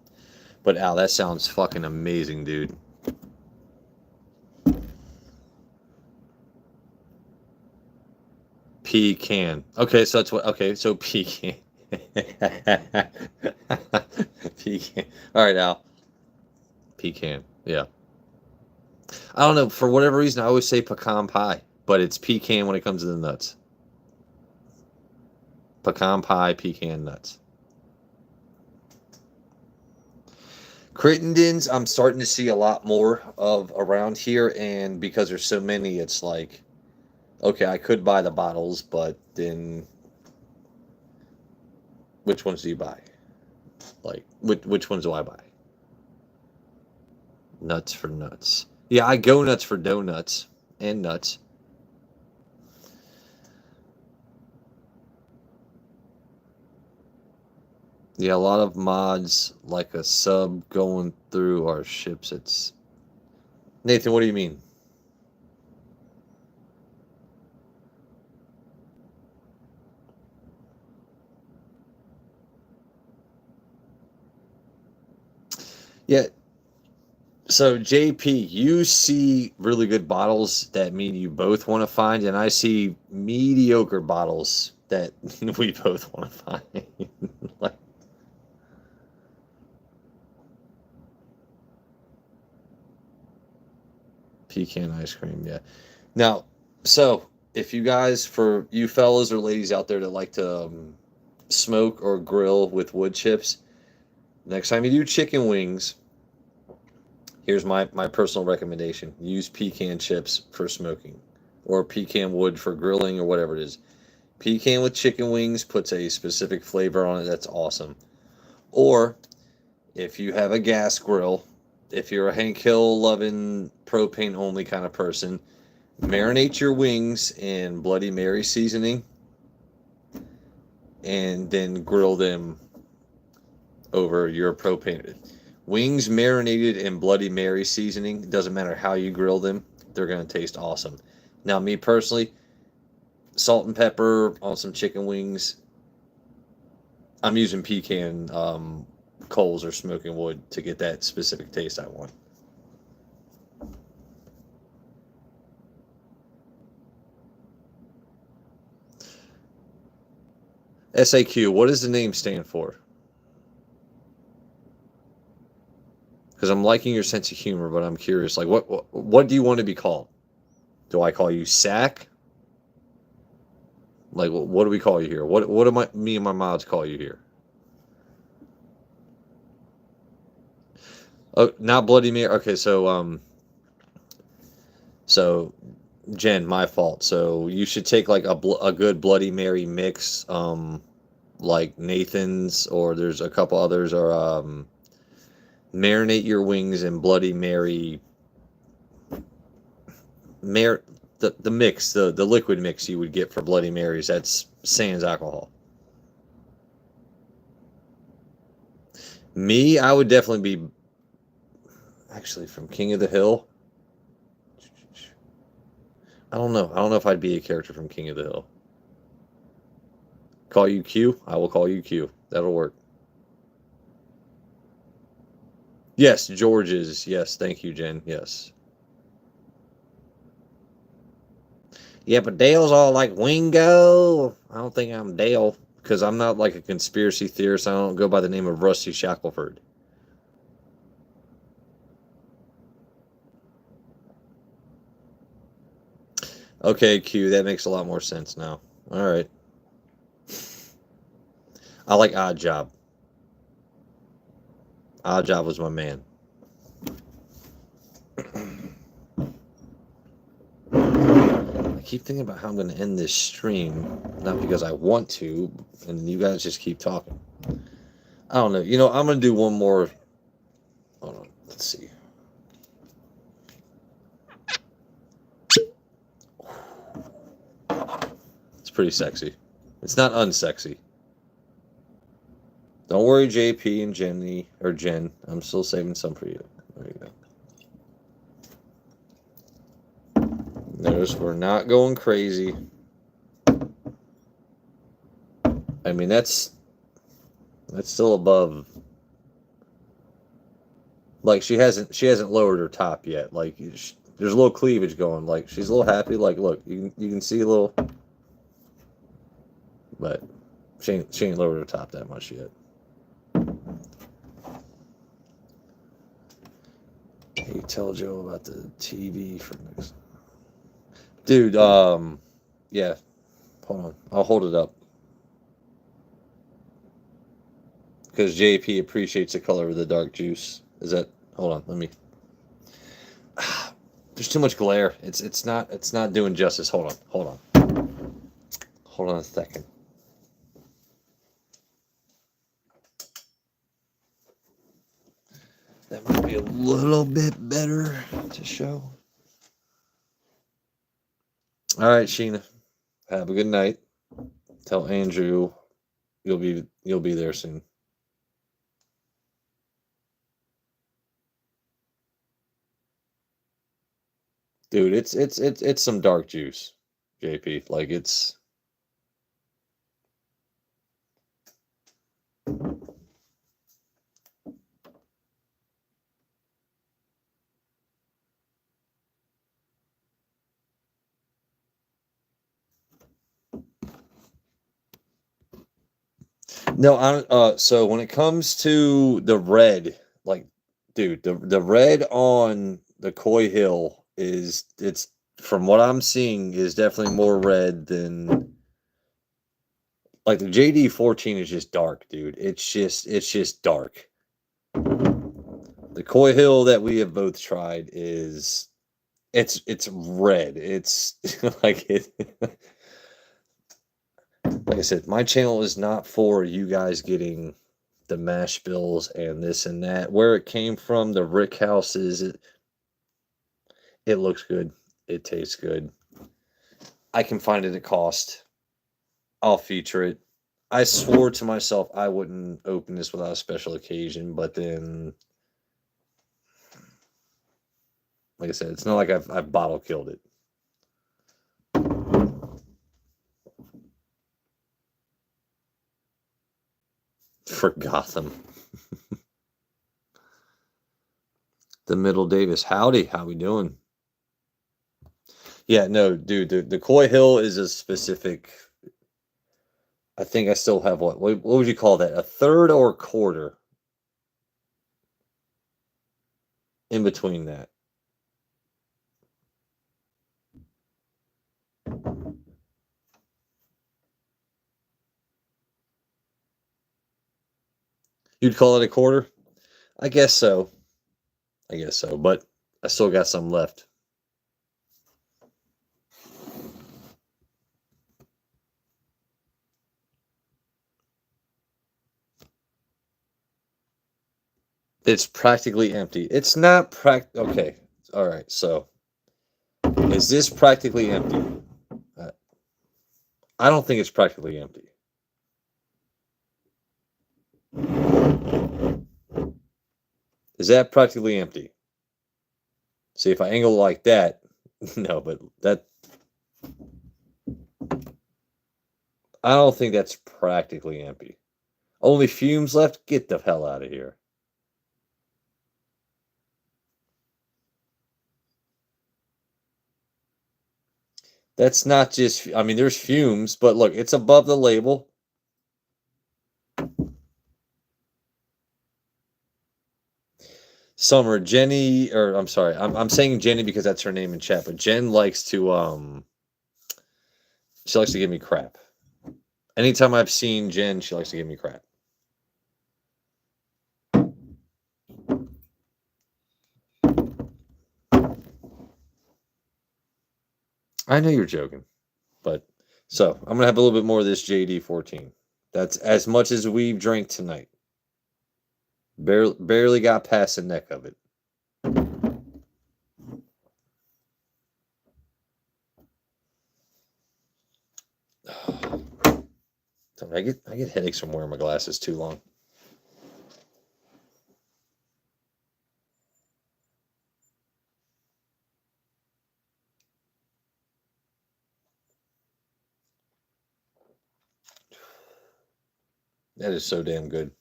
but Al, that sounds fucking amazing, dude. Pecan. Okay, so that's what. Okay, so pecan. Pecan. All right, Al. Pecan. Yeah. I don't know. For whatever reason, I always say pecan pie, but it's pecan when it comes to the nuts. Pecan pie, pecan nuts. Crittendens, I'm starting to see a lot more of around here, and because there's so many, it's like, okay, I could buy the bottles, but then which ones do you buy? Like, which ones do I buy? Nuts for nuts. Yeah, I go nuts for donuts and nuts. Yeah, a lot of mods, like a sub going through our ships. It's Nathan. What do you mean? Yeah. So JP, you see really good bottles that mean you both want to find, and I see mediocre bottles that we both want to find. Like, pecan ice cream, yeah. Now, so if you guys, for you fellas or ladies out there that like to smoke or grill with wood chips, next time you do chicken wings, here's my personal recommendation: use pecan chips for smoking, or pecan wood for grilling, or whatever it is. Pecan with chicken wings puts a specific flavor on it that's awesome. Or if you have a gas grill, if you're a Hank Hill loving propane only kind of person, marinate your wings in Bloody Mary seasoning and then grill them over your propane. Wings marinated in Bloody Mary seasoning, doesn't matter how you grill them, they're going to taste awesome. Now, me personally, salt and pepper on some chicken wings. I'm using pecan coals or smoking wood to get that specific taste I want. SAQ, what does the name stand for? Because I'm liking your sense of humor, but I'm curious. Like, what do you want to be called? Do I call you Sack? Like, what do we call you here? What am I? Me and my mods call you here? Oh, not Bloody Mary. Okay, so Jen, my fault. So you should take like a good Bloody Mary mix, like Nathan's, or there's a couple others, or marinate your wings in Bloody Mary. Mar the mix, the liquid mix you would get for Bloody Marys. That's sans alcohol. Me, I would definitely be actually from King of the Hill. I don't know. I don't know if I'd be a character from King of the Hill. Call you Q? I will call you Q. That'll work. Yes, George's. Yes, thank you, Jen. Yes. Yeah, but Dale's all like Wingo. I don't think I'm Dale because I'm not like a conspiracy theorist. I don't go by the name of Rusty Shackelford. Okay, Q, that makes a lot more sense now. All right. I like Odd Job. Odd Job was my man. I keep thinking about how I'm going to end this stream, not because I want to, and you guys just keep talking. I don't know. You know, I'm going to do one more. Hold on. Let's see. It's pretty sexy. It's not unsexy. Don't worry, JP and Jenny, or Jen. I'm still saving some for you. There you go. Notice we're not going crazy. I mean, that's still above. Like she hasn't lowered her top yet. Like there's a little cleavage going. Like she's a little happy. Like look, you can see a little, but she ain't lowered her top that much yet. Hey, tell Joe about the TV for next. Dude, yeah. Hold on, I'll hold it up because JP appreciates the color of the dark juice. Is that? Hold on. Let me. There's too much glare. It's not doing justice. Hold on. Hold on a second. That might be a little bit better to show. All right, Sheena. Have a good night. Tell Andrew you'll be there soon. Dude, it's some dark juice, JP. Like it's no, so when it comes to the red, like dude, the red on the Coy Hill it's from what I'm seeing is definitely more red than like the JD 14 is just dark, dude. It's just dark. The Coy Hill that we have both tried is it's red. It's like it like I said, my channel is not for you guys getting the mash bills and this and that. Where it came from, the Rick houses, it looks good. It tastes good. I can find it at cost. I'll feature it. I swore to myself I wouldn't open this without a special occasion, but then, like I said, it's not like I've bottle killed it. For Gotham. The Middle Davis. Howdy, how we doing? Yeah, no, dude, the Coy Hill is a specific. I think I still have what would you call that? A third or a quarter in between that. You'd call it a quarter? I guess so. But I still got some left. It's practically empty. It's not okay. All right. So, is this practically empty? I don't think it's practically empty. Is that practically empty? See, if I angle like that, no, but that I don't think that's practically empty. Only fumes left? Get the hell out of here. That's not just, I mean, there's fumes, but look, it's above the label. Summer, Jenny, or I'm sorry, I'm saying Jenny because that's her name in chat, but Jen likes to, she likes to give me crap. Anytime I've seen Jen, she likes to give me crap. I know you're joking, but so I'm gonna have a little bit more of this JD 14. That's as much as we've drank tonight. Barely got past the neck of it. I get headaches from wearing my glasses too long. That is so damn good.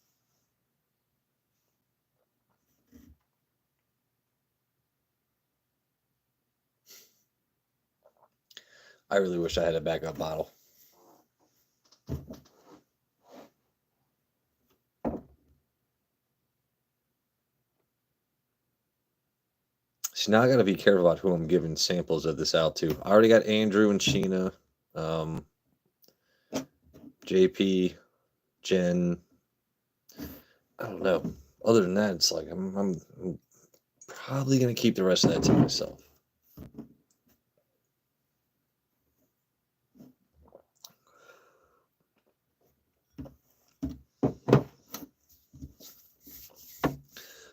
I really wish I had a backup bottle. So now I got to be careful about who I'm giving samples of this out to. I already got Andrew and Sheena, JP, Jen. I don't know. other than that, it's like I'm probably gonna keep the rest of that to myself.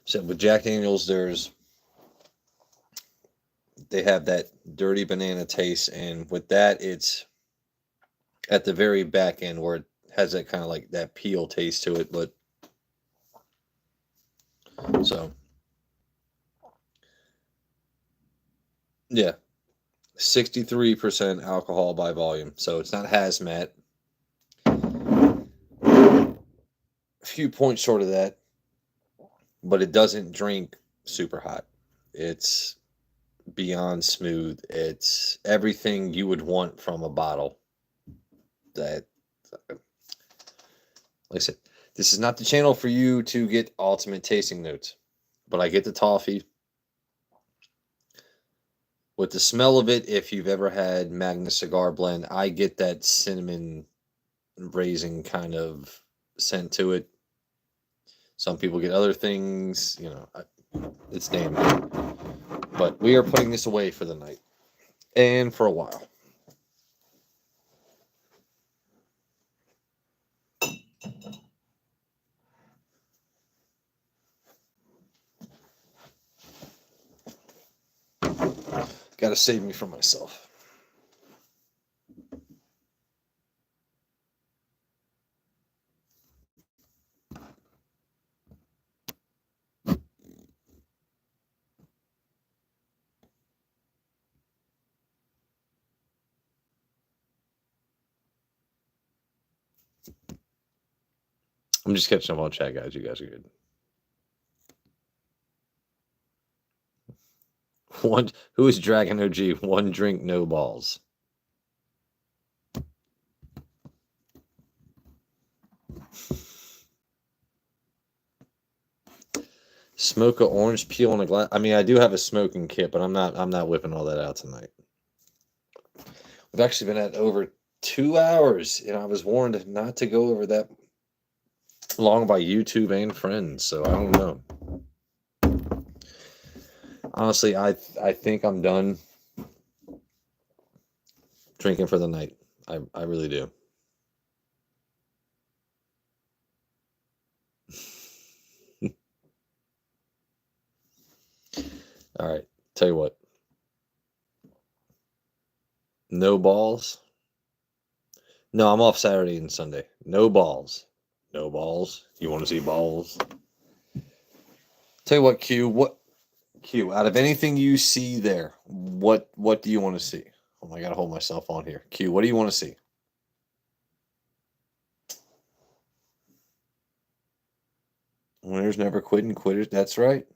So with Jack Daniels, they have that dirty banana taste, and with that, it's at the very back end where it has that kind of like that peel taste to it. But so yeah, 63% alcohol by volume. So it's not hazmat. A few points short of that, but it doesn't drink super hot. It's beyond smooth. It's everything you would want from a bottle. That, like I said, this is not the channel for you to get ultimate tasting notes, but I get the toffee. With the smell of it, if you've ever had Magnus Cigar Blend, I get that cinnamon raisin kind of scent to it. Some people get other things, it's damn good. But we are putting this away for the night and for a while. Got to save me from myself. I'm just catching up on chat, guys. You guys are good. Who is Dragon OG? One drink, no balls. Smoke a orange peel on a glass. I mean, I do have a smoking kit, but I'm not whipping all that out tonight. We've actually been at over 2 hours, and I was warned not to go over that long by YouTube and friends, so I don't know. Honestly, I think I'm done drinking for the night. I really do. All right, tell you what. No balls. No, I'm off Saturday and Sunday. No balls. No balls. You want to see balls? Tell you what, Q, out of anything you see there, what do you want to see? Oh, I gotta hold myself on here. Q, what do you want to see? Winners never quit and quitters. That's right.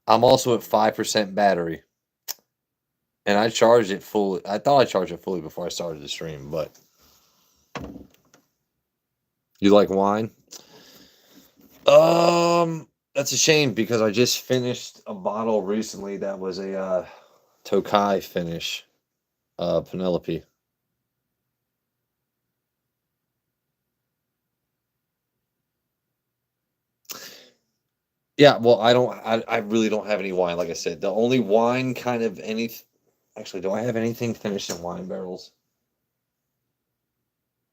I'm also at 5% battery. And I charged it fully. I thought I charged it fully before I started the stream, but you like wine? That's a shame because I just finished a bottle recently that was a Tokai finish, Penelope. Yeah, well, I really don't have any wine. Like I said, the only wine kind of actually, do I have anything finished in wine barrels?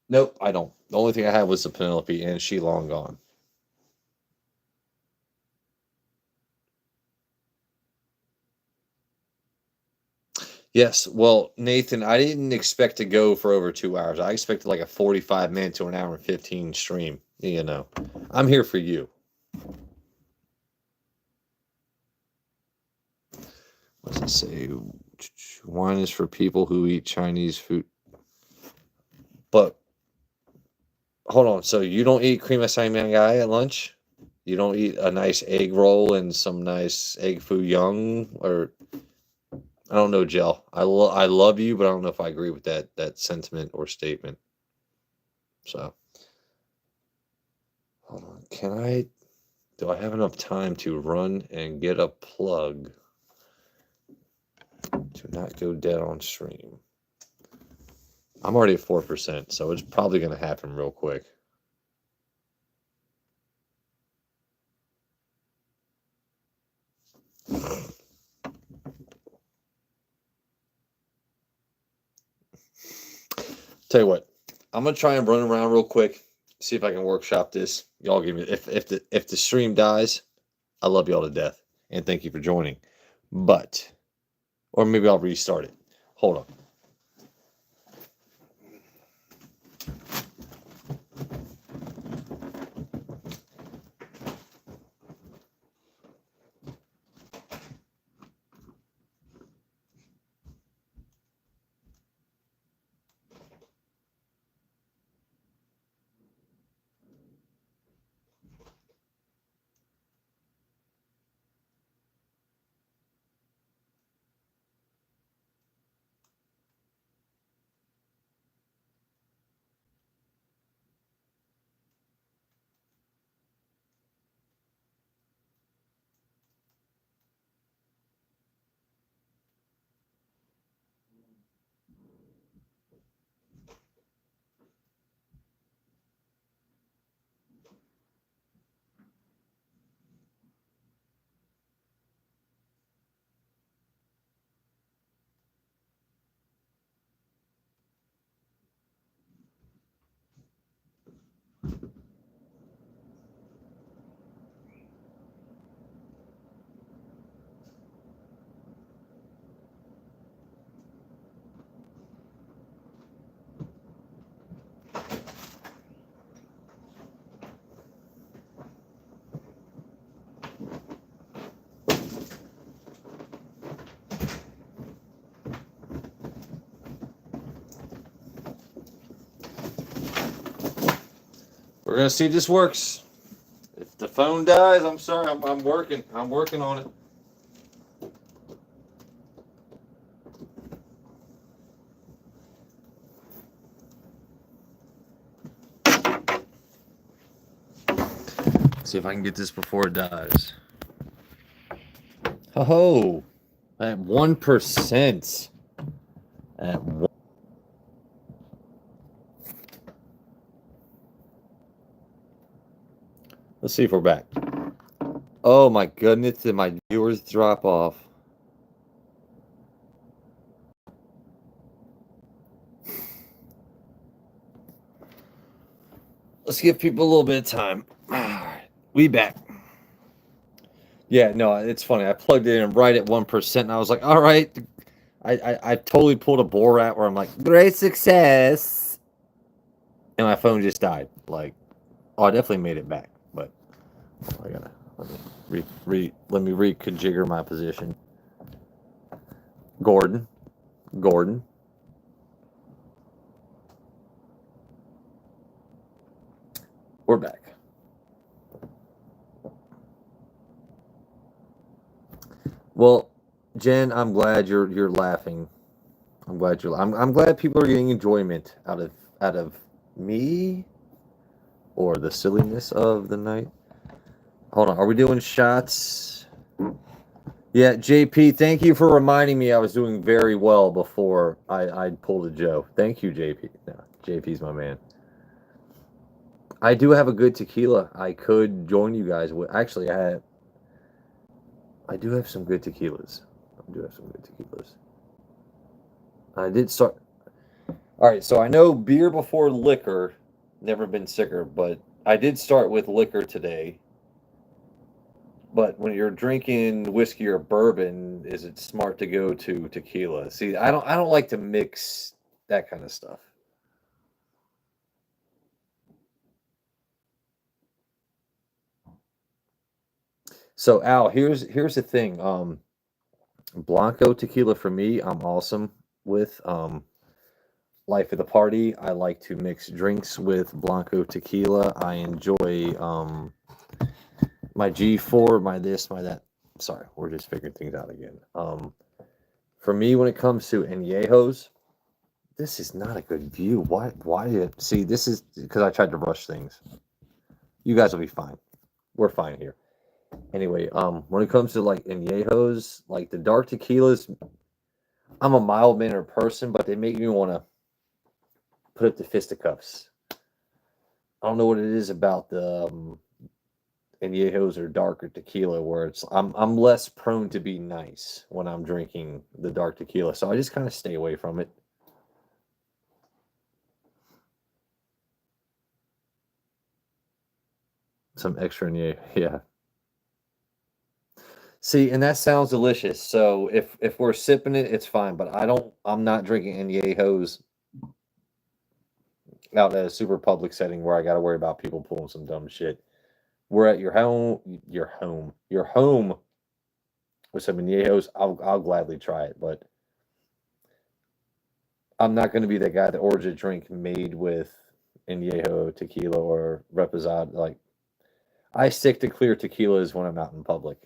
Nope, I don't. The only thing I had was the Penelope, and she long gone. Yes, well, Nathan, I didn't expect to go for over 2 hours. I expected like a 45-minute to an hour and 15 stream. I'm here for you. What does it say? Wine is for people who eat Chinese food. But hold on, so you don't eat cream of Saimangai at lunch? You don't eat a nice egg roll and some nice egg foo young, or I don't know, Gel. I love you, but I don't know if I agree with that sentiment or statement. So hold on, do I have enough time to run and get a plug to not go dead on stream? I'm already at 4%, so it's probably going to happen real quick. Tell you what, I'm gonna try and run around real quick, see if I can workshop this. Y'all give me if the stream dies, I love y'all to death, and thank you for joining. But, or maybe I'll restart it. Hold on. We're gonna see if this works. If the phone dies, I'm sorry. I'm working. I'm working on it. See if I can get this before it dies. Oh, at 1%. At one. Let's see if we're back. Oh my goodness, did my viewers drop off? Let's give people a little bit of time. All right, we back. Yeah, no, it's funny. I plugged it in right at 1%, and I was like, all right. I totally pulled a Borat where I'm like, great success. And my phone just died. Like, oh, I definitely made it back. But I gotta let me reconfigure my position. Gordon. We're back. Well, Jen, I'm glad you're laughing. I'm glad I'm glad people are getting enjoyment out of me or the silliness of the night. Hold on, are we doing shots? Yeah, JP, thank you for reminding me I was doing very well before I pulled a Joe. Thank you, JP. No, JP's my man. I do have a good tequila. I could join you guys with. Actually, I do have some good tequilas. I did start. All right, so I know beer before liquor, never been sicker, but I did start with liquor today. But when you're drinking whiskey or bourbon, is it smart to go to tequila? See, I don't like to mix that kind of stuff. So Al, here's the thing. Blanco tequila for me, I'm awesome with. Life of the party. I like to mix drinks with Blanco tequila. I enjoy my G4, my this, my that. Sorry, we're just figuring things out again. For me, when it comes to añejos, this is not a good view. Why see, this is because I tried to rush things. You guys will be fine. We're fine here. Anyway, when it comes to like añejos, like the dark tequilas, I'm a mild mannered person, but they make me want to put up the fisticuffs. I don't know what it is about the añejos or darker tequila where it's I'm less prone to be nice when I'm drinking the dark tequila, so I just kind of stay away from it. some extra yeah. See, and that sounds delicious. So if we're sipping it, it's fine. But I'm not drinking añejos out in a super public setting where I got to worry about people pulling some dumb shit. We're at your home with some añejos. I'll gladly try it, but I'm not going to be that guy that orders a drink made with añejo, tequila, or reposado. Like, I stick to clear tequilas when I'm out in public.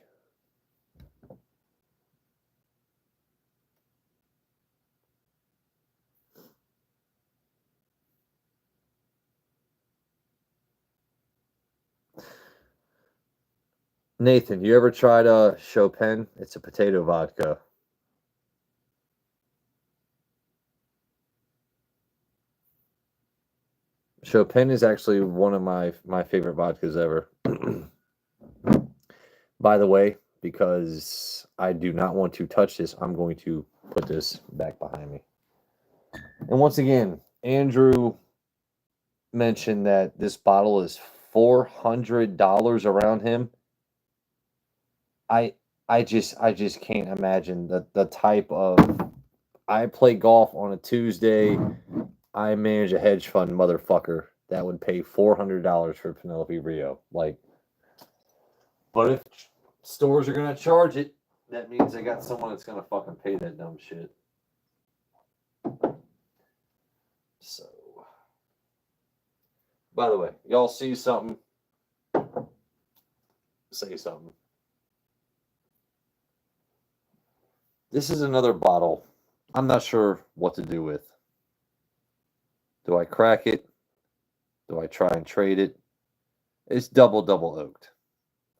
Nathan, you ever tried a Chopin? It's a potato vodka. Chopin is actually one of my favorite vodkas ever. By the way, because I do not want to touch this, I'm going to put this back behind me. And once again, Andrew mentioned that this bottle is $400 around him. I just can't imagine the type of. I play golf on a Tuesday. I manage a hedge fund motherfucker that would pay $400 for Penelope Rio. Like, but if stores are gonna charge it, that means they got someone that's gonna fucking pay that dumb shit. So, by the way, y'all see something? Say something. This is another bottle. I'm not sure what to do with. Do I crack it? Do I try and trade it? It's double oaked.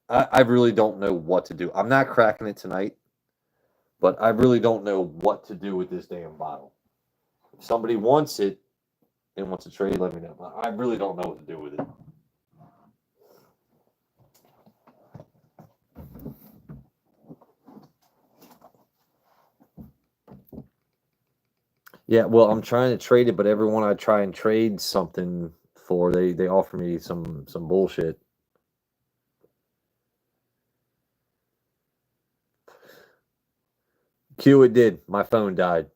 I really don't know what to do. I'm not cracking it tonight, but I really don't know what to do with this damn bottle. If somebody wants it and wants to trade, let me know. I really don't know what to do with it. Yeah, well, I'm trying to trade it, but everyone I try and trade something for, they offer me some bullshit. Q, it did. My phone died.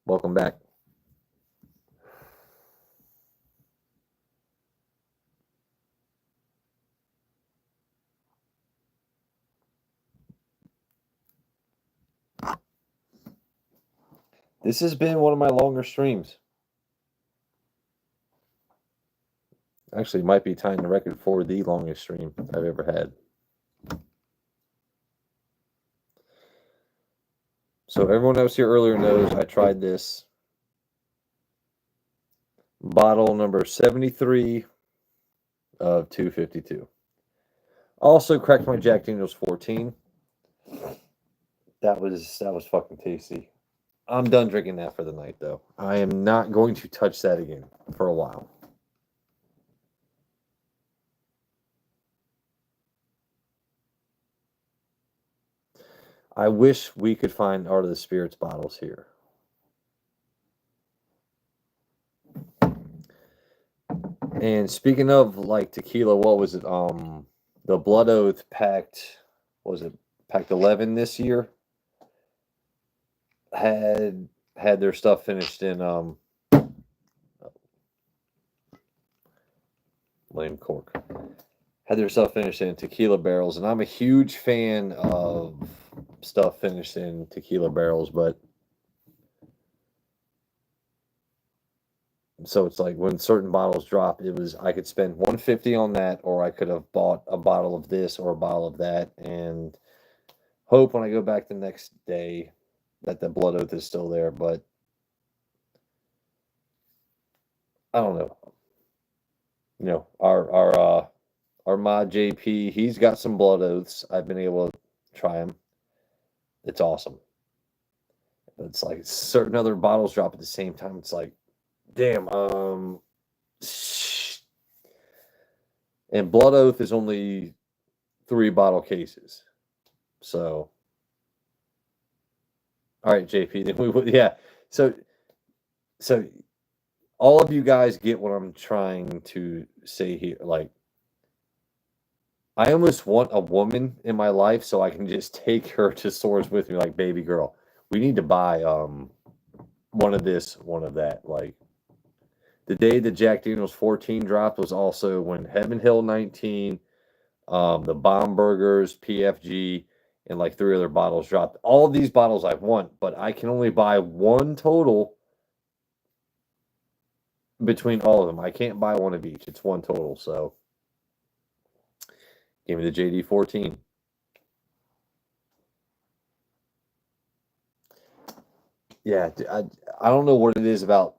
Welcome back. This has been one of my longer streams. Actually, it might be tying the record for the longest stream I've ever had. So everyone that was here earlier knows I tried this. Bottle number 73 of 252. Also cracked my Jack Daniels 14. That was fucking tasty. I'm done drinking that for the night, though. I am not going to touch that again for a while. I wish we could find Art of the Spirits bottles here. And speaking of like tequila, what was it? The Blood Oath packed, was it packed 11 this year? Had their stuff finished in lame cork. Had their stuff finished in tequila barrels, and I'm a huge fan of stuff finished in tequila barrels, but so it's like when certain bottles drop, it was I could spend $150 on that, or I could have bought a bottle of this or a bottle of that, and hope when I go back the next day that the Blood Oath is still there. But I don't know. You know, our mod JP, he's got some Blood Oaths. I've been able to try them. It's awesome. But it's like certain other bottles drop at the same time. It's like, damn. And Blood Oath is only 3 bottle cases. So, all right, JP. Then yeah. So all of you guys get what I'm trying to say here. Like, I almost want a woman in my life so I can just take her to stores with me, like, baby girl. We need to buy one of this, one of that. Like the day the Jack Daniels 14 dropped was also when Heaven Hill 19, the Bomb Burgers, PFG, and like three other bottles dropped. All of these bottles I want, but I can only buy one total between all of them. I can't buy one of each. It's one total. So give me the JD 14. Yeah, I don't know what it is about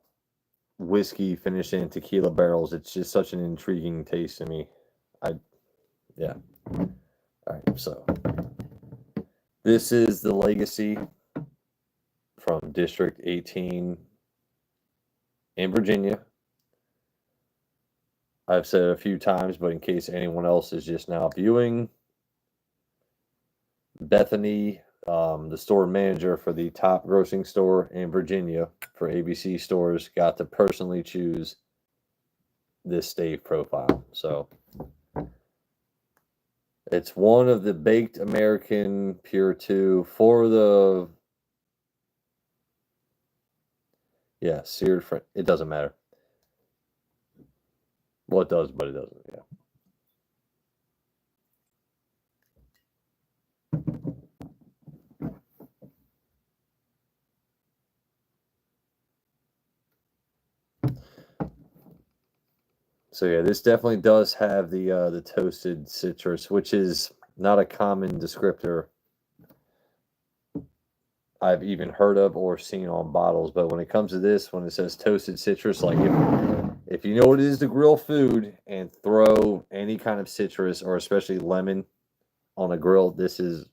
whiskey finishing in tequila barrels. It's just such an intriguing taste to me. Yeah. All right, so this is the Legacy from District 18 in Virginia. I've said it a few times, but in case anyone else is just now viewing, Bethany, the store manager for the top grossing store in Virginia for ABC stores, got to personally choose this stave profile. So it's one of the baked American Pure 2 for the, yeah, seared French. It doesn't matter. Well, it does, but it doesn't. Yeah. So yeah, this definitely does have the toasted citrus, which is not a common descriptor I've even heard of or seen on bottles. But when it comes to this, when it says toasted citrus, like if you know what it is to grill food and throw any kind of citrus or especially lemon on a grill, this is.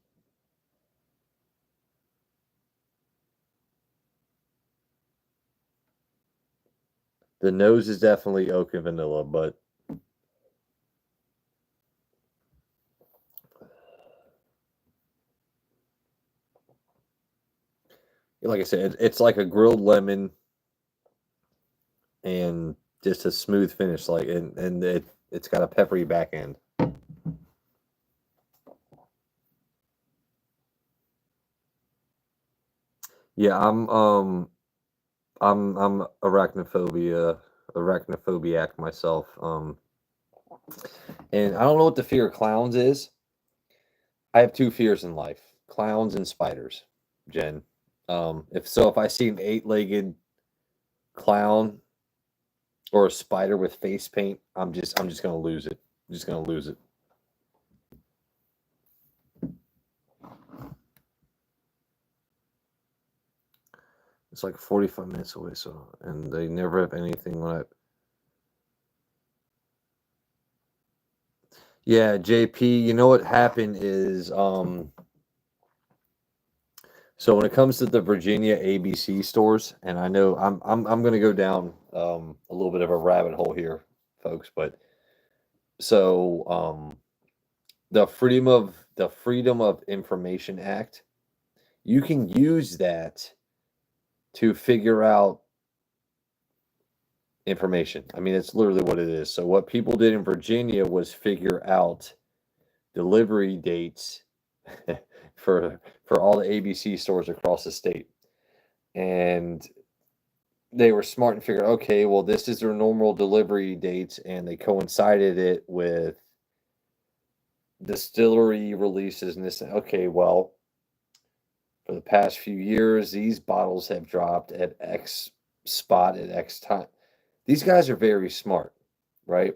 The nose is definitely oak and vanilla, but like I said, it's like a grilled lemon and just a smooth finish, like and it's got a peppery back end. Yeah, I'm arachnophobiac myself. And I don't know what the fear of clowns is. I have two fears in life: clowns and spiders. Jen, if I see an eight-legged clown or a spider with face paint, I'm just gonna lose it. I'm just gonna lose it. It's like 45 minutes away, so and they never have anything when I. Yeah, JP, you know what happened is so when it comes to the Virginia ABC stores, and I know I'm going to go down a little bit of a rabbit hole here, folks, but so the Freedom of Information Act, you can use that to figure out information. I mean, it's literally what it is. So what people did in Virginia was figure out delivery dates for all the ABC stores across the state. And they were smart and figured, okay, well, this is their normal delivery dates, and they coincided it with distillery releases and this. Okay, well, for the past few years, these bottles have dropped at X spot at X time. These guys are very smart, right?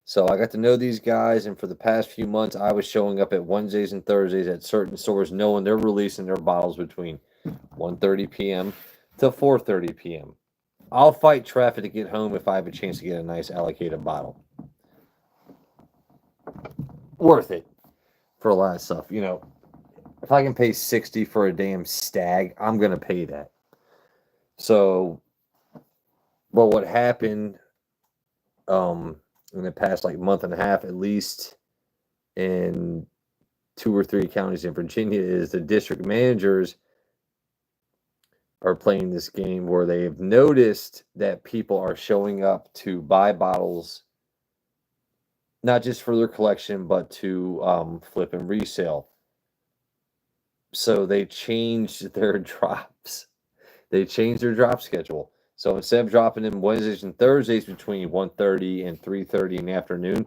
So I got to know these guys, and for the past few months, I was showing up at Wednesdays and Thursdays at certain stores, knowing they're releasing their bottles between 1:30 p.m. to 4:30 p.m. I'll fight traffic to get home if I have a chance to get a nice allocated bottle. Worth it for a lot of stuff. If I can pay 60 for a damn stag, I'm gonna pay that. So, well, what happened in the past like month and a half, at least in two or three counties in Virginia, is the district managers are playing this game where they've noticed that people are showing up to buy bottles not just for their collection, but to flip and resale. So they changed their drops. They changed their drop schedule. So instead of dropping them Wednesdays and Thursdays between 1:30 and 3:30 in the afternoon,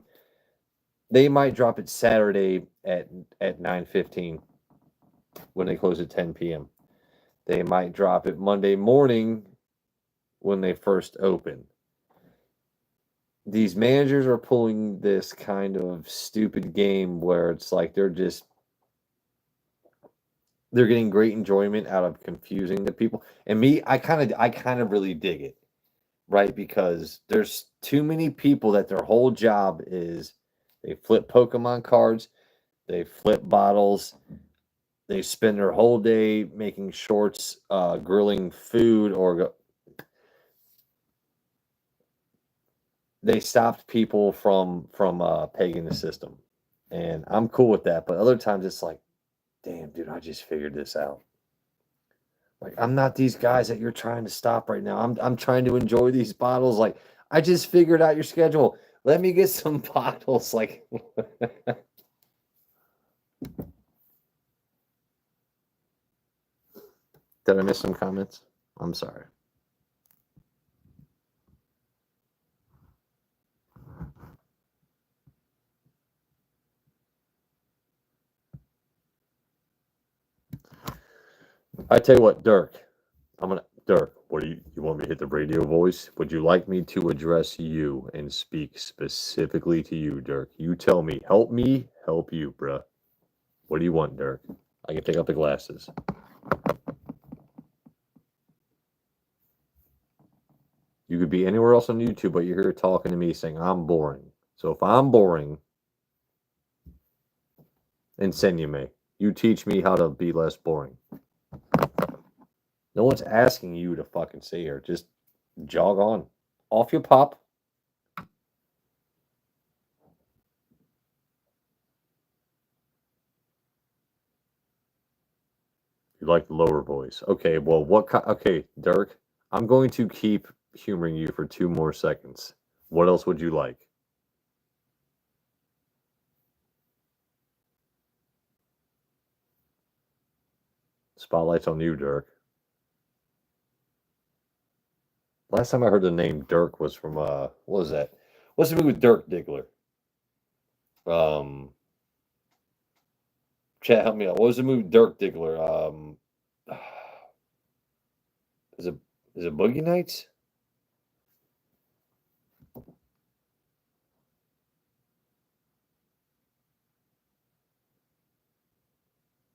they might drop it Saturday at 9:15 when they close at 10 p.m. They might drop it Monday morning when they first open. These managers are pulling this kind of stupid game where it's like they're getting great enjoyment out of confusing the people. And me, I kind of really dig it, right? Because there's too many people that their whole job is they flip Pokemon cards, they flip bottles, they spend their whole day making shorts, grilling food, or they stopped people from pegging the system, and I'm cool with that. But other times it's like, damn, dude, I just figured this out. Like, I'm not these guys that you're trying to stop right now. I'm trying to enjoy these bottles. Like, I just figured out your schedule. Let me get some bottles. Like, did I miss some comments? I'm sorry. I tell you what, Dirk. Dirk, what do you want me to hit the radio voice? Would you like me to address you and speak specifically to you, Dirk? You tell me. Help me, help you, bruh. What do you want, Dirk? I can take out the glasses. You could be anywhere else on YouTube, but you're here talking to me saying I'm boring. So if I'm boring, insinuate. You teach me how to be less boring. No one's asking you to fucking sit here. Just jog on. Off your pop. You like the lower voice. Okay, well, okay, Dirk, I'm going to keep humoring you for 2 more seconds. What else would you like? Spotlight's on you, Dirk. Last time I heard the name Dirk was from what was that? What's the movie with Dirk Diggler? Um Chat, help me out. What was the movie Dirk Diggler? Is it Boogie Nights?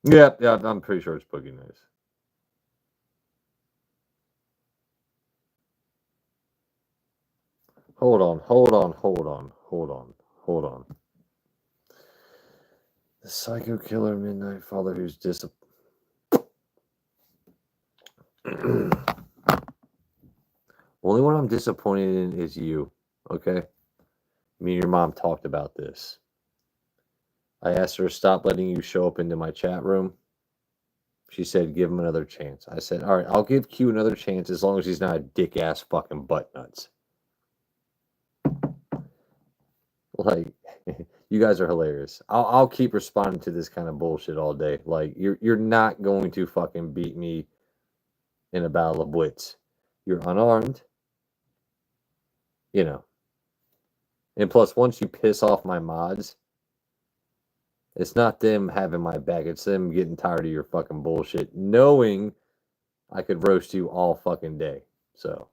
Yeah, I'm pretty sure it's Boogie Nights. Hold on. The Psycho Killer Midnight Father who's Only one I'm disappointed in is you, okay? Me and your mom talked about this. I asked her to stop letting you show up into my chat room. She said, give him another chance. I said, all right, I'll give Q another chance as long as he's not a dick ass fucking butt nuts. Like, you guys are hilarious. I'll keep responding to this kind of bullshit all day. Like, you're not going to fucking beat me in a battle of wits. You're unarmed, you know. And plus, once you piss off my mods, it's not them having my back. It's them getting tired of your fucking bullshit, knowing I could roast you all fucking day. So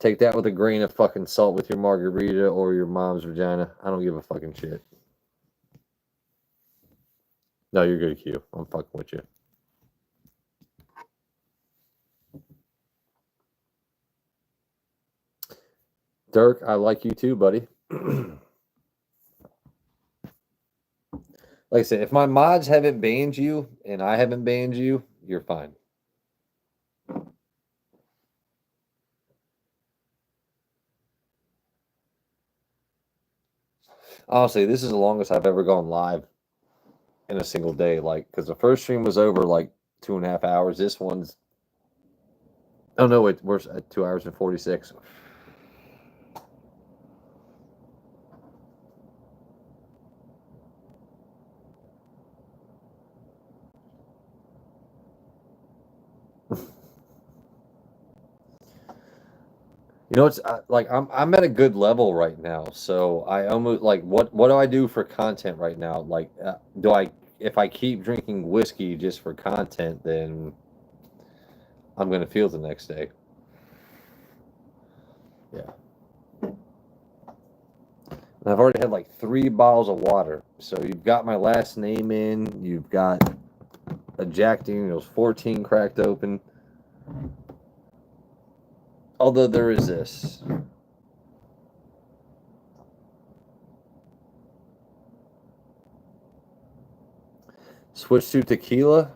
take that with a grain of fucking salt with your margarita or your mom's vagina. I don't give a fucking shit. No, you're good, Q. I'm fucking with you. Dirk, I like you too, buddy. Like I said, if my mods haven't banned you and I haven't banned you, you're fine. Honestly, this is the longest I've ever gone live in a single day. Like, because the first stream was over like 2.5 hours. This one's, oh no, we're at 2 hours and 46. You know, it's like I'm at a good level right now, so I almost like what do I do for content right now? Like, do I if I keep drinking whiskey just for content, then I'm gonna feel the next day. Yeah, and I've already had like 3 bottles of water. So you've got my last name in. You've got a Jack Daniel's 14 cracked open. Although there is this. Switch to tequila.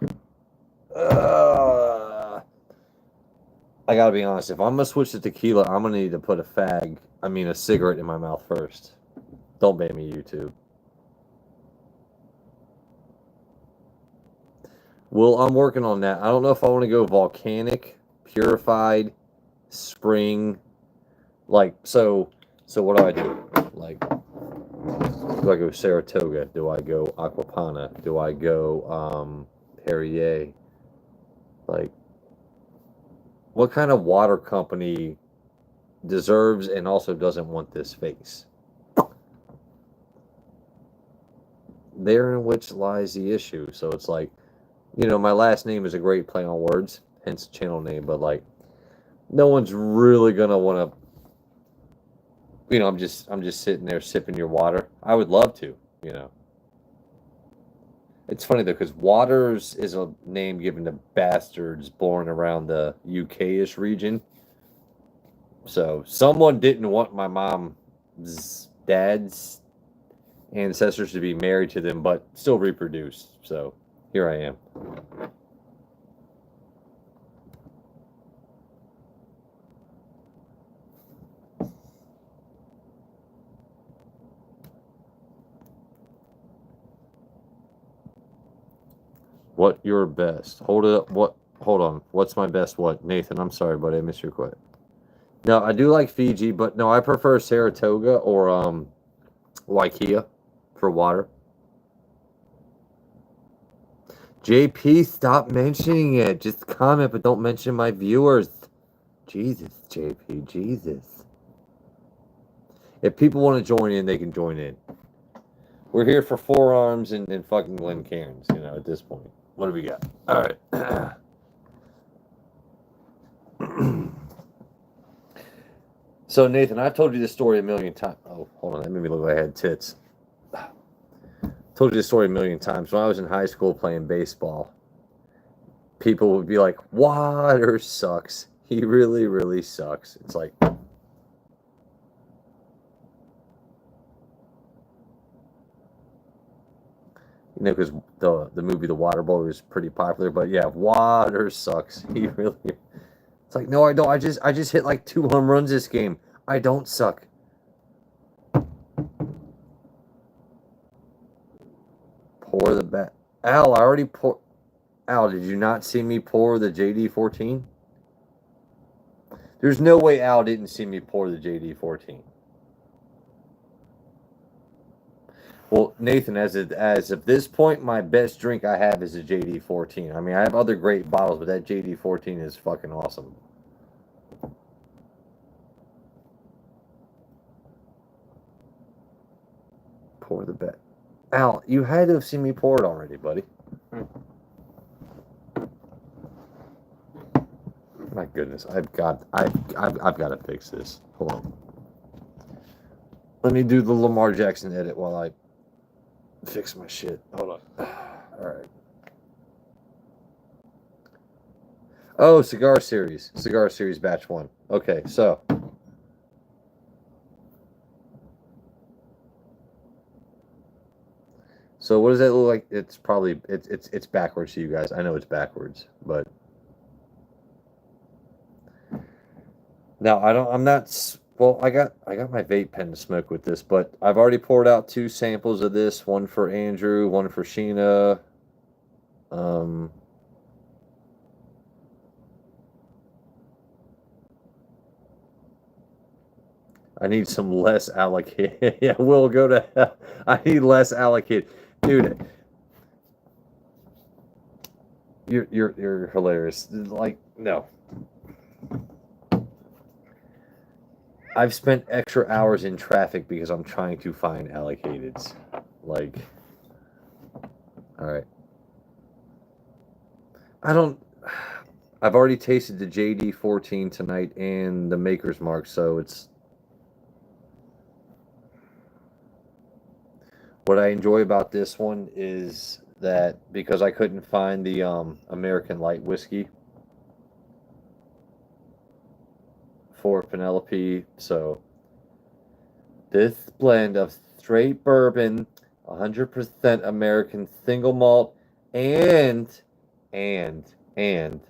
I gotta be honest. If I'm gonna switch to tequila, I'm gonna need to put a cigarette in my mouth first. Don't ban me, YouTube. Well, I'm working on that. I don't know if I want to go volcanic, purified, spring, like so. So what do I do? Like, do I go Saratoga? Do I go Aquapana? Do I go Perrier? Like, what kind of water company deserves and also doesn't want this face? Therein which lies the issue. So it's like, my last name is a great play on words, hence channel name, but like, no one's really gonna want to. I'm just sitting there sipping your water. I would love to. You know, it's funny though because Waters is a name given to bastards born around the UK-ish region. So someone didn't want my mom's dad's ancestors to be married to them, but still reproduce. So here I am. What your best? Hold it up. What? Hold on. What's my best? What? Nathan, I'm sorry, but I missed your question. No, I do like Fiji, but no, I prefer Saratoga or Waikea for water. JP, stop mentioning it. Just comment, but don't mention my viewers. Jesus, JP, Jesus. If people want to join in, they can join in. We're here for forearms and fucking Glen Cairns, at this point. What do we got? All right. So, Nathan, I've told you this story a million times. Oh, hold on. That made me look like I had tits. Told you this story a million times. When I was in high school playing baseball, people would be like, Water sucks. He really, really sucks. It's like, because the movie The Water Boy was pretty popular. But yeah, Water sucks. He really. It's like, no, I don't. I just hit like 2 home runs this game. I don't suck. Pour the bat. Al, I already pour. Al, did you not see me pour the JD14? There's no way Al didn't see me pour the JD14. Well, Nathan, as of this point, my best drink I have is a JD14. I mean, I have other great bottles, but that JD14 is fucking awesome. Pour the bet. Al, you had to have seen me pour it already, buddy. My goodness, I've got to fix this. Hold on. Let me do the Lamar Jackson edit while I fix my shit. Hold on. All right. Oh, Cigar Series batch 1. Okay, so what does that look like? It's probably it's backwards to you guys. I know it's backwards, but now I'm not. Well, I got my vape pen to smoke with this, but I've already poured out 2 samples of this. One for Andrew, one for Sheena. I need some less allocated. Yeah, we'll go to hell. I need less allocated, dude. You're hilarious. Like, no. I've spent extra hours in traffic because I'm trying to find allocateds. Like, all right. I don't. I've already tasted the JD14 tonight and the Maker's Mark, so it's. What I enjoy about this one is that because I couldn't find the American Light whiskey for Penelope, so this blend of straight bourbon, 100% American single malt, and and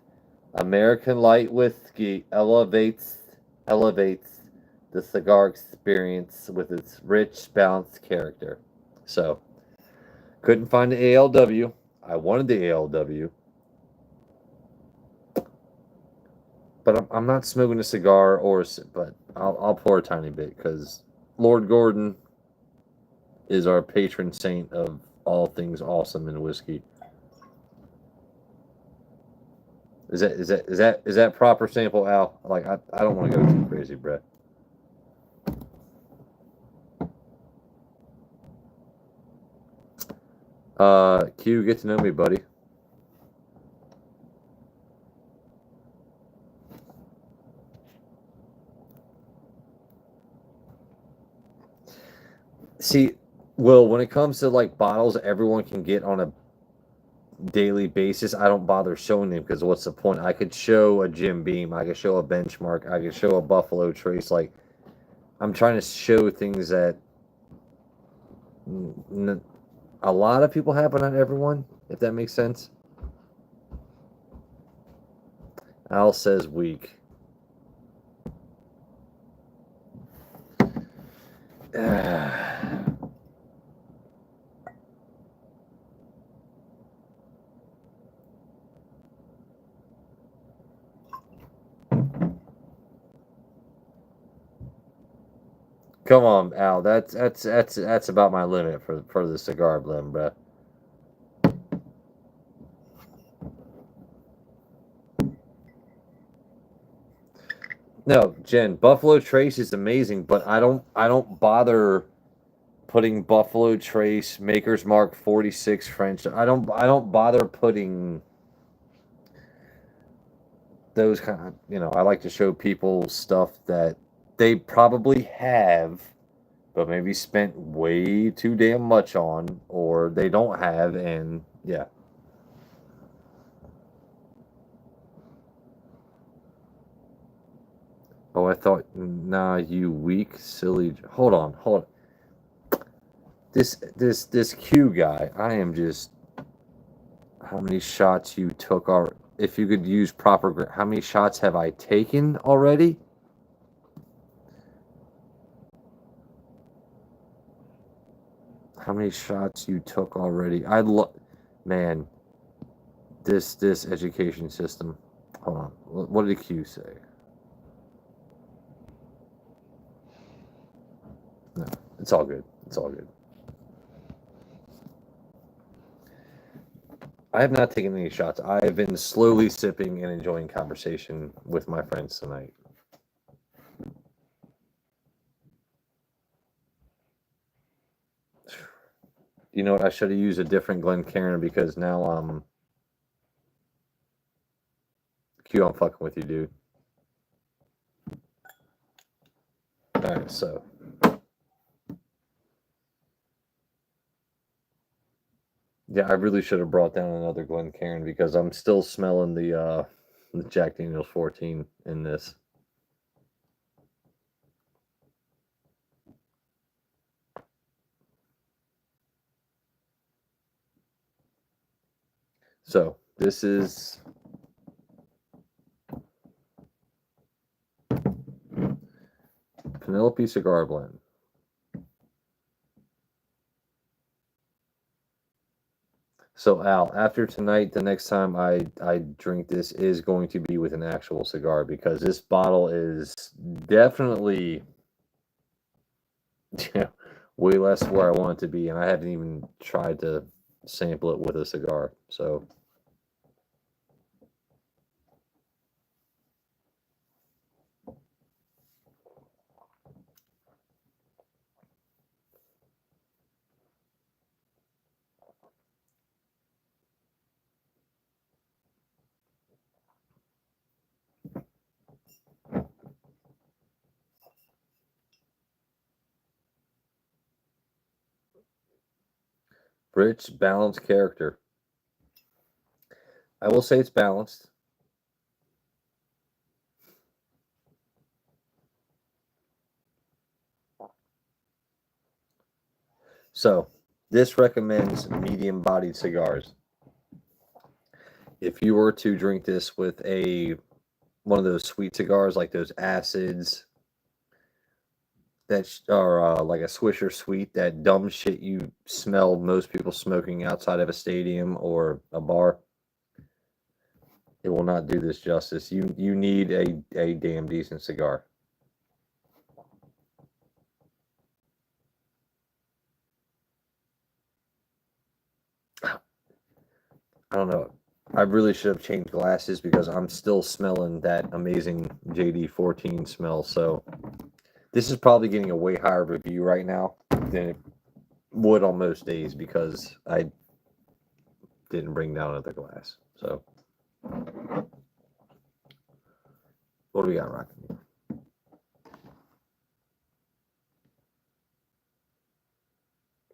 American Light whiskey elevates the cigar experience with its rich, balanced character. So, couldn't find the ALW. I wanted the ALW, but I'm not smoking a cigar but I'll pour a tiny bit because Lord Gordon is our patron saint of all things awesome in whiskey. Is that proper sample, Al? Like I don't want to go too crazy, Brett. Q, get to know me, buddy. See, Will, when it comes to like bottles everyone can get on a daily basis, I don't bother showing them because what's the point? I could show a Jim Beam, I could show a Benchmark, I could show a Buffalo Trace. Like, I'm trying to show things that a lot of people have, but not everyone, if that makes sense. Al says weak. Come on, Al. That's about my limit for the cigar blend, bro. No, Jen, Buffalo Trace is amazing, but I don't bother putting Buffalo Trace, Maker's Mark 46 French. I don't bother putting those kind of, I like to show people stuff that they probably have but maybe spent way too damn much on, or they don't have, and yeah. Oh, I thought, nah, you weak, silly. Hold on. This Q guy, I am just. How many shots you took? Or if you could use proper, how many shots have I taken already? How many shots you took already? Man, this education system. Hold on. What did Q say? No, it's all good. It's all good. I have not taken any shots. I have been slowly sipping and enjoying conversation with my friends tonight. You know what? I should have used a different Glencairn because now Q, I'm fucking with you, dude. All right, so yeah, I really should have brought down another Glencairn because I'm still smelling the Jack Daniel's 14 in this. So this is Penelope Cigar Blend. So Al, after tonight, the next time I drink this is going to be with an actual cigar because this bottle is definitely way less where I want it to be, and I haven't even tried to sample it with a cigar. So Rich, balanced character. I will say it's balanced. So, this recommends medium-bodied cigars. If you were to drink this with one of those sweet cigars, like those acids that are like a Swisher Sweet, that dumb shit you smell most people smoking outside of a stadium or a bar, it will not do this justice. You need a damn decent cigar. I don't know. I really should have changed glasses because I'm still smelling that amazing JD14 smell. So this is probably getting a way higher review right now than it would on most days because I didn't bring down another glass. So what do we got rocking?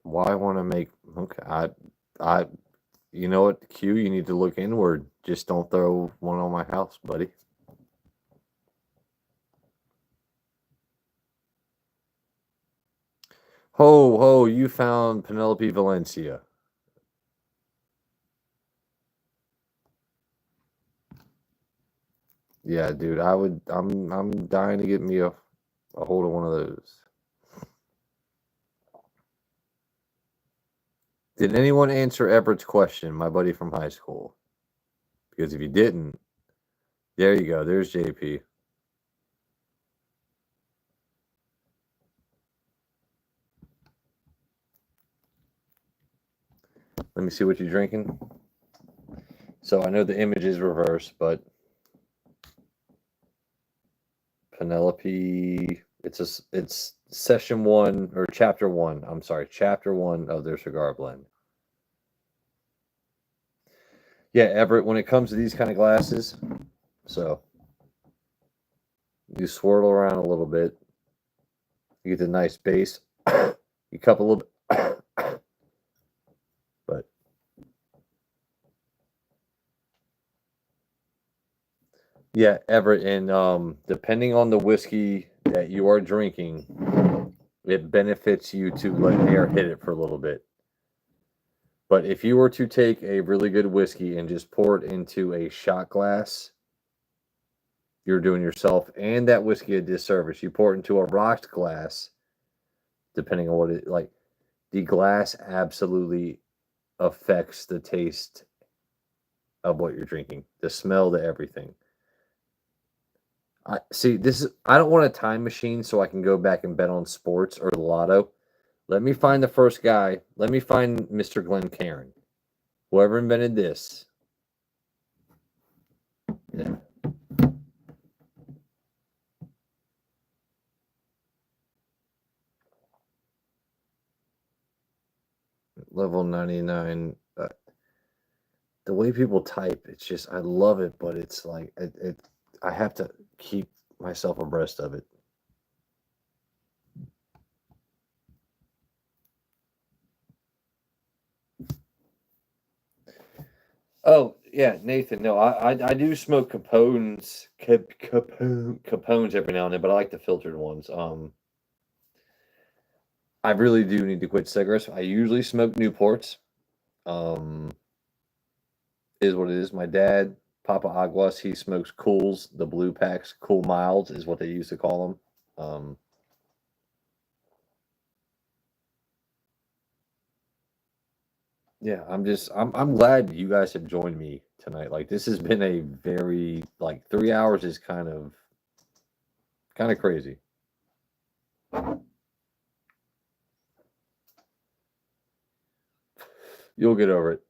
Why want to make okay? You know what, Q? You need to look inward. Just don't throw one on my house, buddy. Ho ho! You found Penelope Valencia. Yeah, dude. I'm dying to get me a hold of one of those. Did anyone answer Everett's question, my buddy from high school? Because if you didn't, there you go. There's JP. Let me see what you're drinking. So I know the image is reversed, but Penelope, it's session 1 or chapter 1. I'm sorry, chapter 1 of their cigar blend. Yeah, Everett, when it comes to these kind of glasses, so you swirl around a little bit, you get the nice base, you cup a little bit, but yeah, Everett, and depending on the whiskey that you are drinking, it benefits you to let air hit it for a little bit. But if you were to take a really good whiskey and just pour it into a shot glass, you're doing yourself and that whiskey a disservice. You pour it into a rocks glass, depending on what it like, the glass absolutely affects the taste of what you're drinking, the smell, the everything. I see this is I don't want a time machine so I can go back and bet on sports or the lotto. Let me find the first guy. Let me find Mr. Glenn Cairn. Whoever invented this. Yeah. Level 99. The way people type, it's just I love it, but it's like I have to keep myself abreast of it. Oh yeah, Nathan. No, I do smoke Capones every now and then, but I like the filtered ones. I really do need to quit cigarettes. I usually smoke Newports. Um, is what it is. My dad, Papa Aguas, he smokes Cools, the blue packs. Cool Milds is what they used to call them. Yeah, I'm glad you guys have joined me tonight. Like this has been a very like 3 hours is kind of crazy. You'll get over it.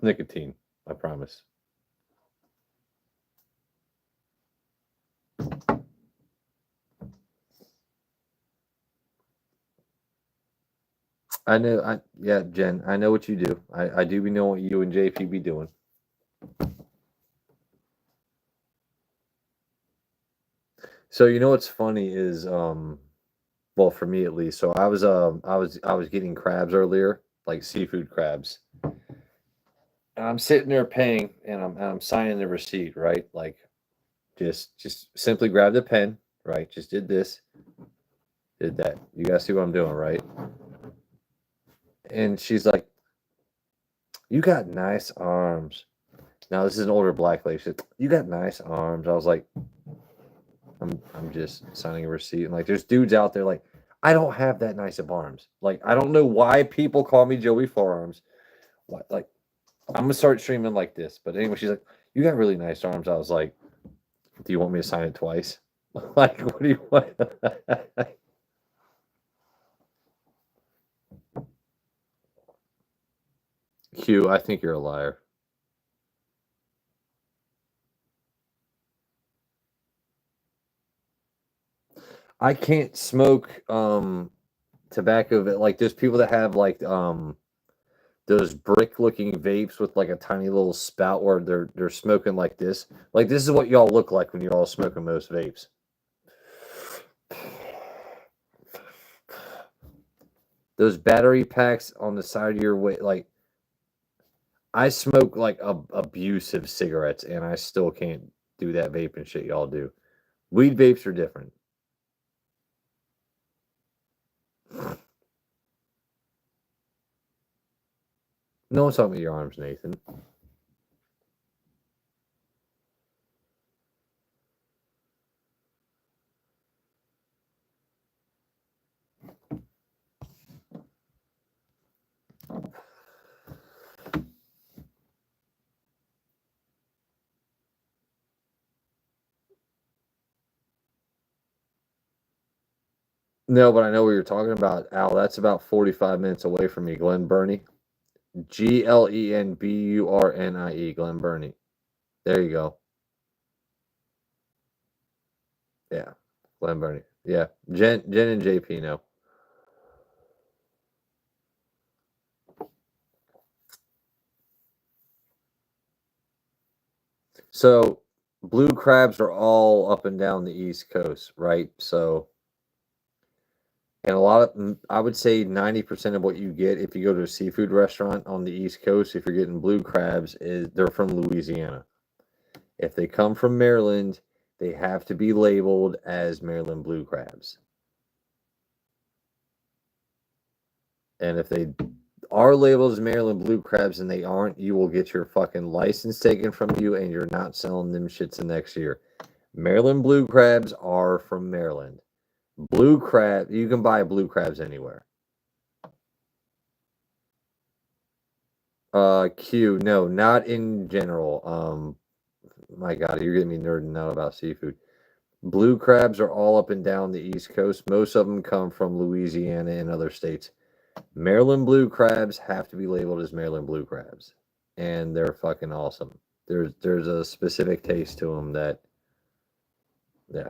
Nicotine, I promise. I know. Yeah, Jen. I know what you do. I do be knowing what you and JP be doing. So you know what's funny is well, for me at least. So I was getting crabs earlier, like seafood crabs. And I'm sitting there paying and I'm signing the receipt, right? Like just simply grabbed a pen, right? Just did this, did that. You guys see what I'm doing, right? And she's like, "You got nice arms." Now this is an older black lady. She's like, "You got nice arms." I was like, I'm just signing a receipt. And like there's dudes out there like, I don't have that nice of arms. Like I don't know why people call me Joey Forearms. What like I'm gonna start streaming like this. But anyway, she's like, "You got really nice arms." I was like, "Do you want me to sign it twice?" Like, what do you want? Q, I think you're a liar. I can't smoke tobacco that like there's people that have like those brick looking vapes with like a tiny little spout where they're smoking like this. Like this is what y'all look like when you're all smoking most vapes. Those battery packs on the side of your way, like I smoke like abusive cigarettes, and I still can't do that vaping shit y'all do. Weed vapes are different. No one's talking about your arms, Nathan. No, but I know what you're talking about, Al. That's about 45 minutes away from me, Glen Burnie. Glenburnie, Glen Burnie. There you go. Yeah, Glen Burnie. Yeah, Jen and JP know. So blue crabs are all up and down the East Coast, right? So, and a lot of, I would say 90% of what you get if you go to a seafood restaurant on the East Coast, if you're getting blue crabs, is they're from Louisiana. If they come from Maryland, they have to be labeled as Maryland blue crabs. And if they are labeled as Maryland blue crabs and they aren't, you will get your fucking license taken from you and you're not selling them shits the next year. Maryland blue crabs are from Maryland. Blue crab, you can buy blue crabs anywhere. Q, no, not in general. My God, you're getting me nerding out about seafood. Blue crabs are all up and down the East Coast. Most of them come from Louisiana and other states. Maryland blue crabs have to be labeled as Maryland blue crabs, and they're fucking awesome. There's a specific taste to them that, yeah.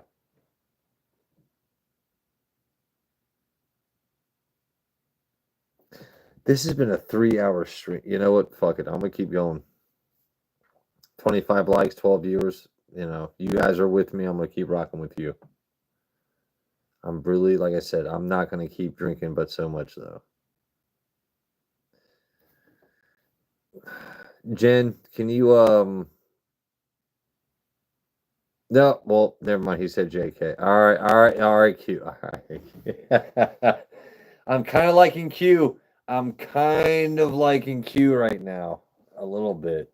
This has been a 3 hour stream. You know what? Fuck it. I'm gonna keep going. 25 likes, 12 viewers. You know, you guys are with me. I'm gonna keep rocking with you. I'm really, like I said, I'm not gonna keep drinking, but so much though. Jen, can you no, well, never mind. He said JK. All right, Q. All right. I'm kind of liking Q. I'm kind of liking Q right now. A little bit.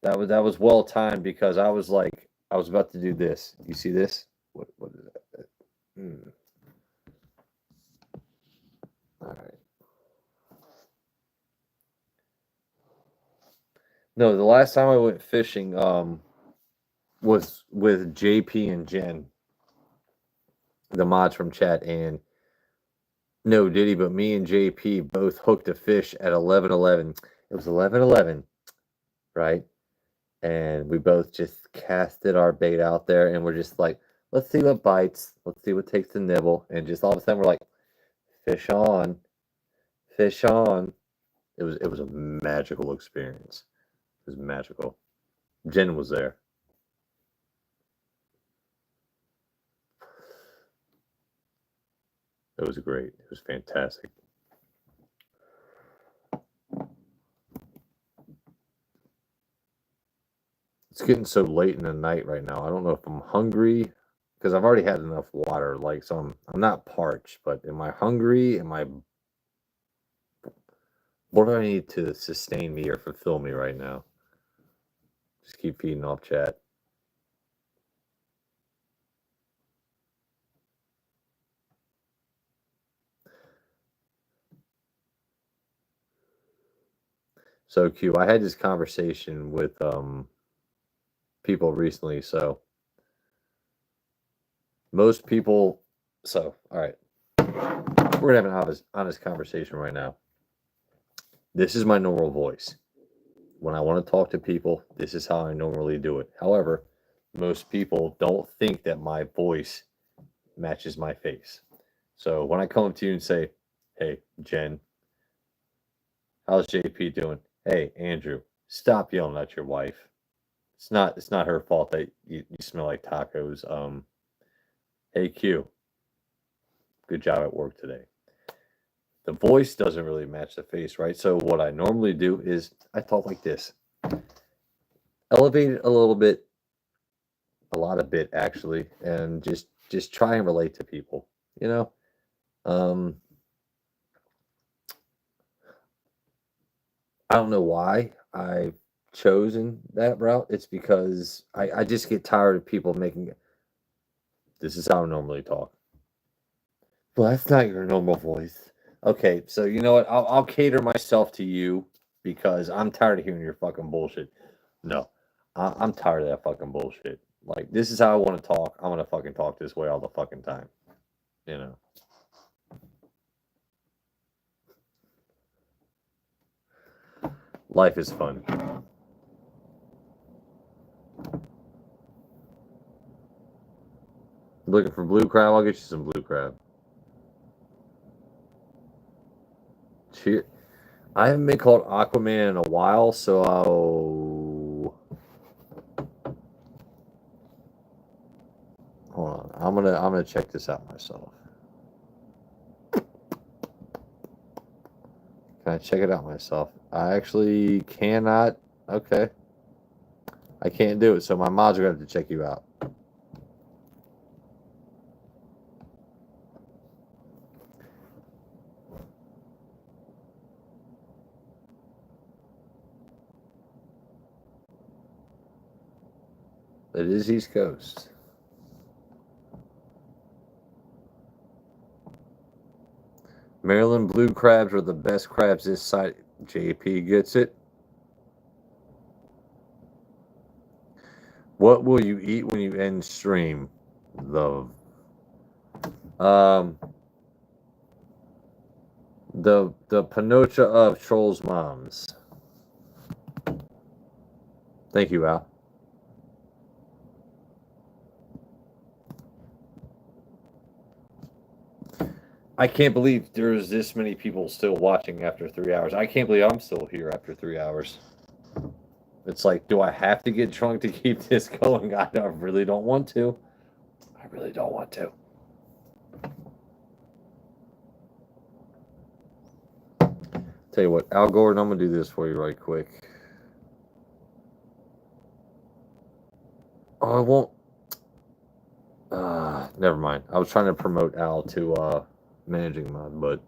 That was well timed because I was like I was about to do this. You see this? What is that? Hmm. All right. No, the last time I went fishing was with JP and Jen, the mods from chat, and no Diddy, but me and JP both hooked a fish at 11:11. It was 11:11, right? And we both just casted our bait out there, and we're just like, let's see what bites, let's see what takes the nibble, and just all of a sudden we're like, fish on, fish on. It was a magical experience. It was magical. Jen was there. It was great. It was fantastic. It's getting so late in the night right now. I don't know if I'm hungry because I've already had enough water. Like, so I'm not parched, but am I hungry? What do I need to sustain me or fulfill me right now? Just keep feeding off chat. So Q, I had this conversation with people recently. So most people, so all right, we're gonna have an honest conversation right now. This is my normal voice. When I want to talk to people, this is how I normally do it. However, most people don't think that my voice matches my face. So when I come up to you and say, "Hey, Jen, how's JP doing?" "Hey, Andrew, stop yelling at your wife. It's not her fault that you smell like tacos. Hey Q, good job at work today." The voice doesn't really match the face, right? So what I normally do is I talk like this. Elevate it a little bit, a lot of bit actually, and just try and relate to people, you know? Um I don't know why I've chosen that route. It's because I just get tired of people making this is how I normally talk. Well, that's not your normal voice. Okay, so you know what? I'll cater myself to you because I'm tired of hearing your fucking bullshit. No, I'm tired of that fucking bullshit. Like, this is how I want to talk. I'm gonna fucking talk this way all the fucking time. You know. Life is fun. Looking for blue crab? I'll get you some blue crab. Cheer. I haven't been called Aquaman in a while, so hold on. I'm gonna check this out myself. Can I check it out myself? I actually cannot. Okay. I can't do it, so my mods are gonna have to check you out. It is East Coast. Maryland blue crabs are the best crabs this side. JP gets it. What will you eat when you end stream? The um the panocha of trolls moms. Thank you, Al. I can't believe there's this many people still watching after 3 hours. I can't believe I'm still here after 3 hours. It's like, do I have to get drunk to keep this going? I really don't want to. I really don't want to. Tell you what, Al Gordon, I'm gonna do this for you right quick. Oh, I won't. Never mind. I was trying to promote Al to managing mod, but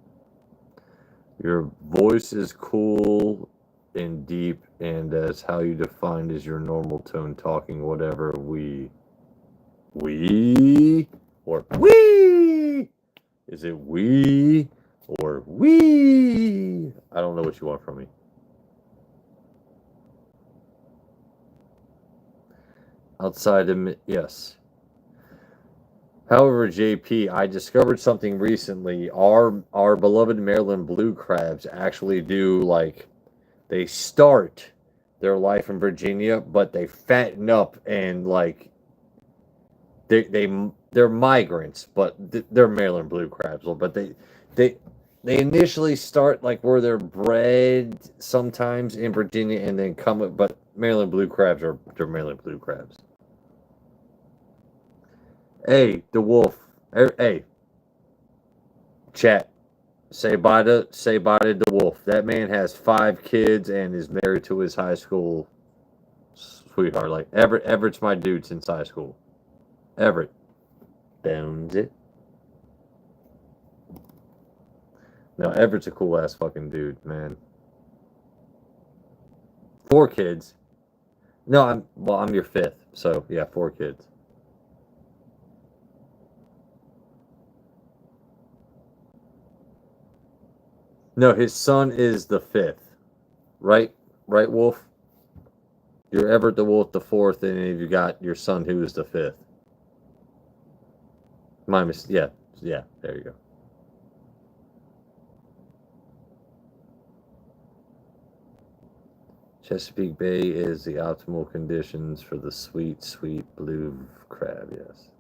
your voice is cool and deep, and as how you defined as your normal tone talking, whatever we or we is it we or we? I don't know what you want from me. Outside of yes. However, JP, I discovered something recently. Our beloved Maryland blue crabs actually do like they start their life in Virginia, but they fatten up and like they're migrants, but they're Maryland blue crabs. But they they initially start like where they're bred sometimes in Virginia and then come. But Maryland blue crabs are they're Maryland blue crabs. Hey, the wolf. Hey, Chat. Say bye to DeWolf. That man has 5 kids and is married to his high school sweetheart. Like Everett's my dude since high school. Everett. Bones it. No, Everett's a cool ass fucking dude, man. 4 kids. No, I'm your 5th. So yeah, 4 kids. No, his son is the 5th. Right? Right, Wolf? You're Everett the Wolf the 4th, and then you got your son who is the 5th. Yeah, there you go. Chesapeake Bay is the optimal conditions for the sweet, sweet blue crab, yes.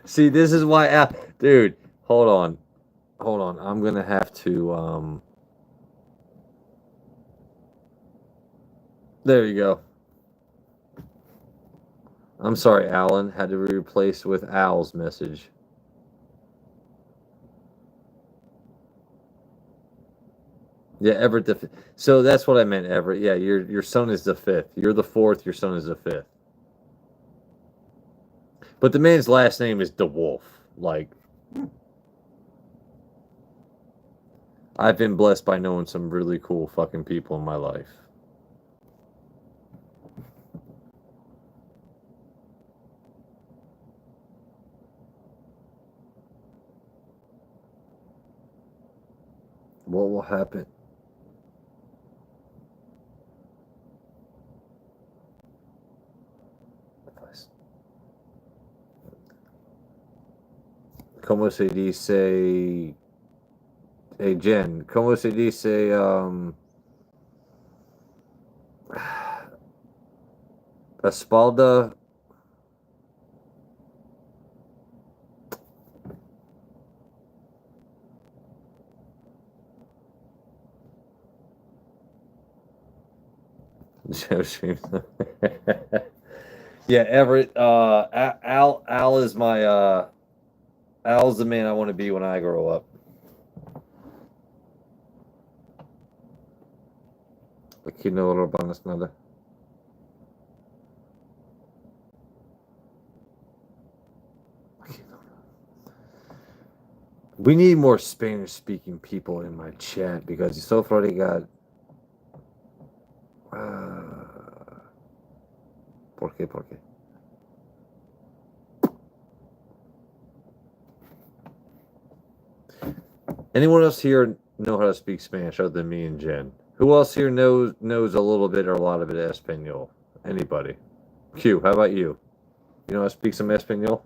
See, this is why, dude, hold on. I'm going to have to, there you go. I'm sorry, Alan. Had to be replaced with Al's message. Yeah, Everett the 5th. So that's what I meant, Everett. Yeah, your son is the 5th. You're the 4th. Your son is the 5th. But the man's last name is DeWolf. Like, I've been blessed by knowing some really cool fucking people in my life. What will happen? Como se dice? Hey Jen, como se dice? Espalda. Yeah, Everett. Al is my Al's the man I want to be when I grow up. Aqui no Urbanas nada. We need more Spanish speaking people in my chat because so far they got. ¿Por qué? ¿Por qué? Anyone else here know how to speak Spanish other than me and Jen? Who else here knows a little bit or a lot of it Espanol? Anybody? Q, how about you? You know how to speak some Espanol?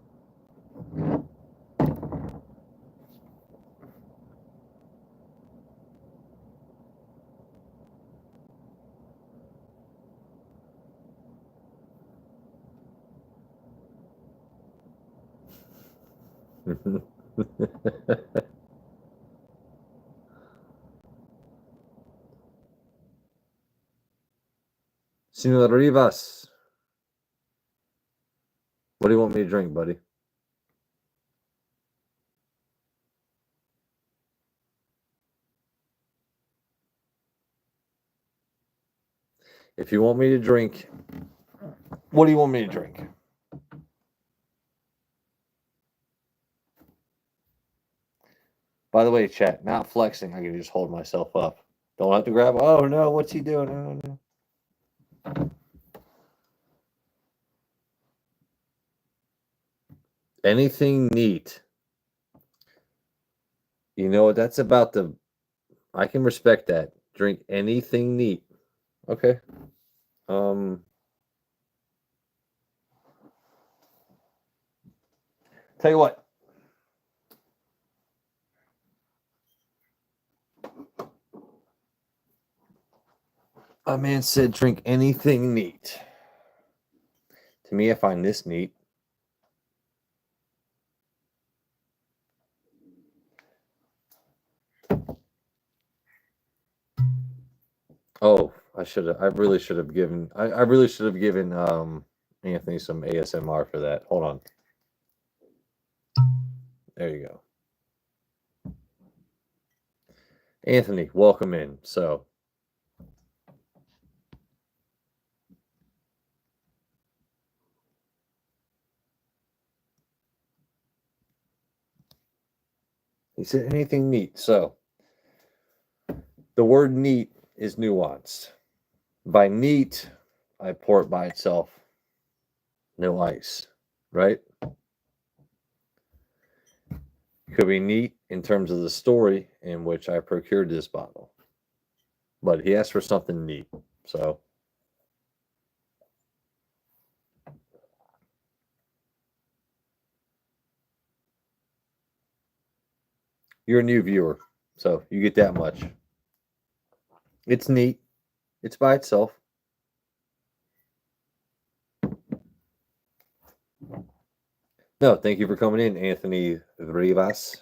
Senor Rivas, what do you want me to drink, buddy? If you want me to drink, what do you want me to drink? By the way, chat, not flexing. I can just hold myself up. Don't have to grab. Oh no, what's he doing? Oh no. Anything neat. You know, that's about the. I can respect that. Drink anything neat. Okay. Tell you what. A man said, drink anything neat. To me, I find this neat. Oh, I really should have given Anthony some ASMR for that. Hold on. There you go. Anthony, welcome in. So, he said anything neat. So, the word neat is nuanced. By neat, I pour it by itself. No ice, right? Could be neat in terms of the story in which I procured this bottle. But he asked for something neat. So, you're a new viewer. So, you get that much. It's neat. It's by itself. No, thank you for coming in, Anthony Rivas.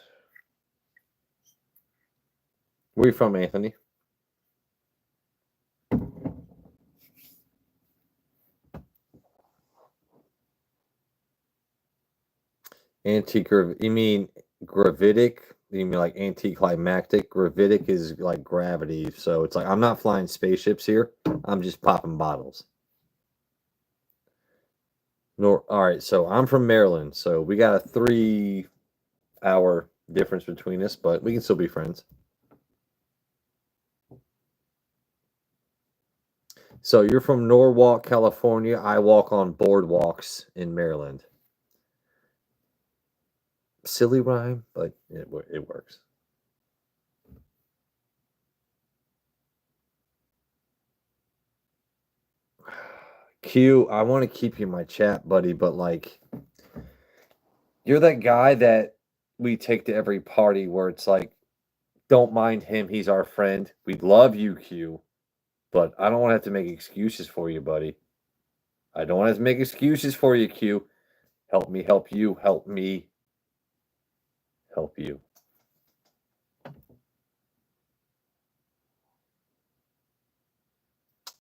Where are you from, Anthony? Antique, you mean gravitic? You mean like anticlimactic? Gravitic is like gravity. So it's like I'm not flying spaceships here. I'm just popping bottles. All right, so I'm from Maryland. So we got a 3-hour difference between us, but we can still be friends. So you're from Norwalk, California. I walk on boardwalks in Maryland. Silly rhyme, but it works. Q, I want to keep you in my chat, buddy, but like, you're that guy that we take to every party where it's like, don't mind him, he's our friend. We love you, Q, but I don't want to have to make excuses for you, buddy. I don't want to have to make excuses for you, Q. Help me help you. Help me help you.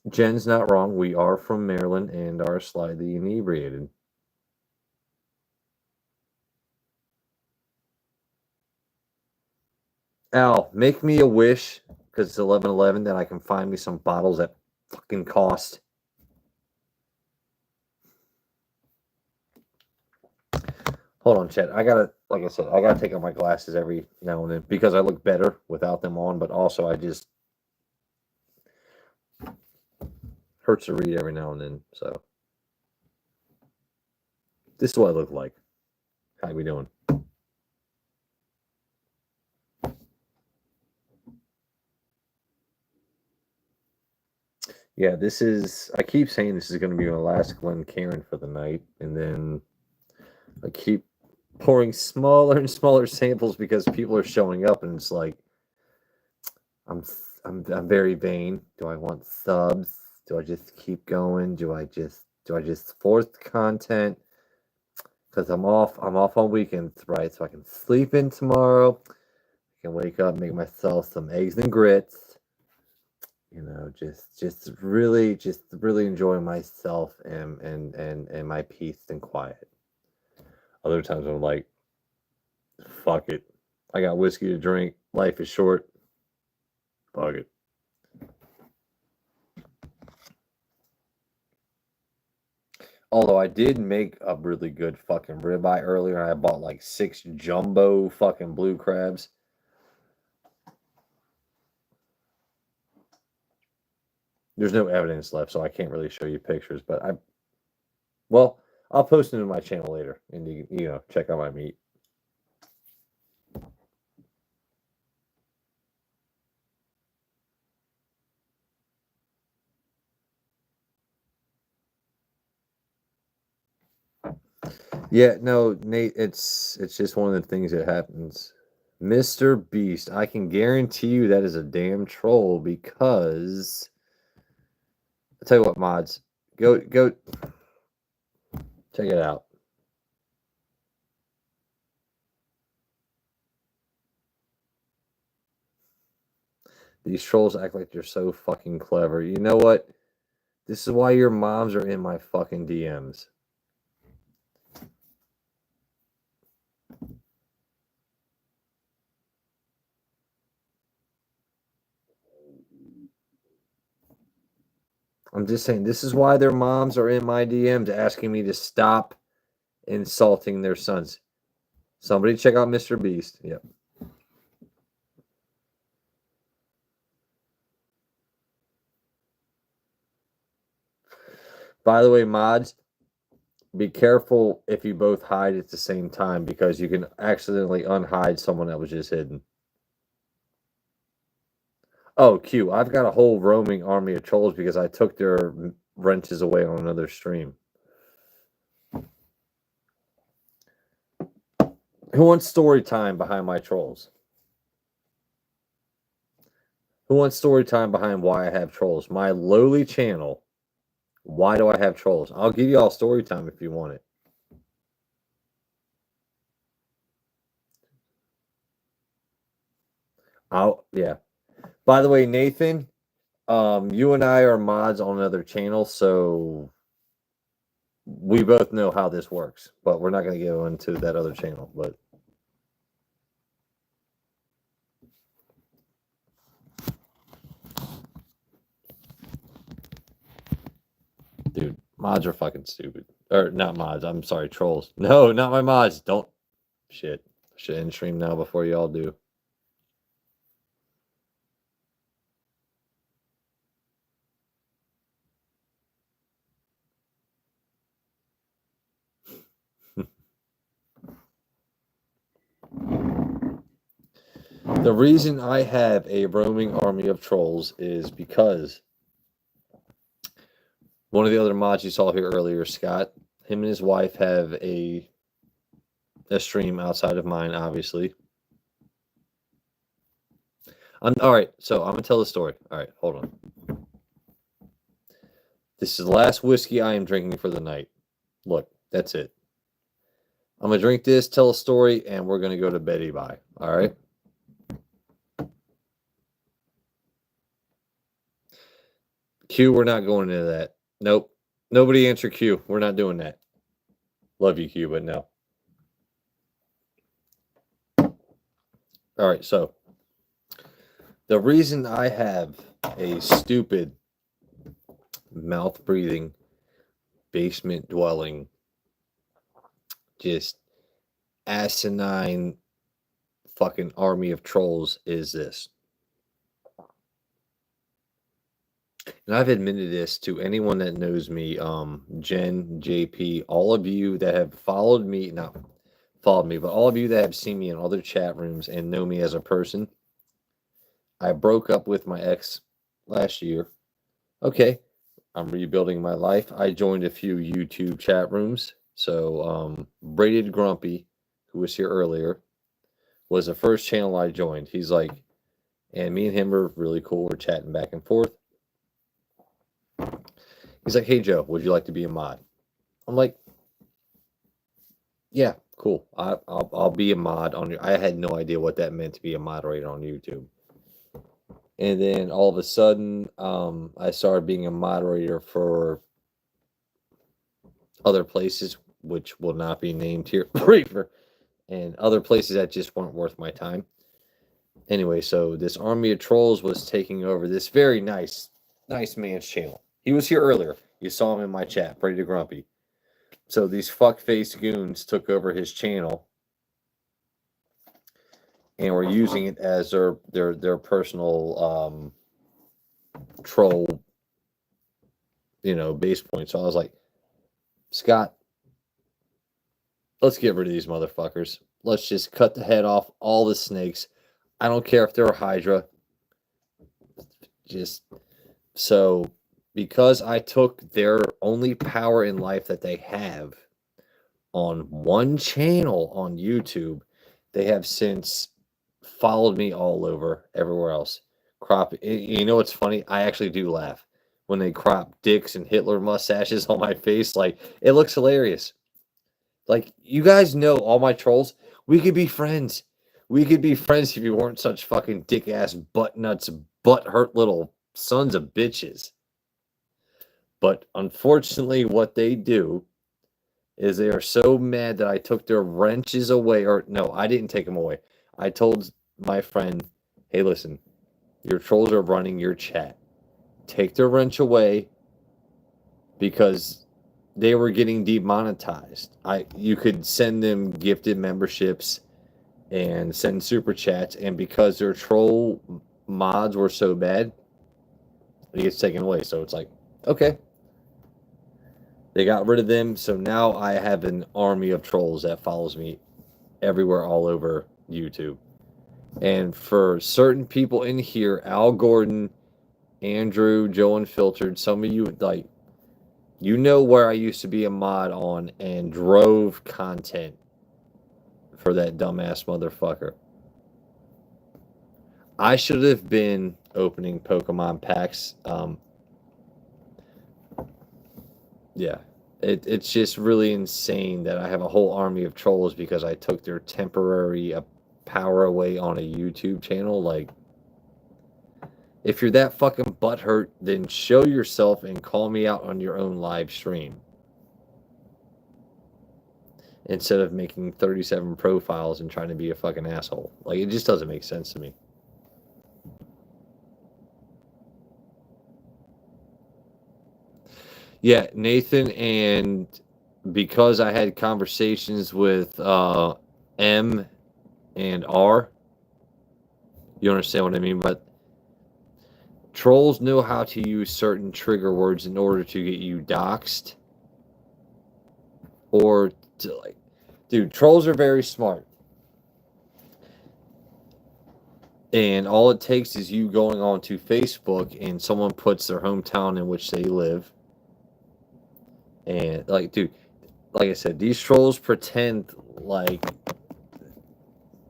Jen's not wrong. We are from Maryland and are slightly inebriated. Al, make me a wish, because it's 11/11, that I can find me some bottles that fucking cost. Hold on, Chet. Like I said, I gotta take off my glasses every now and then because I look better without them on, but also I just hurts to read every now and then. So this is what I look like. How we doing? Yeah, this is. I keep saying this is going to be my last Glen Cairn for the night, and then I keep pouring smaller and smaller samples because people are showing up, and it's like I'm very vain. Do I want subs? Do I just keep going? Do I just force the content? Because I'm off on weekends, right? So I can sleep in tomorrow. I can wake up, make myself some eggs and grits. You know, just really enjoy myself and my peace and quiet. Other times I'm like, fuck it. I got whiskey to drink. Life is short. Fuck it. Although I did make a really good fucking ribeye earlier. I bought like 6 jumbo fucking blue crabs. There's no evidence left, so I can't really show you pictures, but I'll post it in my channel later, and you know, check out my meat. Yeah, no, Nate, it's just one of the things that happens. Mr. Beast, I can guarantee you that is a damn troll because I'll tell you what, mods, go check it out. These trolls act like they're so fucking clever. You know what? This is why your moms are in my fucking DMs. I'm just saying, this is why their moms are in my DMs asking me to stop insulting their sons. Somebody check out Mr. Beast. Yep. By the way, mods, be careful if you both hide at the same time because you can accidentally unhide someone that was just hidden. Oh, Q, I've got a whole roaming army of trolls because I took their wrenches away on another stream. Who wants story time behind my trolls? Who wants story time behind why I have trolls? My lowly channel. Why do I have trolls? I'll give you all story time if you want it. Yeah. By the way, Nathan, you and I are mods on another channel, so we both know how this works, but we're not going to go into that other channel. But dude, mods are fucking stupid. Or not mods, I'm sorry, trolls. No, not my mods. Don't. Shit. Should end stream now before y'all do. The reason I have a roaming army of trolls is because one of the other mods you saw here earlier, Scott, him and his wife have a stream outside of mine, obviously. All right, so I'm gonna tell the story. All right, hold on. This is the last whiskey I am drinking for the night. Look, that's it. I'm gonna drink this, tell a story, and we're gonna go to Betty Bye. All right. Q, we're not going into that. Nope. Nobody answer Q. We're not doing that. Love you, Q, but no. All right, so the reason I have a stupid mouth breathing, basement dwelling, just asinine fucking army of trolls is this. And I've admitted this to anyone that knows me, Jen, JP, all of you that have followed me, not followed me, but all of you that have seen me in other chat rooms and know me as a person. I broke up with my ex last year. Okay, I'm rebuilding my life. I joined a few YouTube chat rooms. So, Braided Grumpy, who was here earlier, was the first channel I joined. He's like, and me and him were really cool. We're chatting back and forth. He's like, hey, Joe, would you like to be a mod? I'm like, yeah, cool. I'll be a mod on your. I had no idea what that meant to be a moderator on YouTube. And then all of a sudden, I started being a moderator for other places, which will not be named here, and other places that just weren't worth my time. Anyway, so this army of trolls was taking over this very nice man's channel. He was here earlier. You saw him in my chat, Pretty Grumpy. So these fuck-faced goons took over his channel and were using it as their personal troll, base point. So I was like, Scott, let's get rid of these motherfuckers. Let's just cut the head off all the snakes. I don't care if they're a Hydra. Just so because I took their only power in life that they have on one channel on YouTube, they have since followed me all over everywhere else. You know what's funny? I actually do laugh when they crop dicks and Hitler mustaches on my face. Like, it looks hilarious. Like, you guys know all my trolls. We could be friends. We could be friends if you weren't such fucking dick ass butt nuts, butt hurt little sons of bitches. But unfortunately, what they do is they are so mad that I took their wrenches away. Or no, I didn't take them away. I told my friend, hey, listen, your trolls are running your chat. Take their wrench away because they were getting demonetized. You could send them gifted memberships and send super chats, and because their troll mods were so bad, it gets taken away. So it's like, okay, they got rid of them. So now I have an army of trolls that follows me everywhere, all over YouTube. And for certain people in here, Al Gordon, Andrew, Joe Unfiltered, some of you, like, you know where I used to be a mod on and drove content for that dumbass motherfucker. I should have been opening Pokemon packs. Yeah. It's just really insane that I have a whole army of trolls because I took their temporary power away on a YouTube channel. Like, if you're that fucking butthurt, then show yourself and call me out on your own live stream. Instead of making 37 profiles and trying to be a fucking asshole. Like, it just doesn't make sense to me. Yeah, Nathan, and because I had conversations with M and R, you understand what I mean? But trolls know how to use certain trigger words in order to get you doxxed. Or to, like, dude, trolls are very smart. And all it takes is you going on to Facebook and someone puts their hometown in which they live. And, like, dude, like I said, these trolls pretend like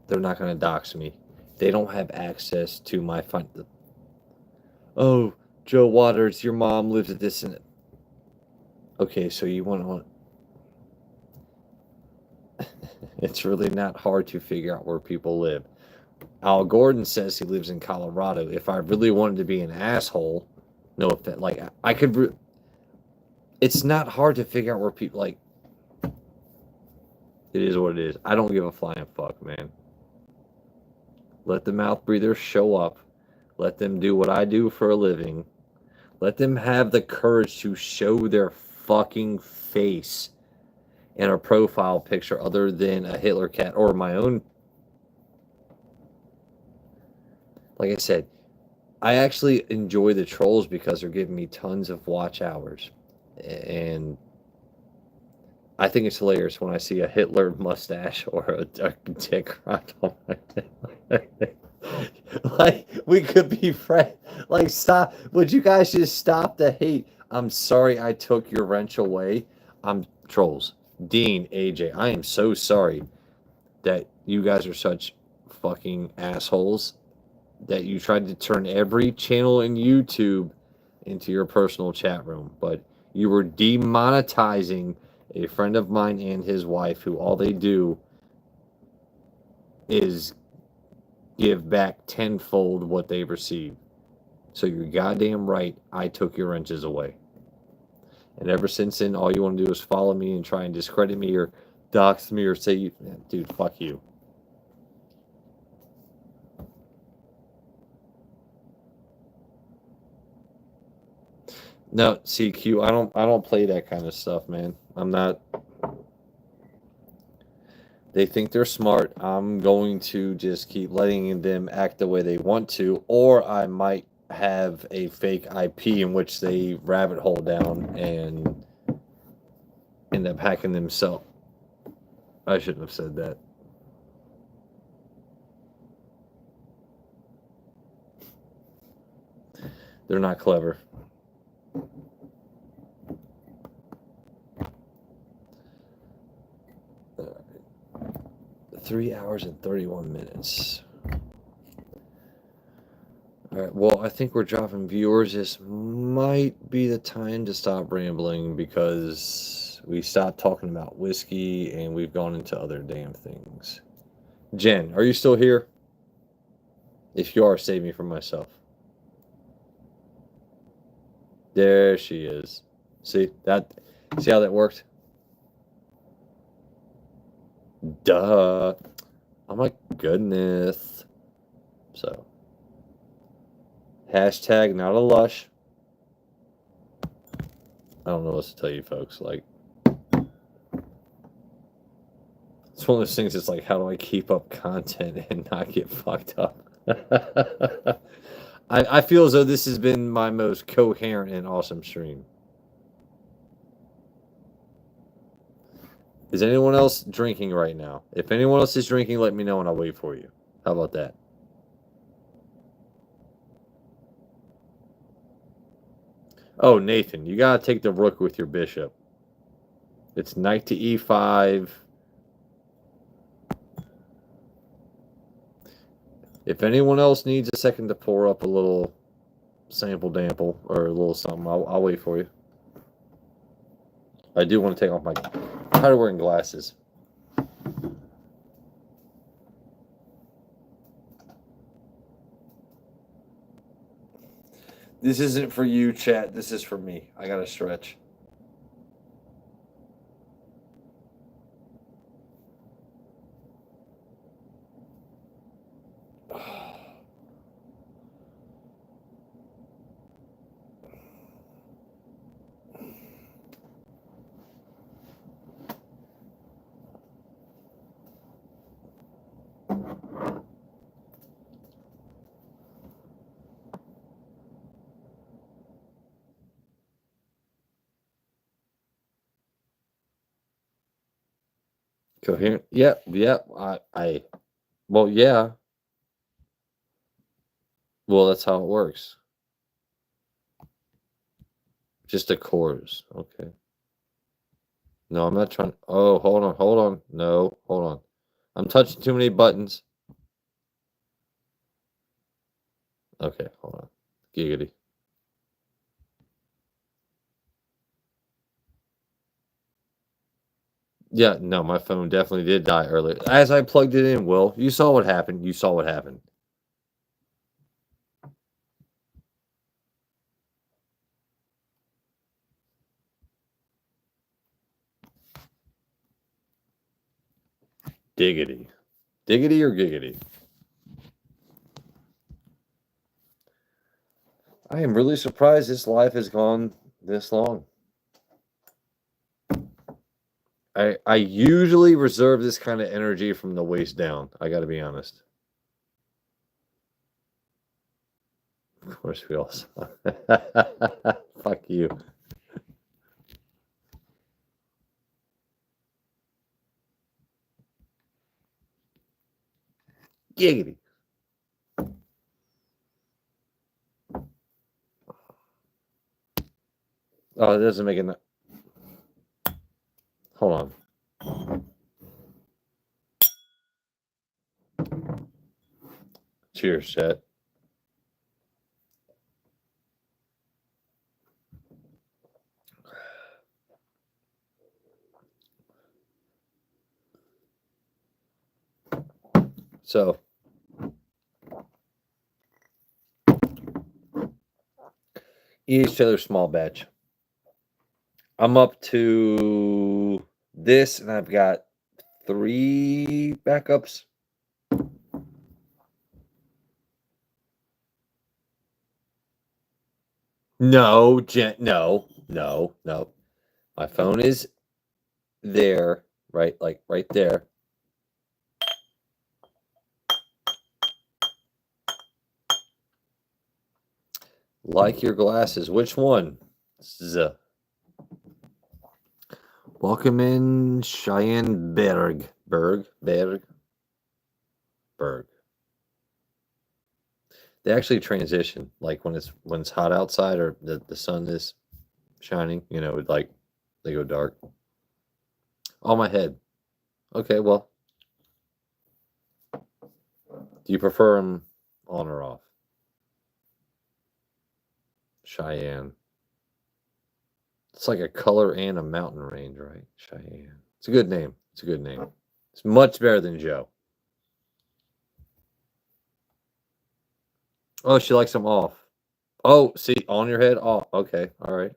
they're not going to dox me. They don't have access to my fund. Oh, Joe Waters, your mom lives at this and okay, so you want to. It's really not hard to figure out where people live. Al Gordon says he lives in Colorado. If I really wanted to be an asshole, no offense, like I could. It's not hard to figure out where people like. It is what it is. I don't give a flying fuck, man. Let the mouth breathers show up. Let them do what I do for a living. Let them have the courage to show their fucking face in a profile picture other than a Hitler cat or my own. Like I said, I actually enjoy the trolls because they're giving me tons of watch hours. And I think it's hilarious when I see a Hitler mustache or a dick rock on my head. Like, we could be friends. Like, stop. Would you guys just stop the hate? I'm sorry I took your wrench away. I'm trolls. Dean, AJ, I am so sorry that you guys are such fucking assholes that you tried to turn every channel in YouTube into your personal chat room. But you were demonetizing a friend of mine and his wife who all they do is give back tenfold what they received. So you're goddamn right, I took your wrenches away. And ever since then, all you want to do is follow me and try and discredit me or dox me or say, dude, fuck you. No, CQ, I don't play that kind of stuff, man. I'm not. They think they're smart. I'm going to just keep letting them act the way they want to, or I might have a fake IP in which they rabbit hole down and end up hacking themselves. I shouldn't have said that. They're not clever. All right. 3 hours and 31 minutes. All right, well, I think we're dropping viewers. This might be the time to stop rambling because we stopped talking about whiskey and we've gone into other damn things. Jen, are you still here? If you are, save me from myself. There she is. See that? See how that worked? Duh. Oh my goodness. So, hashtag not a lush. I don't know what to tell you folks. Like, it's one of those things. It's like, how do I keep up content and not get fucked up? I feel as though this has been my most coherent and awesome stream. Is anyone else drinking right now? If anyone else is drinking, let me know and I'll wait for you. How about that? Oh, Nathan, you gotta take the rook with your bishop. It's knight to e5. If anyone else needs a second to pour up a little sample dample or a little something, I'll wait for you. I do want to take off my... I'm tired of wearing glasses. This isn't for you, chat. This is for me. I gotta stretch. Coherent? Yep, yep. Well, yeah. Well, that's how it works. Just the chords. Okay. No, I'm not trying. Oh, hold on, hold on. No, hold on. I'm touching too many buttons. Okay, hold on. Giggity. Yeah, no, my phone definitely did die earlier. As I plugged it in, Will, you saw what happened. You saw what happened. Diggity. Diggity or giggity? I am really surprised this live has gone this long. I usually reserve this kind of energy from the waist down. I got to be honest. Of course, we all saw. Fuck you. Giggity. Oh, it doesn't make it. Hold on. Cheers, chat. So, each other small batch. I'm up to this, and I've got 3 backups. No, no. My phone is there, right? Like right there. Like your glasses. Which one? Z. Welcome in Cheyenne Berg. Berg. They actually transition, like when it's hot outside or the sun is shining, you know, like they go dark. On my head. Okay, well. Do you prefer them on or off? Cheyenne. It's like a color and a mountain range, right? Cheyenne. It's a good name. It's a good name. It's much better than Joe. Oh, she likes them off. Oh, see, on your head? Oh, okay. All right.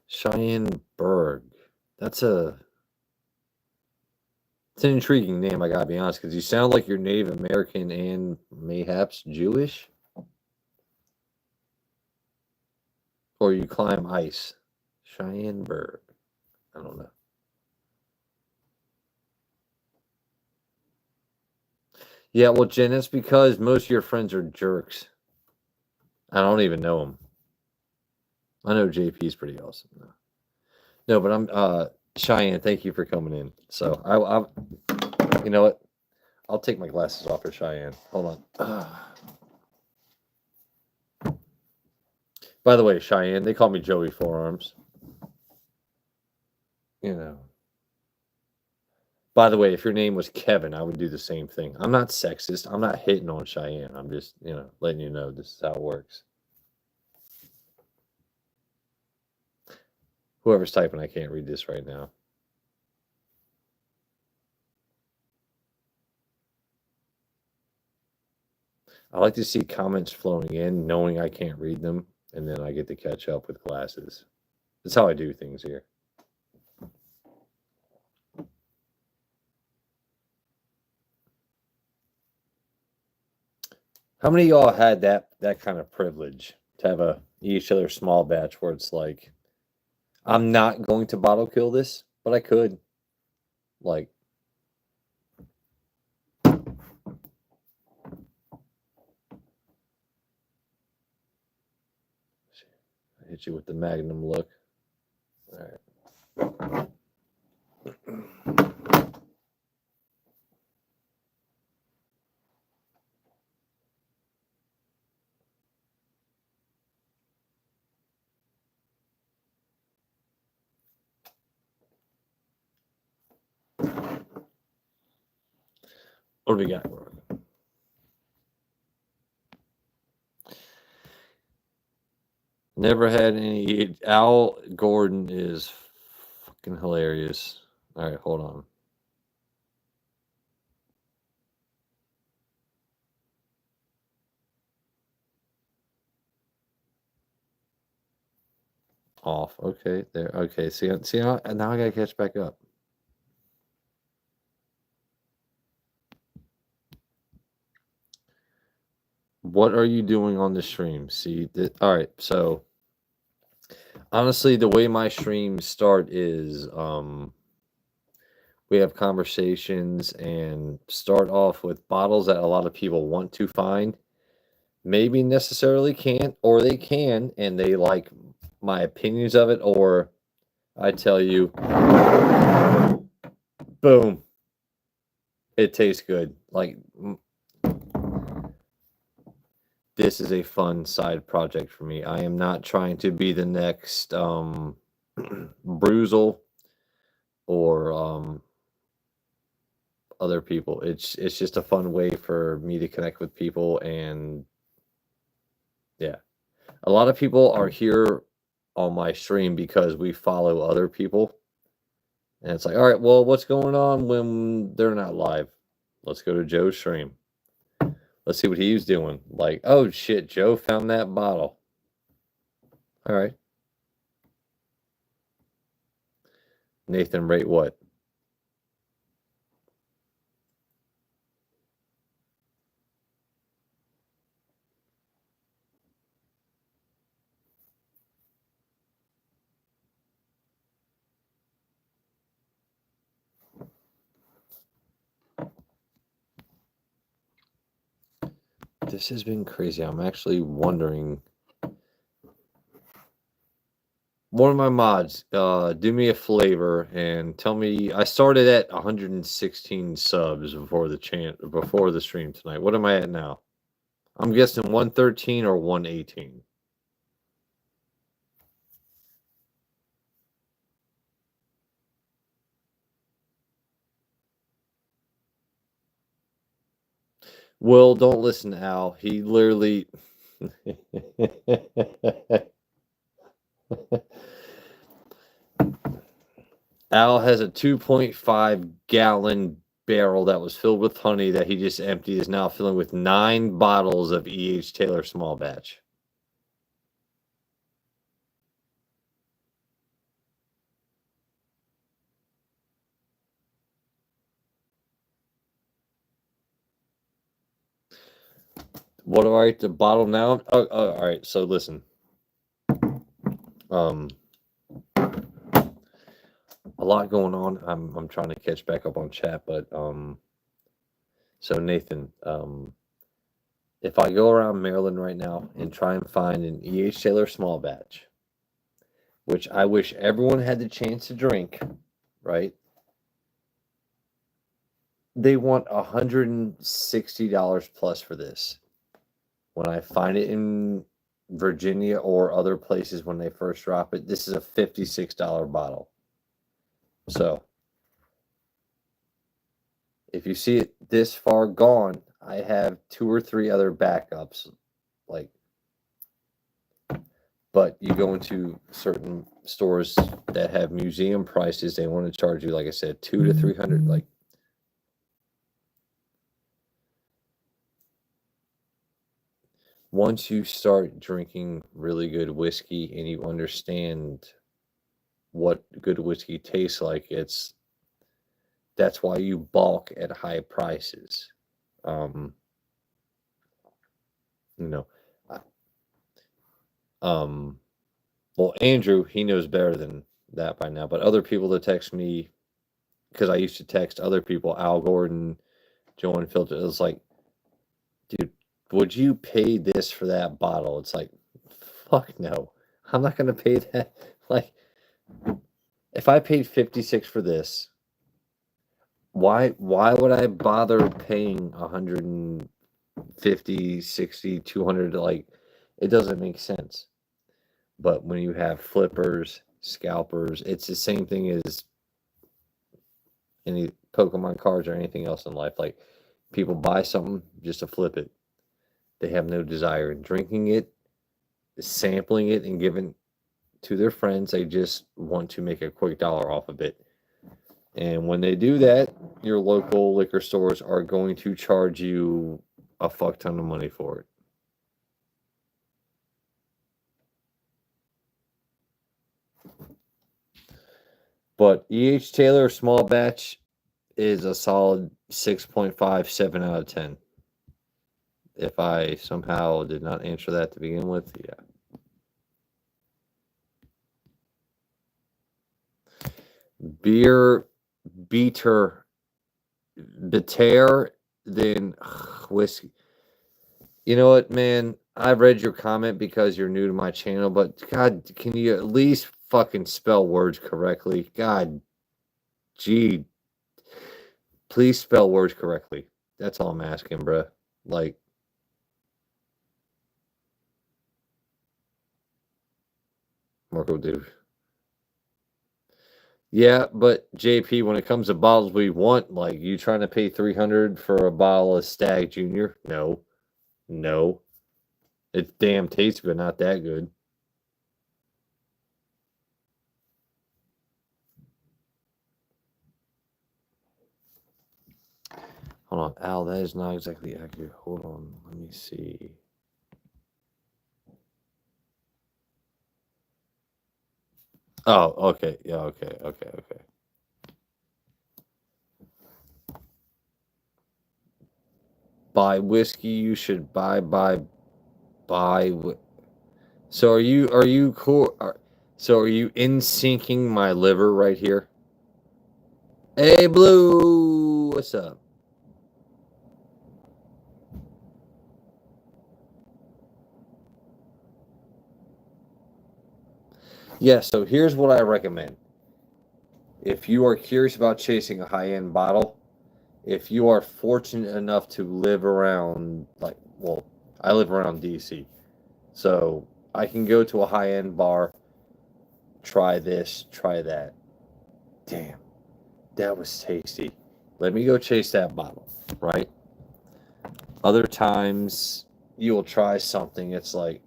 Cheyenne Berg. That's a It's an intriguing name, I gotta be honest, because you sound like you're Native American and mayhaps Jewish. Or you climb ice. Cheyenneberg. I don't know. Yeah, well, Jen, it's because most of your friends are jerks. I don't even know them. I know JP's pretty awesome. No, but I'm Cheyenne. Thank you for coming in. So you know what? I'll take my glasses off for Cheyenne. Hold on. By the way, Cheyenne, they call me Joey Forearms. You know. By the way, if your name was Kevin, I would do the same thing. I'm not sexist. I'm not hitting on Cheyenne. I'm just, letting you know this is how it works. Whoever's typing, I can't read this right now. I like to see comments flowing in, knowing I can't read them, and then I get to catch up with glasses. That's how I do things here. How many of y'all had that kind of privilege to have each other small batch where it's like, I'm not going to bottle kill this, but I could. Like, I hit you with the Magnum look. All right. What do we got? Never had any. Al Gordon is fucking hilarious. All right, hold on. Off. Okay, there. Okay, see now I gotta catch back up. What are you doing on the stream? See, all right. So honestly, the way my streams start is we have conversations and start off with bottles that a lot of people want to find, maybe necessarily can't, or they can, and they like my opinions of it, or I tell you, boom, it tastes good. Like, this is a fun side project for me. I am not trying to be the next Bruzel or other people. It's just a fun way for me to connect with people, and yeah. A lot of people are here on my stream because we follow other people. And it's like, all right, well, what's going on when they're not live? Let's go to Joe's stream. Let's see what he's doing. Like, oh shit, Joe found that bottle. All right. Nathan, rate what? This has been crazy. I'm actually wondering. One of my mods, do me a flavor and tell me. I started at 116 subs before the stream tonight. What am I at now? I'm guessing 113 or 118. Will, don't listen to Al. He literally. Al has a 2.5 gallon barrel that was filled with honey that he just emptied, is now filling with 9 bottles of E.H. Taylor small batch. What do I write the bottle now? Oh, all right. So listen. Um, a lot going on. I'm trying to catch back up on chat, but so Nathan, if I go around Maryland right now and try and find an E.H. Taylor small batch, which I wish everyone had the chance to drink, right? They want $160 plus for this. When I find it in Virginia or other places when they first drop it, this is a $56 bottle. So if you see it this far gone, I have 2 or 3 other backups. Like, but you go into certain stores that have museum prices, they want to charge you, like I said, 2 to 300. Like, once you start drinking really good whiskey and you understand what good whiskey tastes like, that's why you balk at high prices. Um, you know, well, Andrew, he knows better than that by now, but other people that text me, because I used to text other people, Al Gordon, Joe Filter, it was like, dude, would you pay this for that bottle? It's like, fuck no. I'm not gonna pay that. Like, if I paid 56 for this, why would I bother paying 150, 60, 200? Like, it doesn't make sense. But when you have flippers, scalpers, it's the same thing as any Pokemon cards or anything else in life. Like, people buy something just to flip it. They have no desire in drinking it, sampling it, and giving to their friends. They just want to make a quick dollar off of it. And when they do that, your local liquor stores are going to charge you a fuck ton of money for it. But E.H. Taylor small batch is a solid 6.5, 7 out of 10. If I somehow did not answer that to begin with, yeah. Beer beater bitter than whiskey. You know what, man? I read your comment because you're new to my channel, but God, can you at least fucking spell words correctly? God, gee, please spell words correctly. That's all I'm asking, bruh. Like, Marco, dude. Yeah, but JP, when it comes to bottles we want, like, you trying to pay 300 for a bottle of Stag Junior? No, no. It's damn tasty, but not that good. Hold on, Al, that is not exactly accurate. Hold on, let me see. Oh, okay. Yeah, okay. Buy whiskey, you should buy. So are you cool? So are you in syncing my liver right here? Hey, Blue, what's up? Yeah, so here's what I recommend. If you are curious about chasing a high-end bottle, if you are fortunate enough to live around, like, well, I live around DC, so I can go to a high-end bar, try this, try that. Damn, that was tasty. Let me go chase that bottle, right? Other times you'll try something, it's like,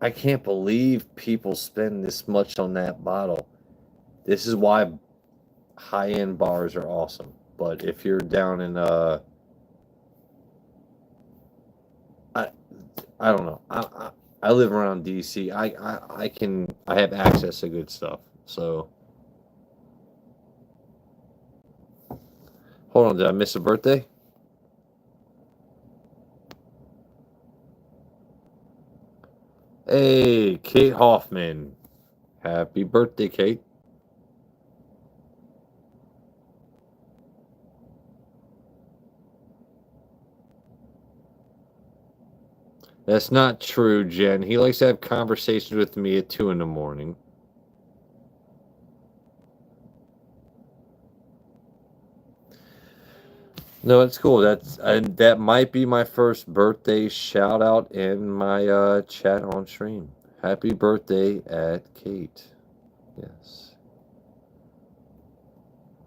I can't believe people spend this much on that bottle. This is why high-end bars are awesome. But if you're down in I I don't know. I live around DC. I have access to good stuff. So hold on, did I miss a birthday? Hey, Kate Hoffman. Happy birthday, Kate. That's not true, Jen. He likes to have conversations with me at 2 in the morning. No, it's cool. That might be my first birthday shout out in my chat on stream. Happy birthday at Kate. Yes.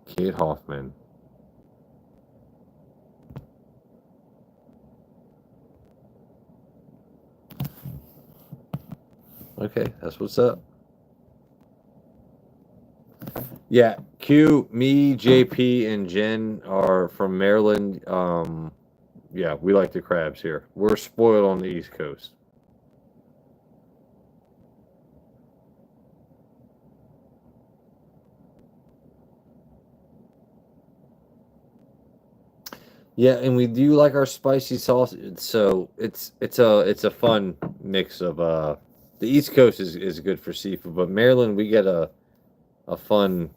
Kate Hoffman. Okay, that's what's up. Yeah, Q, me, JP, and Jen are from Maryland. Yeah, we like the crabs here. We're spoiled on the East Coast. Yeah, and we do like our spicy sauce. So it's a fun mix of the East Coast is good for seafood, but Maryland we get a fun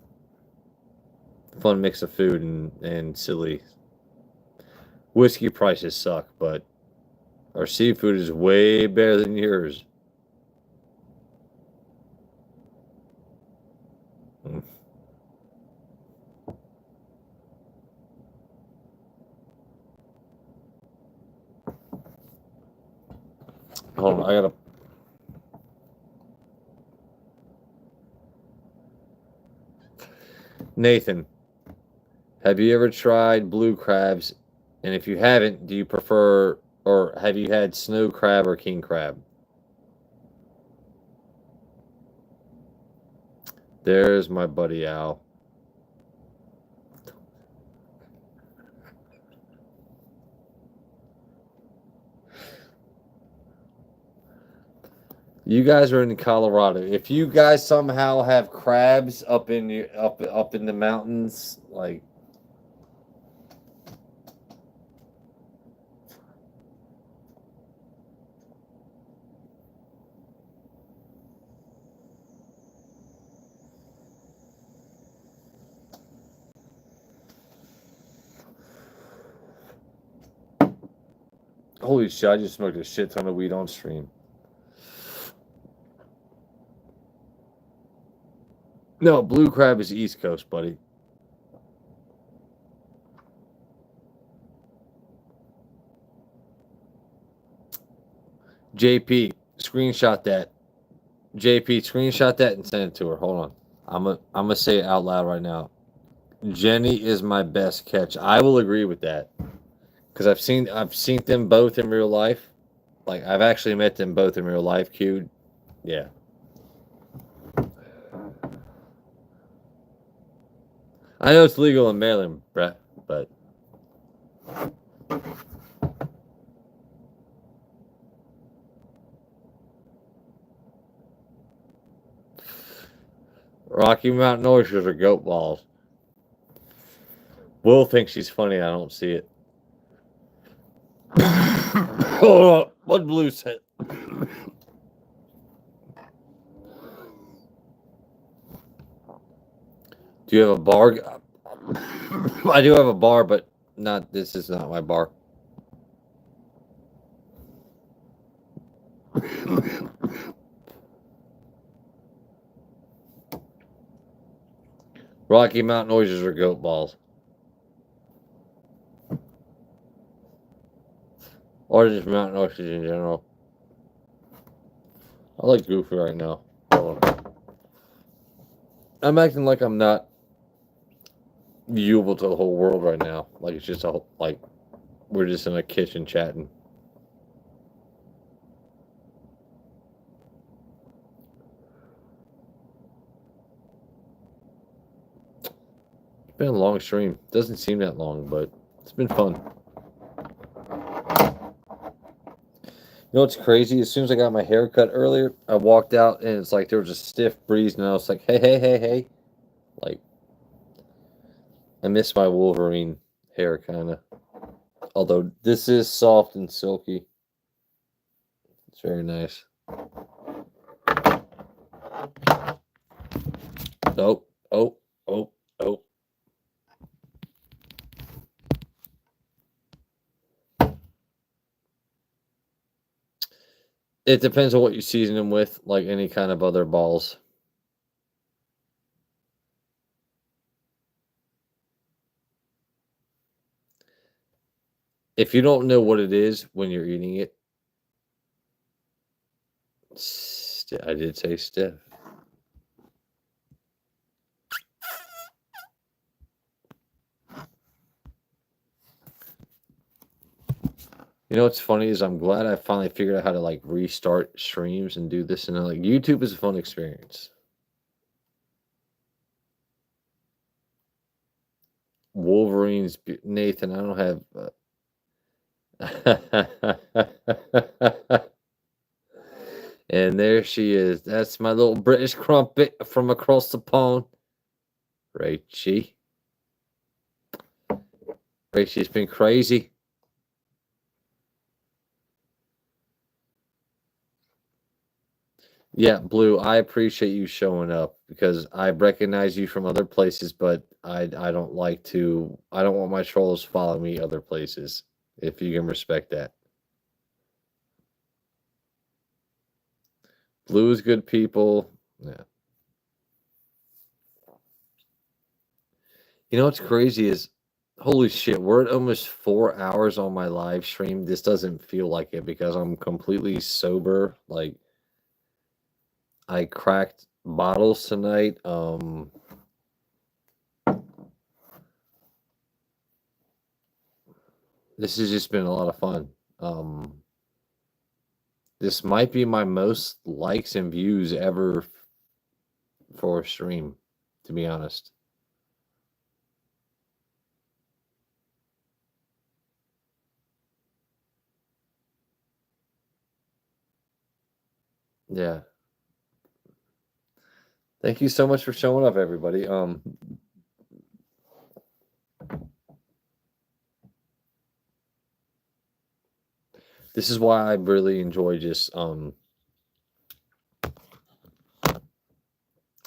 mix of food and silly. Whiskey prices suck, but our seafood is way better than yours. Mm. Hold on, I gotta. Nathan, have you ever tried blue crabs? And if you haven't, do you prefer or have you had snow crab or king crab? There's my buddy Al. You guys are in Colorado. If you guys somehow have crabs up in up in the mountains, like holy shit, I just smoked a shit ton of weed on stream. No, blue crab is East Coast, buddy. JP, screenshot that. JP, screenshot that and send it to her. Hold on. I'm gonna say it out loud right now. Jenny is my best catch. I will agree with that. Because I've seen them both in real life. Like I've actually met them both in real life, Q. Yeah. I know it's legal in Maryland, Brett, but Rocky Mountain oysters are goat balls. Will thinks she's funny. I don't see it. Hold on. What blue said? Do you have a bar? I do have a bar, but not. This is not my bar. Rocky Mountain oysters are goat balls. Or just mountain oysters in general. I like Goofy right now. I'm acting like I'm not viewable to the whole world right now. Like it's just like we're just in a kitchen chatting. It's been a long stream. Doesn't seem that long, but it's been fun. You know what's crazy? As soon as I got my hair cut earlier, I walked out and it's like there was a stiff breeze, and I was like, hey, hey, hey, hey. Like, I miss my Wolverine hair, kind of. Although this is soft and silky. It's very nice. Oh, oh, oh, oh. It depends on what you season them with, like any kind of other balls. If you don't know what it is when you're eating it, I did say stiff. You know what's funny is I'm glad I finally figured out how to like restart streams and do this, and like YouTube is a fun experience. Wolverines, Nathan. I don't have. And there she is. That's my little British crumpet from across the pond. Rachie. Rachie's been crazy. Yeah, Blue, I appreciate you showing up because I recognize you from other places, but I don't like to I don't want my trolls to follow me other places. If you can respect that. Blue is good people. Yeah. You know what's crazy is holy shit, we're at almost 4 hours on my live stream. This doesn't feel like it because I'm completely sober. Like I cracked bottles tonight. This has just been a lot of fun. This might be my most likes and views ever for a stream, to be honest. Yeah. Thank you so much for showing up, everybody. This is why I really enjoy just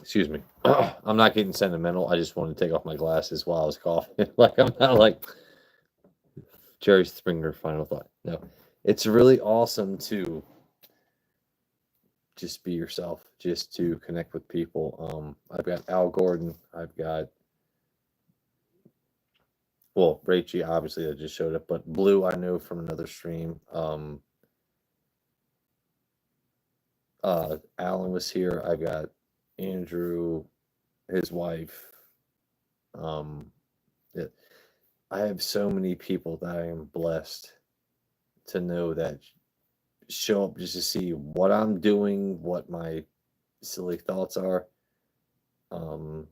excuse me. I'm not getting sentimental. I just wanted to take off my glasses while I was coughing. Like I'm not like Jerry Springer final thought. No. It's really awesome to just be yourself, just to connect with people. I've got Al Gordon, I've got well, Rachie obviously that just showed up, but Blue I know from another stream. Alan was here. I got Andrew, his wife. Yeah, I have so many people that I am blessed to know that show up just to see what I'm doing, what my silly thoughts are. Um,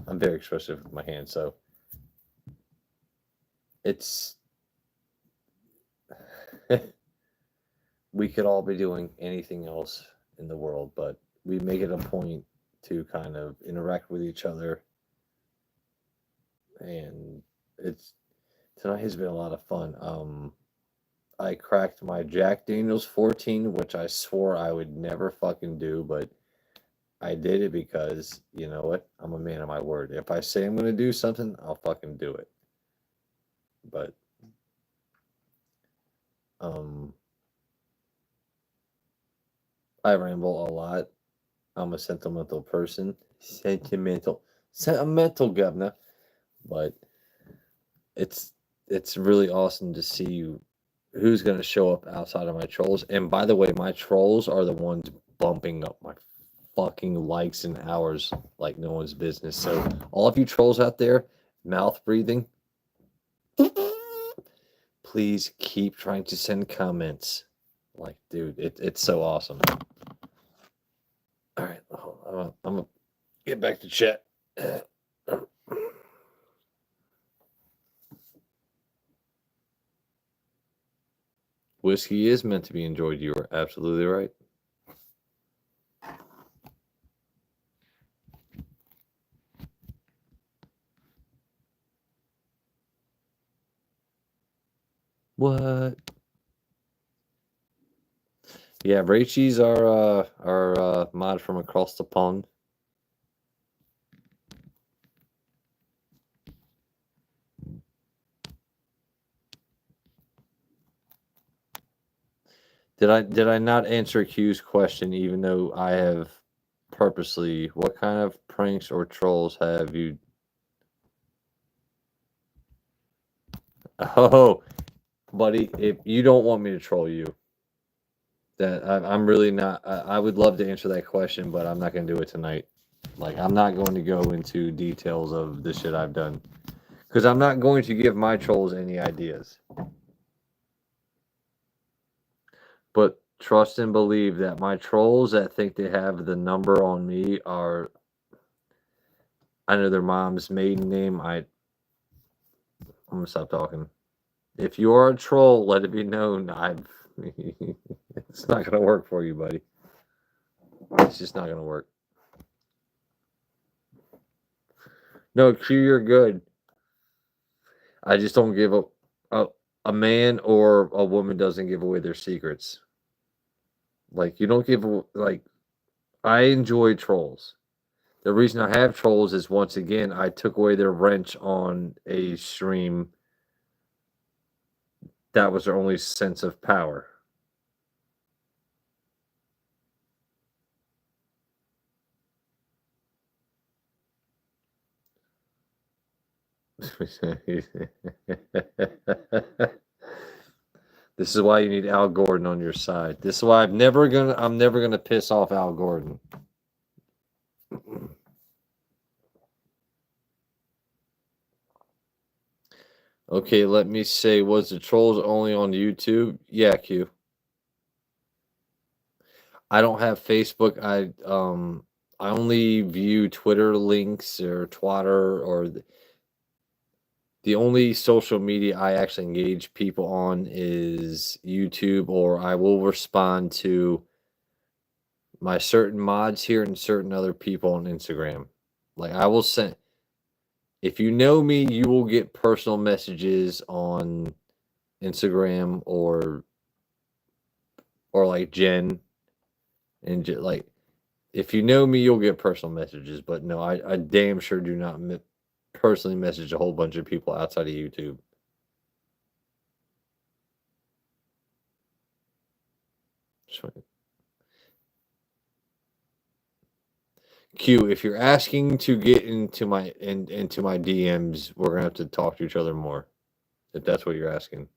I'm very expressive with my hands, so it's we could all be doing anything else in the world, but we make it a point to kind of interact with each other, and it's tonight has been a lot of fun. I cracked my Jack Daniels 14, which I swore I would never fucking do, but I did it because you know what? I'm a man of my word. If I say I'm gonna do something, I'll fucking do it. But um, I ramble a lot. I'm a sentimental person. Sentimental governor. But it's it's really awesome to see who's going to show up outside of my trolls. And by the way, my trolls are the ones bumping up my fucking likes and hours like no one's business. So all of you trolls out there, mouth breathing, please keep trying to send comments. Like, dude, it's so awesome. All right, I'm gonna get back to chat. Whiskey is meant to be enjoyed. You are absolutely right. What? Yeah, Rachel's our mod from across the pond. Did I not answer Q's question even though I have purposely what kind of pranks or trolls have you Oh, buddy, if you don't want me to troll you, that I'm really not I would love to answer that question, but I'm not going to do it tonight. Like I'm not going to go into details of the shit I've done because I'm not going to give my trolls any ideas. But trust and believe that my trolls that think they have the number on me are I know their mom's maiden name. I'm gonna stop talking. If you are a troll, let it be known. It's not gonna work for you, buddy. It's just not gonna work. No, Q, you're good. I just don't give a a man or a woman doesn't give away their secrets. Like you don't give like I enjoy trolls. The reason I have trolls is once again I took away their wrench on a stream that was their only sense of power. This is why you need Al Gordon on your side. This is why I'm never gonna piss off Al Gordon. Okay, let me say, was the trolls only on YouTube? Yeah, Q. I don't have Facebook. I only view Twitter links or Twitter or the only social media I actually engage people on is YouTube, or I will respond to my certain mods here and certain other people on Instagram. Like I will send if you know me, you will get personal messages on Instagram or like Jen and like if you know me, you'll get personal messages. But no, I damn sure do not personally message a whole bunch of people outside of YouTube. Q, if you're asking to get into my DMs, we're gonna have to talk to each other more. If that's what you're asking.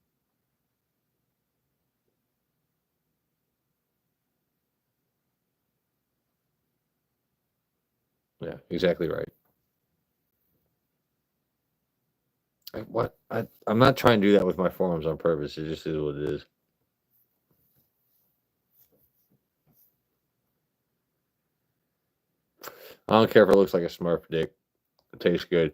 Yeah, exactly right. I'm not trying to do that with my forums on purpose. It just is what it is. I don't care if it looks like a Smurf dick. It tastes good.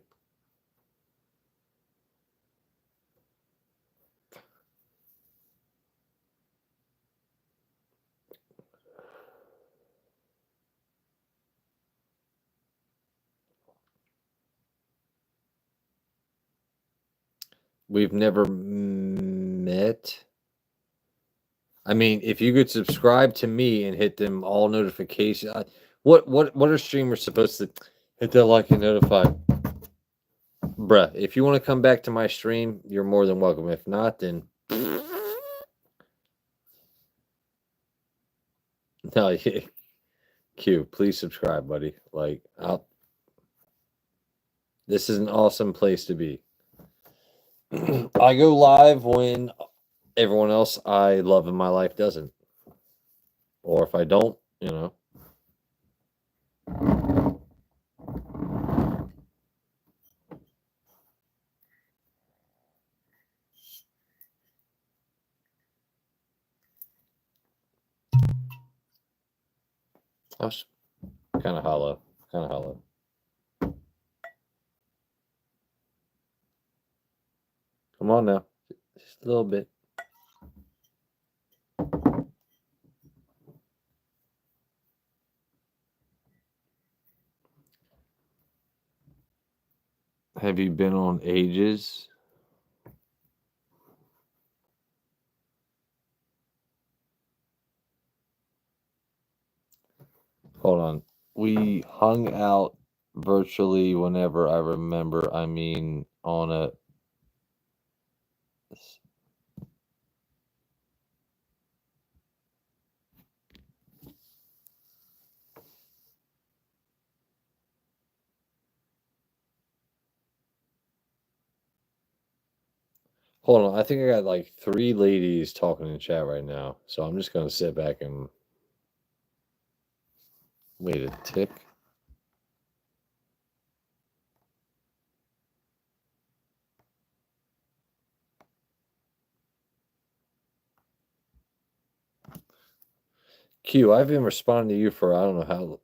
We've never met. I mean, if you could subscribe to me and hit them all notifications, what are streamers supposed to hit that like and notify? Bruh, if you want to come back to my stream, you're more than welcome. If not, then no. Q, please subscribe, buddy. Like, this is an awesome place to be. I go live when everyone else I love in my life doesn't, or if I don't, you know. I was kind of hollow, kind of hollow. Come on now, just a little bit. Have you been on Ages? Hold on. We hung out virtually whenever I remember. I mean, on a. Hold on. I think I got like 3 ladies talking in chat right now. So I'm just going to sit back and wait a tick. Q, I've been responding to you for I don't know how.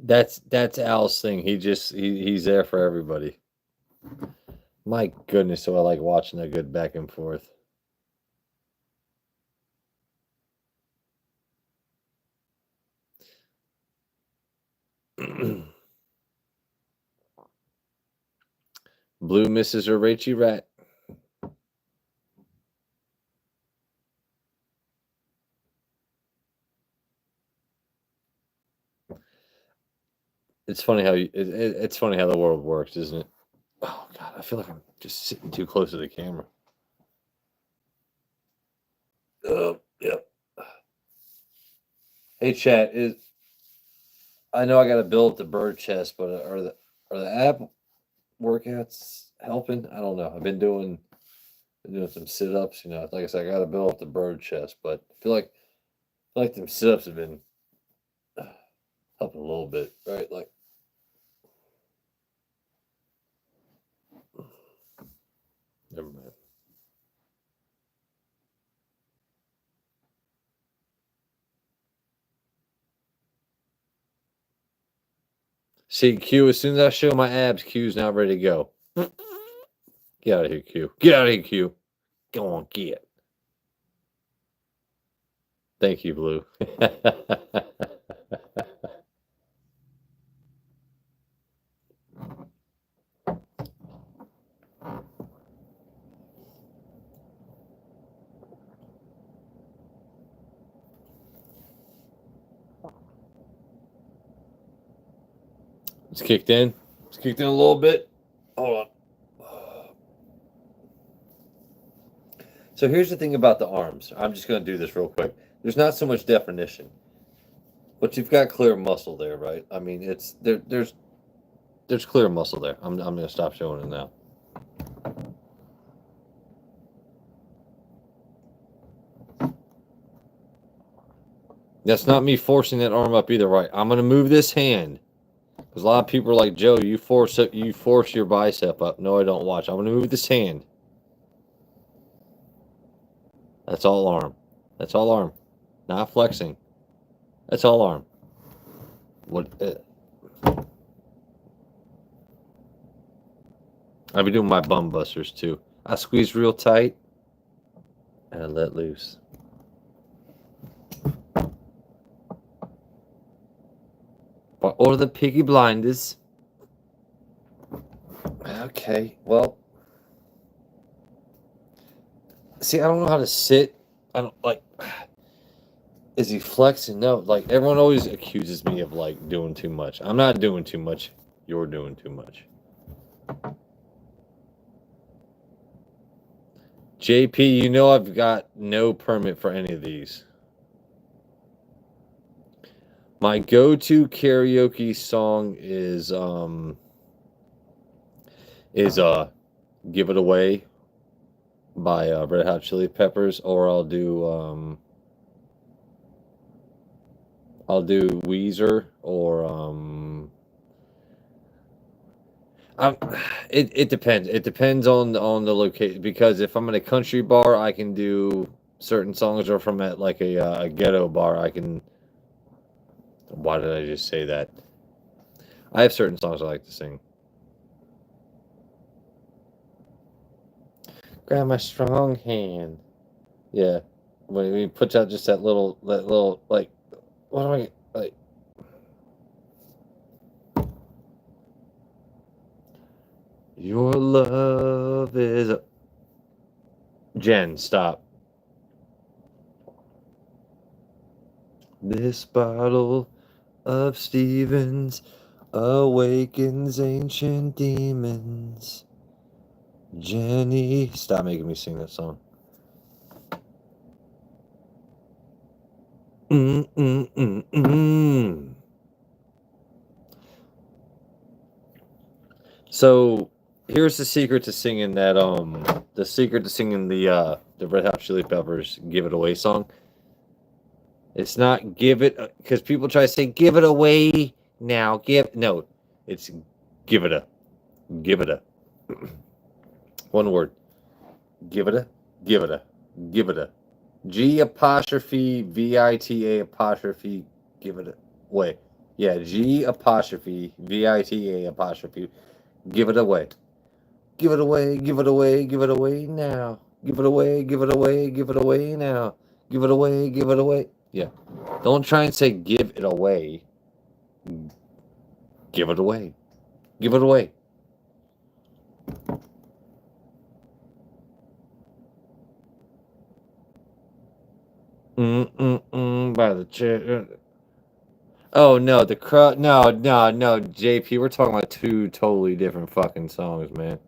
That's Al's thing. He's there for everybody. My goodness, so I like watching a good back and forth. Blue misses her Rachy Rat. It's funny how it's funny how the world works, isn't it? Oh God, I feel like I'm just sitting too close to the camera. Oh, yep. Hey, chat. I know I got to build up the bird chest, but are the ab workouts helping? I don't know. I've been doing some sit ups. Like I said, I got to build up the bird chest, but I feel like them sit ups have been helping a little bit, right? Like, never mind. See, Q, as soon as I show my abs, Q's not ready to go. Get out of here, Q. Get out of here, Q. Go on, get. Thank you, Blue. It's kicked in. It's kicked in a little bit. Hold on. So here's the thing about the arms. I'm just going to do this real quick. There's not so much definition, but you've got clear muscle there, right? I mean, it's there. There's clear muscle there. I'm going to stop showing it now. That's not me forcing that arm up either, right? I'm going to move this hand. Because a lot of people are like, Joe, you force your bicep up. No, I don't. Watch. I'm going to move this hand. That's all arm. That's all arm. Not flexing. That's all arm. What? I've been doing my bum busters too. I squeeze real tight and I let loose. Or the Piggy Blinders. Okay, well. See, I don't know how to sit. I don't like. Is he flexing? No. Like, everyone always accuses me of, like, doing too much. I'm not doing too much. You're doing too much. JP, you know I've got no permit for any of these. My go-to karaoke song is Give It Away by Red Hot Chili Peppers, or I'll do I'll do Weezer or Um, it depends. It depends on the location because if I'm in a country bar, I can do certain songs, or if I'm at like a ghetto bar, I can. Why did I just say that? I have certain songs I like to sing. Grab my strong hand. Yeah, when he puts out just that little like, what do I like? Your love is a... Jen. Stop. This bottle of Stevens awakens ancient demons. Jenny, stop making me sing that song. Mm, mm, mm, mm. So here's the secret to singing that the secret to singing the Red Hot Chili Peppers "Give It Away" song. It's not give it because people try to say give it away now. It's give it a give it a one word. Give it a give it a give it a G apostrophe VITA apostrophe give it away. Yeah, G apostrophe VITA apostrophe give it away. Give it away, give it away, give it away now. Give it away, give it away, give it away now. Give it away, give it away. Yeah. Don't try and say give it away. Give it away. Give it away. By the chair. Oh no, the crowd. No, no, no, JP. We're talking about two totally different fucking songs, man.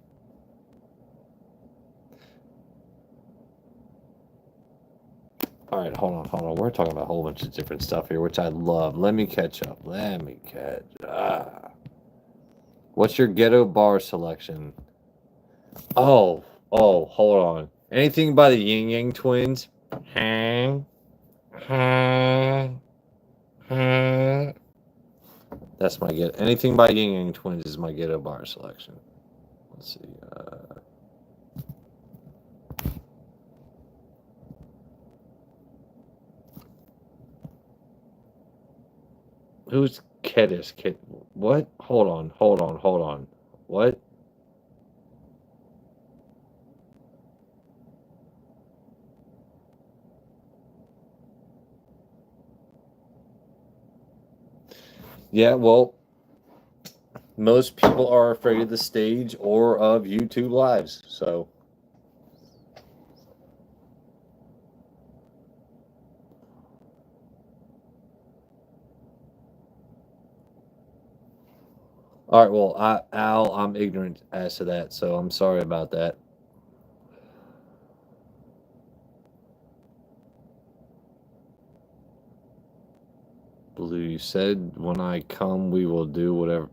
All right, hold on, hold on. We're talking about a whole bunch of different stuff here, which I love. Let me catch up. Let me catch. What's your ghetto bar selection? Oh, oh, hold on. Anything by the Yin Yang Twins? Hang, hang, hang. That's my get. Anything by Yin Yang Twins is my ghetto bar selection. Let's see. Who's Kedis? What? Hold on, hold on, hold on. What? Yeah, well, most people are afraid of the stage or of YouTube lives. So, all right. Well, Al, I'm ignorant as to that, so I'm sorry about that. Blue, you said when I come, we will do whatever.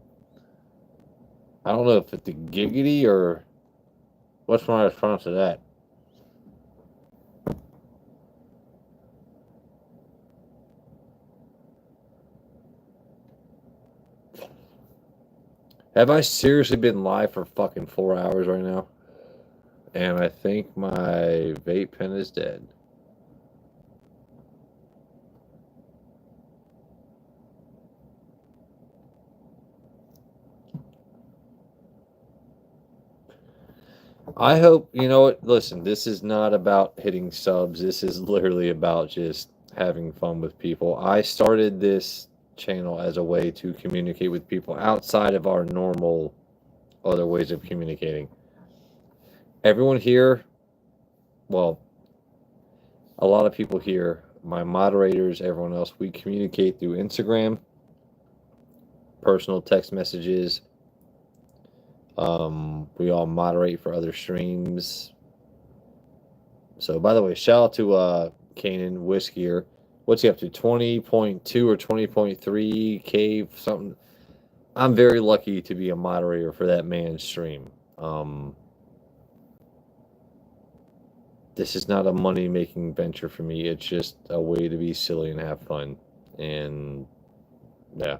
I don't know if it's the giggity or what's my response to that. Have I seriously been live for fucking 4 hours right now? And I think my vape pen is dead. I hope, you know what? Listen, this is not about hitting subs. This is literally about just having fun with people. I started this channel as a way to communicate with people outside of our normal other ways of communicating. Everyone here, well, a lot of people here, my moderators, everyone else, we communicate through Instagram, personal text messages. We all moderate for other streams. So, by the way, shout out to Kanan Whiskier. What's he up to? 20.2 or 20.3K something. I'm very lucky to be a moderator for that man's stream. This is not a money making venture for me. It's just a way to be silly and have fun. And yeah.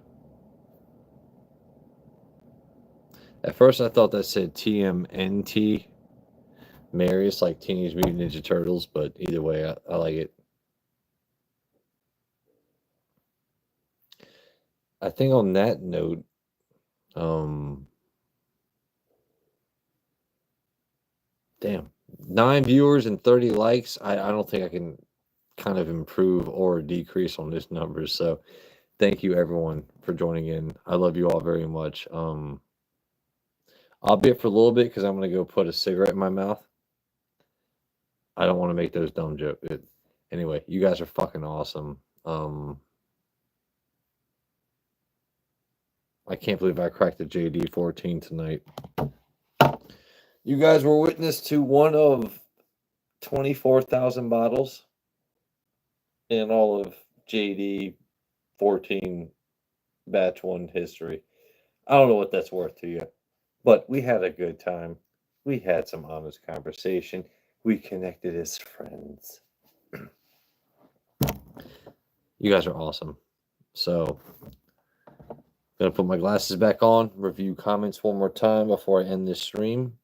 At first, I thought that said TMNT, Marius, like Teenage Mutant Ninja Turtles, but either way, I like it. I think on that note, damn, 9 viewers and 30 likes. I don't think I can kind of improve or decrease on this number. So thank you everyone for joining in. I love you all very much. I'll be it for a little bit because I'm gonna go put a cigarette in my mouth. I don't want to make those dumb jokes. Anyway, you guys are fucking awesome. I can't believe I cracked the JD 14 tonight. You guys were witness to one of 24,000 bottles in all of JD 14 batch 1 history. I don't know what that's worth to you, but we had a good time. We had some honest conversation. We connected as friends. You guys are awesome. So, gonna put my glasses back on, review comments one more time before I end this stream.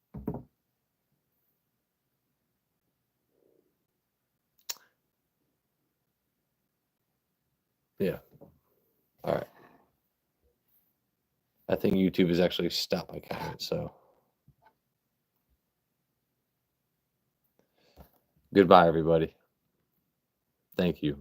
Yeah. All right. I think YouTube has actually stopped my comments, so goodbye, everybody. Thank you.